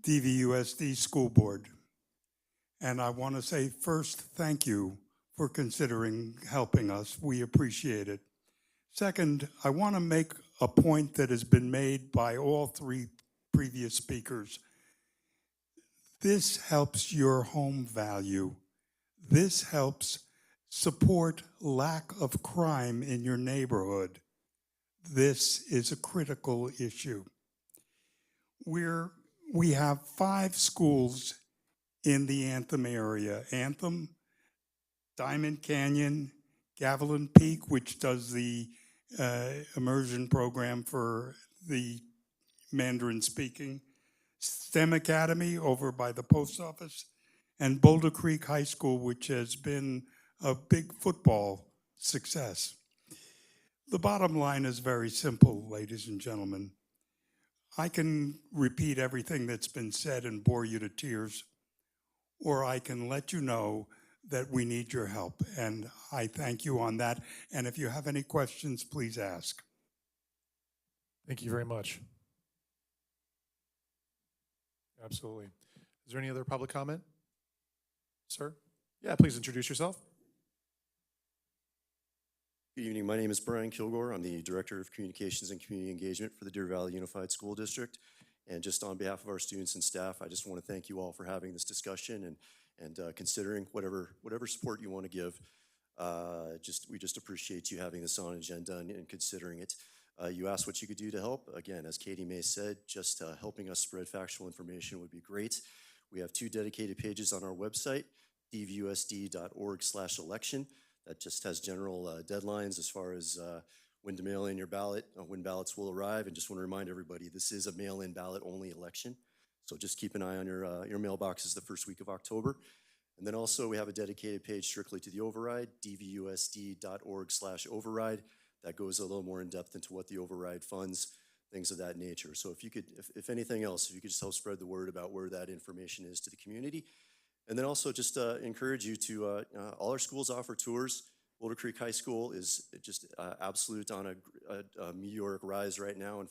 DVUSD School Board. And I want to say first, thank you for considering helping us. We appreciate it. Second, I want to make a point that has been made by all three previous speakers. This helps your home value. This helps support lack of crime in your neighborhood. This is a critical issue. We have 5 schools in the Anthem area. Anthem, Diamond Canyon, Gavilan Peak, which does the immersion program for the Mandarin speaking, STEM Academy over by the post office, and Boulder Creek High School, which has been a big football success. The bottom line is very simple, ladies and gentlemen. I can repeat everything that's been said and bore you to tears, or I can let you know that we need your help, and I thank you on that. And if you have any questions, please ask. Thank you very much. Absolutely. Is there any other public comment? Sir? Yeah, please introduce yourself. Good evening. My name is Brian Kilgore. I'm the Director of Communications and Community Engagement for the Deer Valley Unified School District. And just on behalf of our students and staff, I just want to thank you all for having this discussion and considering whatever support you want to give. We just appreciate you having this on agenda and considering it. You asked what you could do to help. Again, as Katie May said, just helping us spread factual information would be great. We have 2 dedicated pages on our website, dvusd.org/election. That just has general deadlines as far as when to mail in your ballot, when ballots will arrive. And just want to remind everybody, this is a mail-in ballot only election. So just keep an eye on your mailboxes the first week of October. And then also we have a dedicated page strictly to the override, dvusd.org/override. That goes a little more in depth into what the override funds, things of that nature. So if you could, if anything else, if you could just help spread the word about where that information is to the community. And then also just encourage you to, all our schools offer tours. Boulder Creek High School is just absolute on a meteoric rise right now in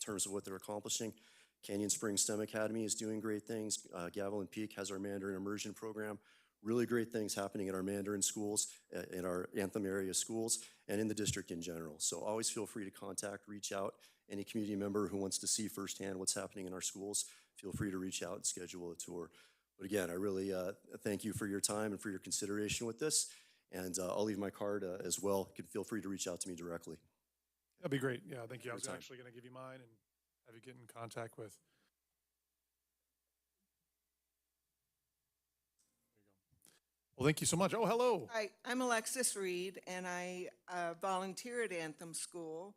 terms of what they're accomplishing. Canyon Springs STEM Academy is doing great things. Gavilan Peak has our Mandarin immersion program. Really great things happening in our Mandarin schools, in our Anthem area schools, and in the district in general. So always feel free to contact, reach out. Any community member who wants to see firsthand what's happening in our schools, feel free to reach out and schedule a tour. But again, I really thank you for your time and for your consideration with this. And I'll leave my card as well. You can feel free to reach out to me directly. That'd be great. Yeah, thank you. I Your was time. actually going to give you mine and have you get in contact with. Well, thank you so much. Oh, hello. Hi, I'm Alexis Reed, and I volunteer at Anthem School,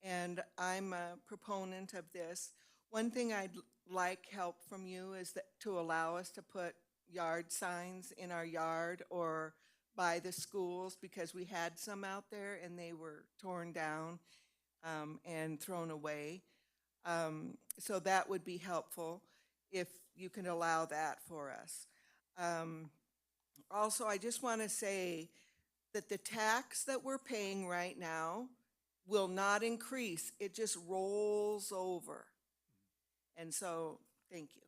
and I'm a proponent of this. One thing I'd like help from you is that to allow us to put yard signs in our yard or by the schools, because we had some out there and they were torn down and thrown away. So that would be helpful if you can allow that for us. Also, I just want to say that the tax that we're paying right now will not increase. It just rolls over. And so, thank you.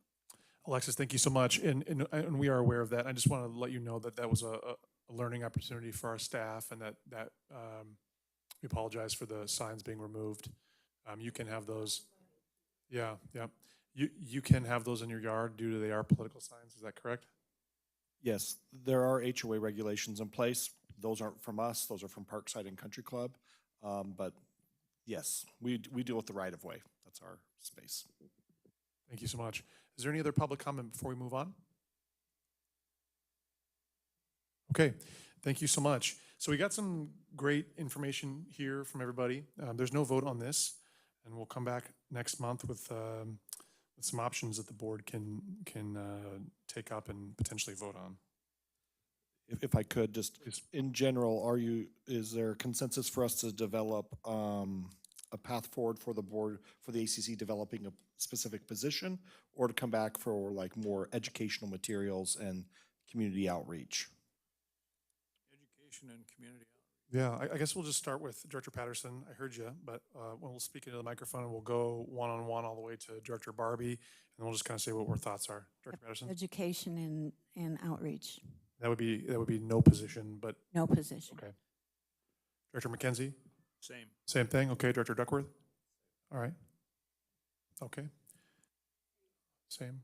Alexis, thank you so much. And we are aware of that. I just want to let you know that that was a learning opportunity for our staff and that we apologize for the signs being removed. You can have those. Yeah, yeah. You can have those in your yard due to they are political signs. Is that correct? Yes, there are HOA regulations in place. Those aren't from us. Those are from Parkside and Country Club. But yes, we deal with the right of way. That's our space. Thank you so much. Is there any other public comment before we move on? Okay, thank you so much. So we got some great information here from everybody. There's no vote on this, and we'll come back next month with some options that the board can take up and potentially vote on. If I could, just in general, is there consensus for us to develop a path forward for the board, for the ACC developing a specific position, or to come back for like more educational materials and community outreach? Education and community outreach. Yeah, I guess we'll just start with Director Patterson. I heard you, but we'll speak into the microphone and we'll go one-on-one all the way to Director Barbie, and we'll just kind of say what our thoughts are. Director Patterson? Education and outreach. That would be no position, but. No position. Okay. Director McKenzie? Same. Same thing? Okay, Director Duckworth? All right. Okay. Same. I'm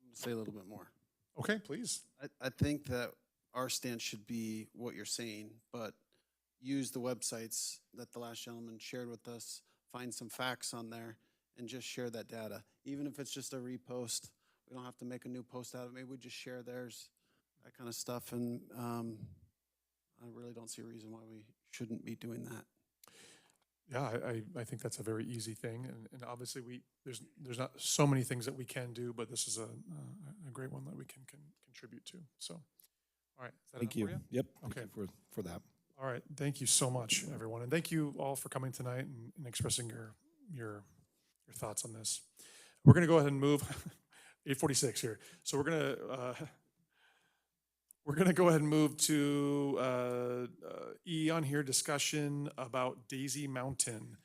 going to say a little bit more. Okay, please. I think that our stance should be what you're saying, but use the websites that the last gentleman shared with us, find some facts on there, and just share that data. Even if it's just a repost, we don't have to make a new post out of it. Maybe we just share theirs, that kind of stuff. And I really don't see a reason why we shouldn't be doing that. Yeah, I think that's a very easy thing, and obviously there's not so many things that we can do, but this is a great one that we can contribute to. So, all right, is that Thank enough you. for you? Yep. Okay. Thank you for that. All right, thank you so much, everyone, and thank you all for coming tonight and expressing your thoughts on this. We're gonna go ahead and move 8:46 here, so we're gonna go ahead and move to E on here, discussion about Daisy Mountain.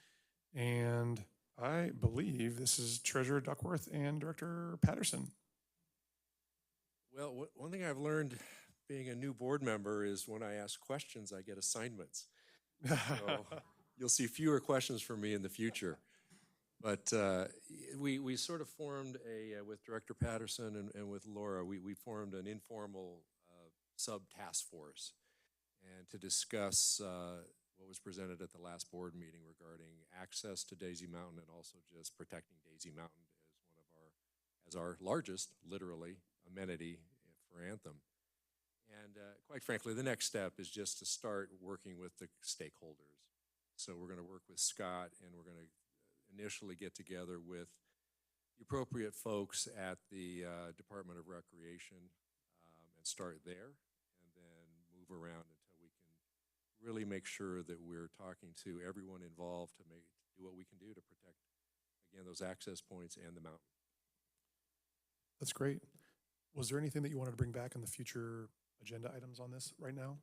And I believe this is Treasurer Duckworth and Director Patterson. Well, one thing I've learned being a new board member is when I ask questions, I get assignments. So you'll see fewer questions from me in the future. But we sort of formed with Director Patterson and with Laura, we formed an informal sub-task force and to discuss what was presented at the last board meeting regarding access to Daisy Mountain and also just protecting Daisy Mountain as our largest, literally, amenity for Anthem. And quite frankly, the next step is just to start working with the stakeholders. So we're going to work with Scott, and we're going to initially get together with the appropriate folks at the Department of Recreation and start there, and then move around until we can really make sure that we're talking to everyone involved to do what we can do to protect, again, those access points and the mountain. That's great. Was there anything that you wanted to bring back in the future agenda items on this right now?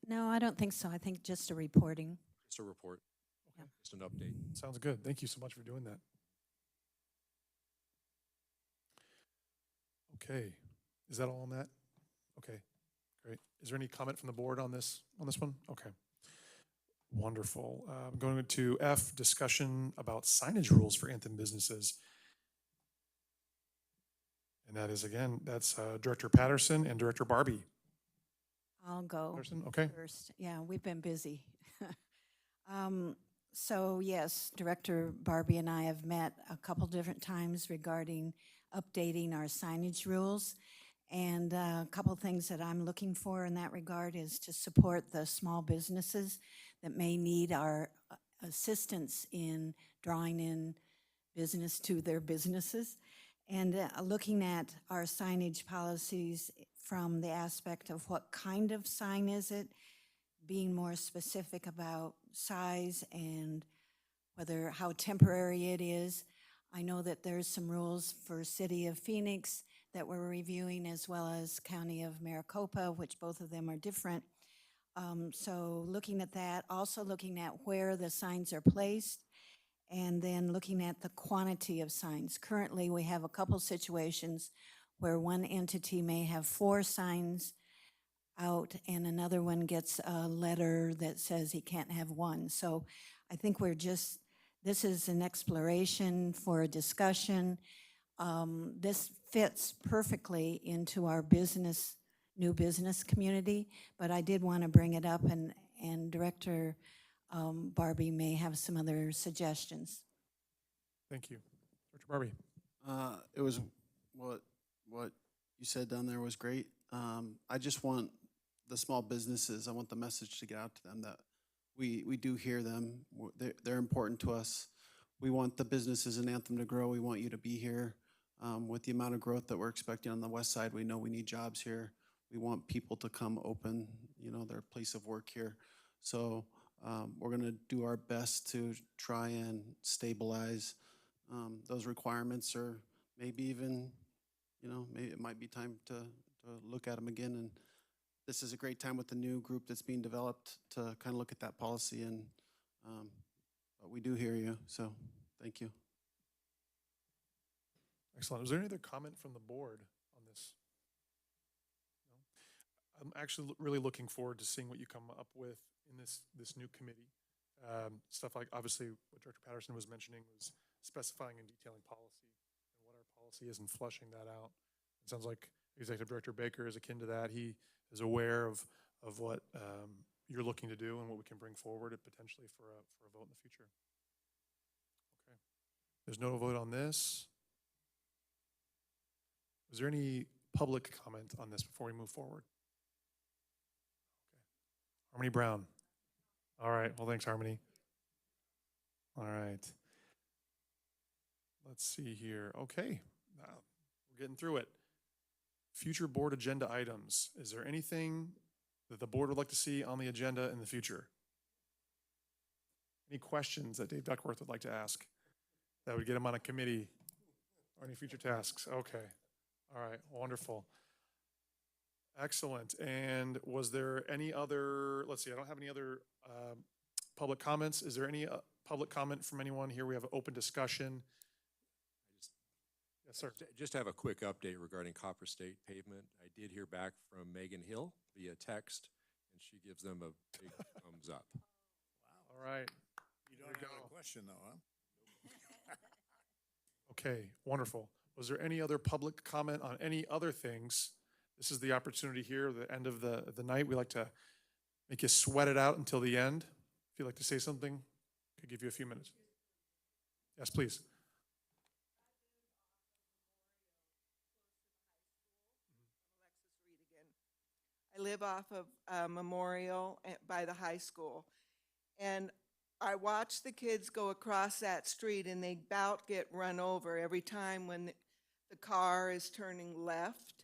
No, I don't think so. I think just a reporting. Just a report. Okay. Just an update. Sounds good. Thank you so much for doing that. Okay. Is that all on that? Okay, great. Is there any comment from the board on this one? Okay. Wonderful. Going to F, discussion about signage rules for Anthem businesses. And that is, again, that's Director Patterson and Director Barbie. I'll go Patterson, okay. first. Yeah, we've been busy. So yes, Director Barbie and I have met a couple different times regarding updating our signage rules. And a couple things that I'm looking for in that regard is to support the small businesses that may need our assistance in drawing in business to their businesses. And looking at our signage policies from the aspect of what kind of sign is it, being more specific about size and whether, how temporary it is. I know that there's some rules for City of Phoenix that we're reviewing, as well as County of Maricopa, which both of them are different. So looking at that, also looking at where the signs are placed, and then looking at the quantity of signs. Currently, we have a couple situations where one entity may have 4 signs out and another one gets a letter that says he can't have 1. So I think this is an exploration for a discussion. This fits perfectly into our new business community, but I did want to bring it up, and Director Barbie may have some other suggestions. Thank you. Director Barbie. It was, what you said down there was great. I just want the small businesses, I want the message to get out to them that we do hear them. They're important to us. We want the businesses in Anthem to grow. We want you to be here. With the amount of growth that we're expecting on the west side, we know we need jobs here. We want people to come open, their place of work here. So we're gonna do our best to try and stabilize those requirements, or maybe even, maybe it might be time to look at them again. And this is a great time with the new group that's being developed to kind of look at that policy, and but we do hear you, so thank you. Excellent. Was there any other comment from the board on this? No? I'm actually really looking forward to seeing what you come up with in this new committee. Stuff like, obviously, what Director Patterson was mentioning was specifying and detailing policy and what our policy is and flushing that out. It sounds like Executive Director Baker is akin to that. He is aware of what you're looking to do and what we can bring forward potentially for a vote in the future. Okay. There's no vote on this. Is there any public comment on this before we move forward? Okay. Harmony Brown. All right. Well, thanks, Harmony. All right. Let's see here. Okay. Now we're getting through it. Future board agenda items. Is there anything that the board would like to see on the agenda in the future? Any questions that Dave Duckworth would like to ask that would get him on a committee or any future tasks? Okay. All right. Wonderful. Excellent. And was there any other, let's see, I don't have any other public comments. Is there any public comment from anyone here? We have an open discussion. Yes, sir. Just have a quick update regarding Copper State pavement. I did hear back from Megan Hill via text, and she gives them a big thumbs up. Wow. All right. You don't have a question though, huh? Okay, wonderful. Was there any other public comment on any other things? This is the opportunity here, the end of the night. We like to make you sweat it out until the end. If you'd like to say something, I could give you a few minutes. Yes, please. I live off of Memorial by the high school, and I watch the kids go across that street, and they about get run over every time when the car is turning left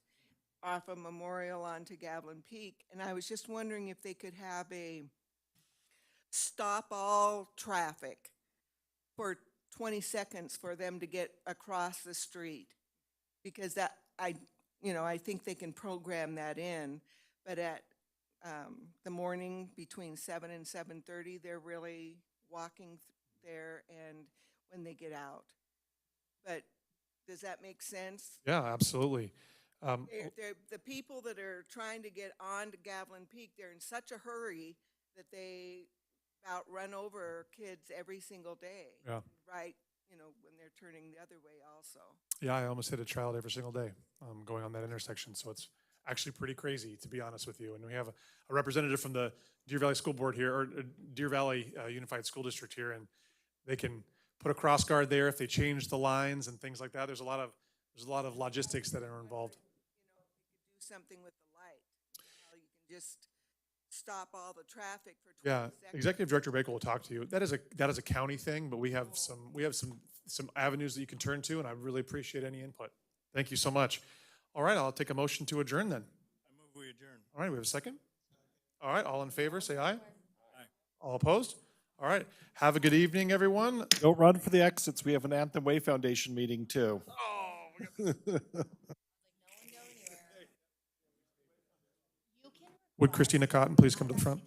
off of Memorial onto Gavilan Peak. And I was just wondering if they could have a stop all traffic for 20 seconds for them to get across the street, because that I think they can program that in. But at the morning between 7 and 7:30, they're really walking there, and when they get out. But does that make sense? Yeah, absolutely. The people that are trying to get on to Gavilan Peak, they're in such a hurry that they about run over kids every single day. Yeah. Right, when they're turning the other way also. Yeah, I almost hit a child every single day going on that intersection. So it's actually pretty crazy, to be honest with you. And we have a representative from the Deer Valley School Board here, or Deer Valley Unified School District here, and they can put a cross guard there if they change the lines and things like that. There's a lot of logistics that are involved. Do something with the light. How you can just stop all the traffic for 20 Yeah, seconds. Executive Director Baker will talk to you. That is a county thing, but we have some avenues that you can turn to, and I really appreciate any input. Thank you so much. All right, I'll take a motion to adjourn then. I move we adjourn. All right, we have a second? All right, all in favor, say aye. Aye. All opposed? All right, have a good evening, everyone. Don't run for the exits. We have an Anthem Way Foundation meeting too. Would Christina Cotton please come to the front?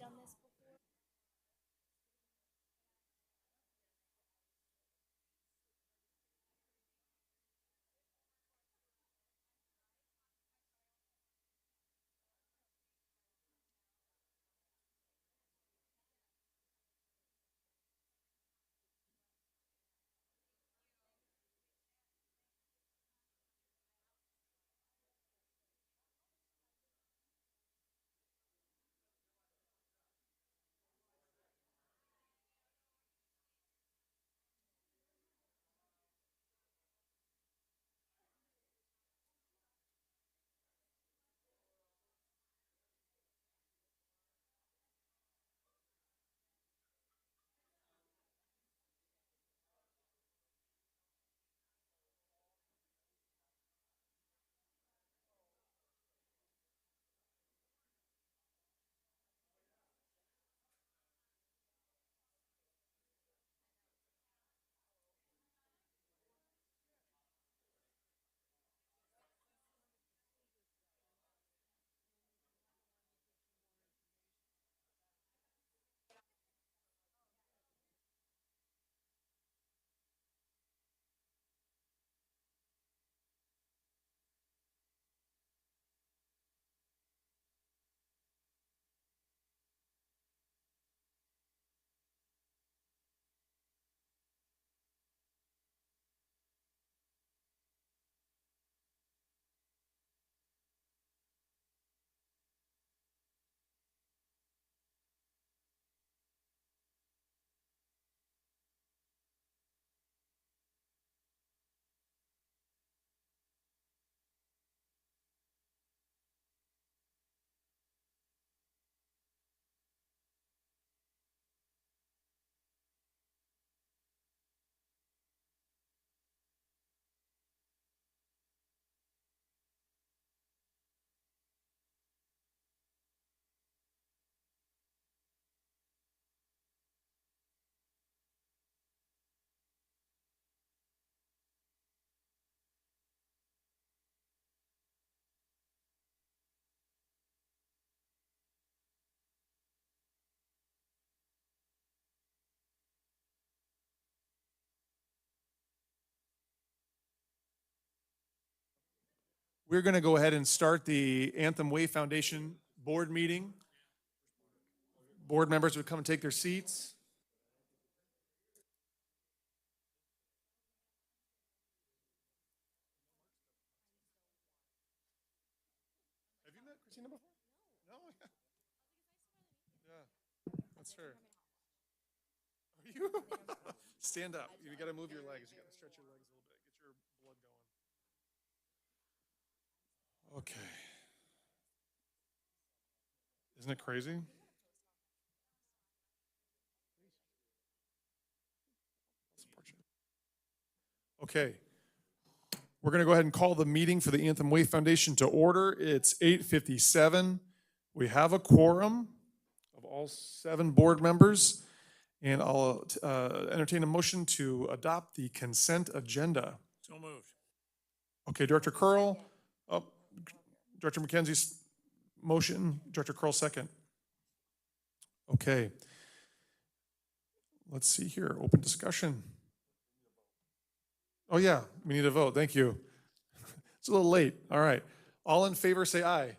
We're going to go ahead and start the Anthem Way Foundation board meeting. Board members would come and take their seats. Have you met Christina before? No? Yeah, that's her. Are you? Stand up. You got to move your legs. You got to stretch your legs a little bit. Get your blood going. Okay. Isn't it crazy? Okay. We're going to go ahead and call the meeting for the Anthem Way Foundation to order. It's 8:57. We have a quorum of all 7 board members, and I'll entertain a motion to adopt the consent agenda. So moved. Okay, Director Curl, Director McKenzie's motion, Director Curl second. Okay. Let's see here, open discussion. Oh yeah, we need a vote, thank you. It's a little late, all right. All in favor, say aye.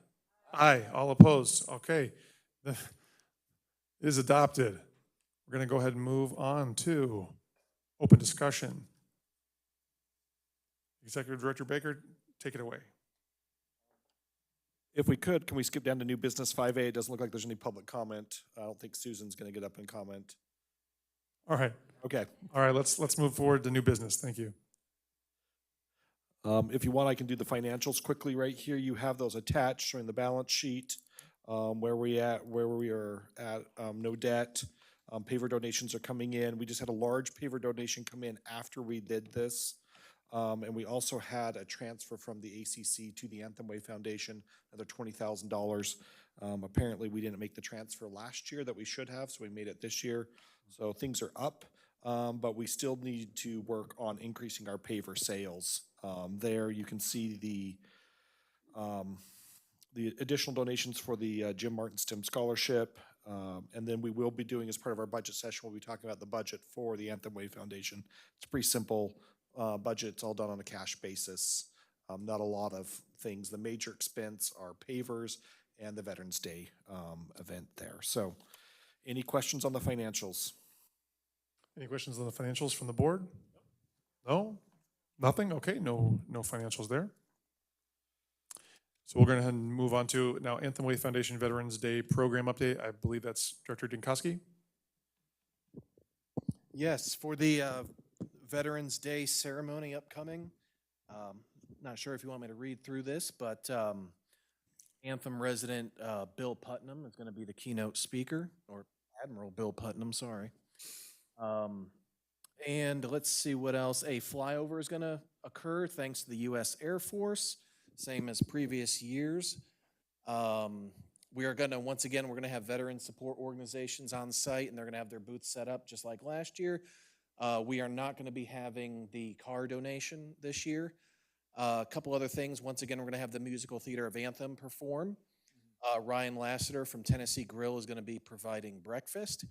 Aye, all opposed, okay. It is adopted. We're going to go ahead and move on to open discussion. Executive Director Baker, take it away. If we could, can we skip down to new business 5A? It doesn't look like there's any public comment. I don't think Susan's going to get up and comment. All right. Okay. All right, let's move forward to new business. Thank you. If you want, I can do the financials quickly right here. You have those attached showing the balance sheet, where we are at, no debt. Paver donations are coming in. We just had a large paver donation come in after we did this. And we also had a transfer from the ACC to the Anthem Way Foundation, another $20,000. Apparently, we didn't make the transfer last year that we should have, so we made it this year. So things are up, but we still need to work on increasing our paver sales. There you can see the additional donations for the Jim Martin STEM Scholarship. And then we will be doing, as part of our budget session, we'll be talking about the budget for the Anthem Way Foundation. It's a pretty simple budget. It's all done on a cash basis. Not a lot of things. The major expense are pavers and the Veterans Day event there. So any questions on the financials? Any questions on the financials from the board? No? Nothing? Okay, no financials there. So we're going to move on to now Anthem Way Foundation Veterans Day program update. I believe that's Director Dinkowski. Yes, for the Veterans Day ceremony upcoming. Not sure if you want me to read through this, but Anthem resident Bill Putnam is going to be the keynote speaker, or Admiral Bill Putnam, sorry. And let's see what else. A flyover is going to occur thanks to the U.S. Air Force, same as previous years. We are going to, once again, we're going to have veteran support organizations on site, and they're going to have their booths set up just like last year. We are not going to be having the car donation this year. A couple other things. Once again, we're going to have the Musical Theater of Anthem perform. Ryan Lassiter from Tennessee Grill is going to be providing breakfast.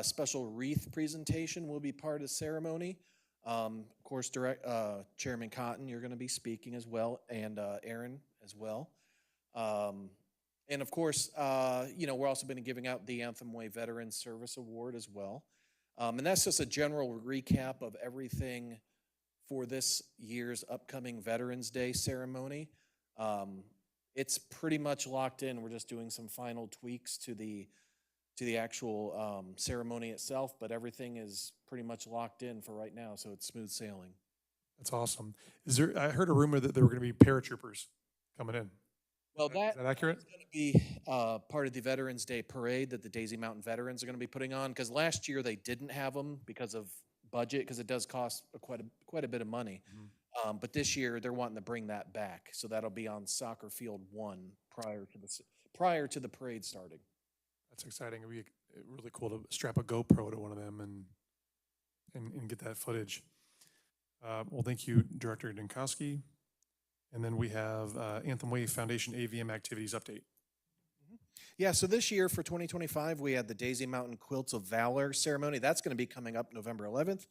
Special wreath presentation will be part of the ceremony. Of course, Chairman Cotton, you're going to be speaking as well, and Aaron as well. And of course, we're also going to be giving out the Anthem Way Veterans Service Award as well. And that's just a general recap of everything for this year's upcoming Veterans Day ceremony. It's pretty much locked in. We're just doing some final tweaks to the actual ceremony itself, but everything is pretty much locked in for right now, so it's smooth sailing. That's awesome. I heard a rumor that there were going to be paratroopers coming in. Well, is that accurate? Is going to be part of the Veterans Day parade that the Daisy Mountain veterans are going to be putting on, because last year they didn't have them because of budget, because it does cost quite a bit of money. Mm-hmm. But this year they're wanting to bring that back, so that'll be on Soccer Field 1 prior to the parade starting. That's exciting. It'd be really cool to strap a GoPro to one of them and get that footage. Well, thank you, Director Dinkowski. And then we have Anthem Way Foundation AVM activities update. Yeah, so this year for 2025, we had the Daisy Mountain Quilts of Valor ceremony. That's going to be coming up November 11th.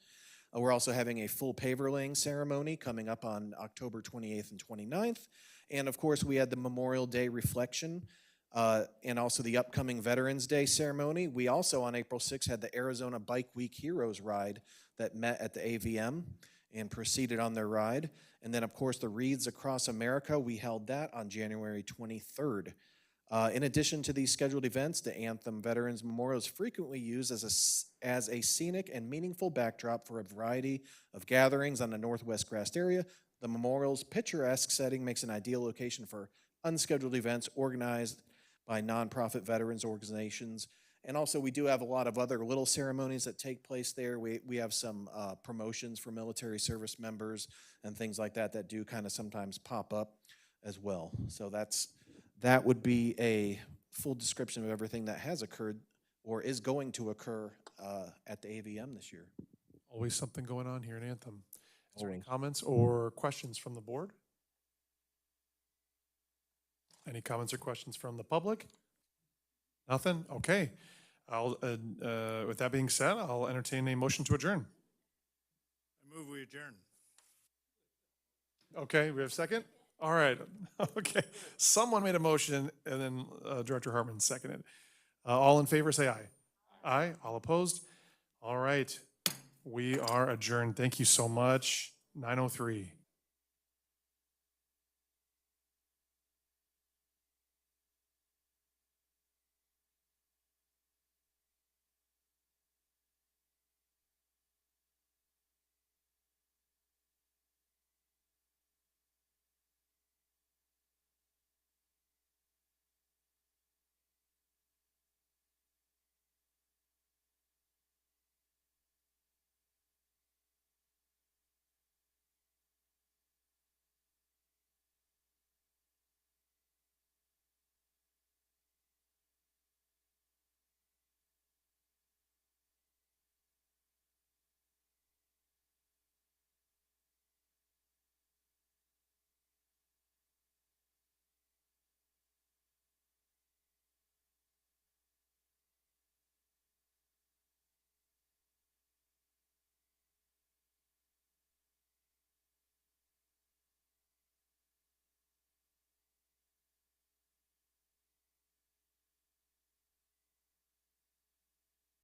We're also having a full paver laying ceremony coming up on October 28th and 29th. And of course, we had the Memorial Day reflection and also the upcoming Veterans Day ceremony. We also, on April 6th, had the Arizona Bike Week Heroes Ride that met at the AVM and proceeded on their ride. And then, of course, the Wreaths Across America, we held that on January 23rd. In addition to these scheduled events, the Anthem Veterans Memorial is frequently used as a scenic and meaningful backdrop for a variety of gatherings on the Northwest Grassed area. The memorial's picturesque setting makes an ideal location for unscheduled events organized by nonprofit veterans organizations. And also, we do have a lot of other little ceremonies that take place there. We have some promotions for military service members and things like that do kind of sometimes pop up as well. So that would be a full description of everything that has occurred or is going to occur at the AVM this year. Always something going on here in Anthem. Is there any Always. comments or questions from the board? Any comments or questions from the public? Nothing? Okay. With that being said, I'll entertain a motion to adjourn. I move we adjourn. Okay, we have a second? All right. Okay. Someone made a motion and then Director Hartman seconded. All in favor, say aye. Aye. All opposed? All right. We are adjourned. Thank you so much. 9:03.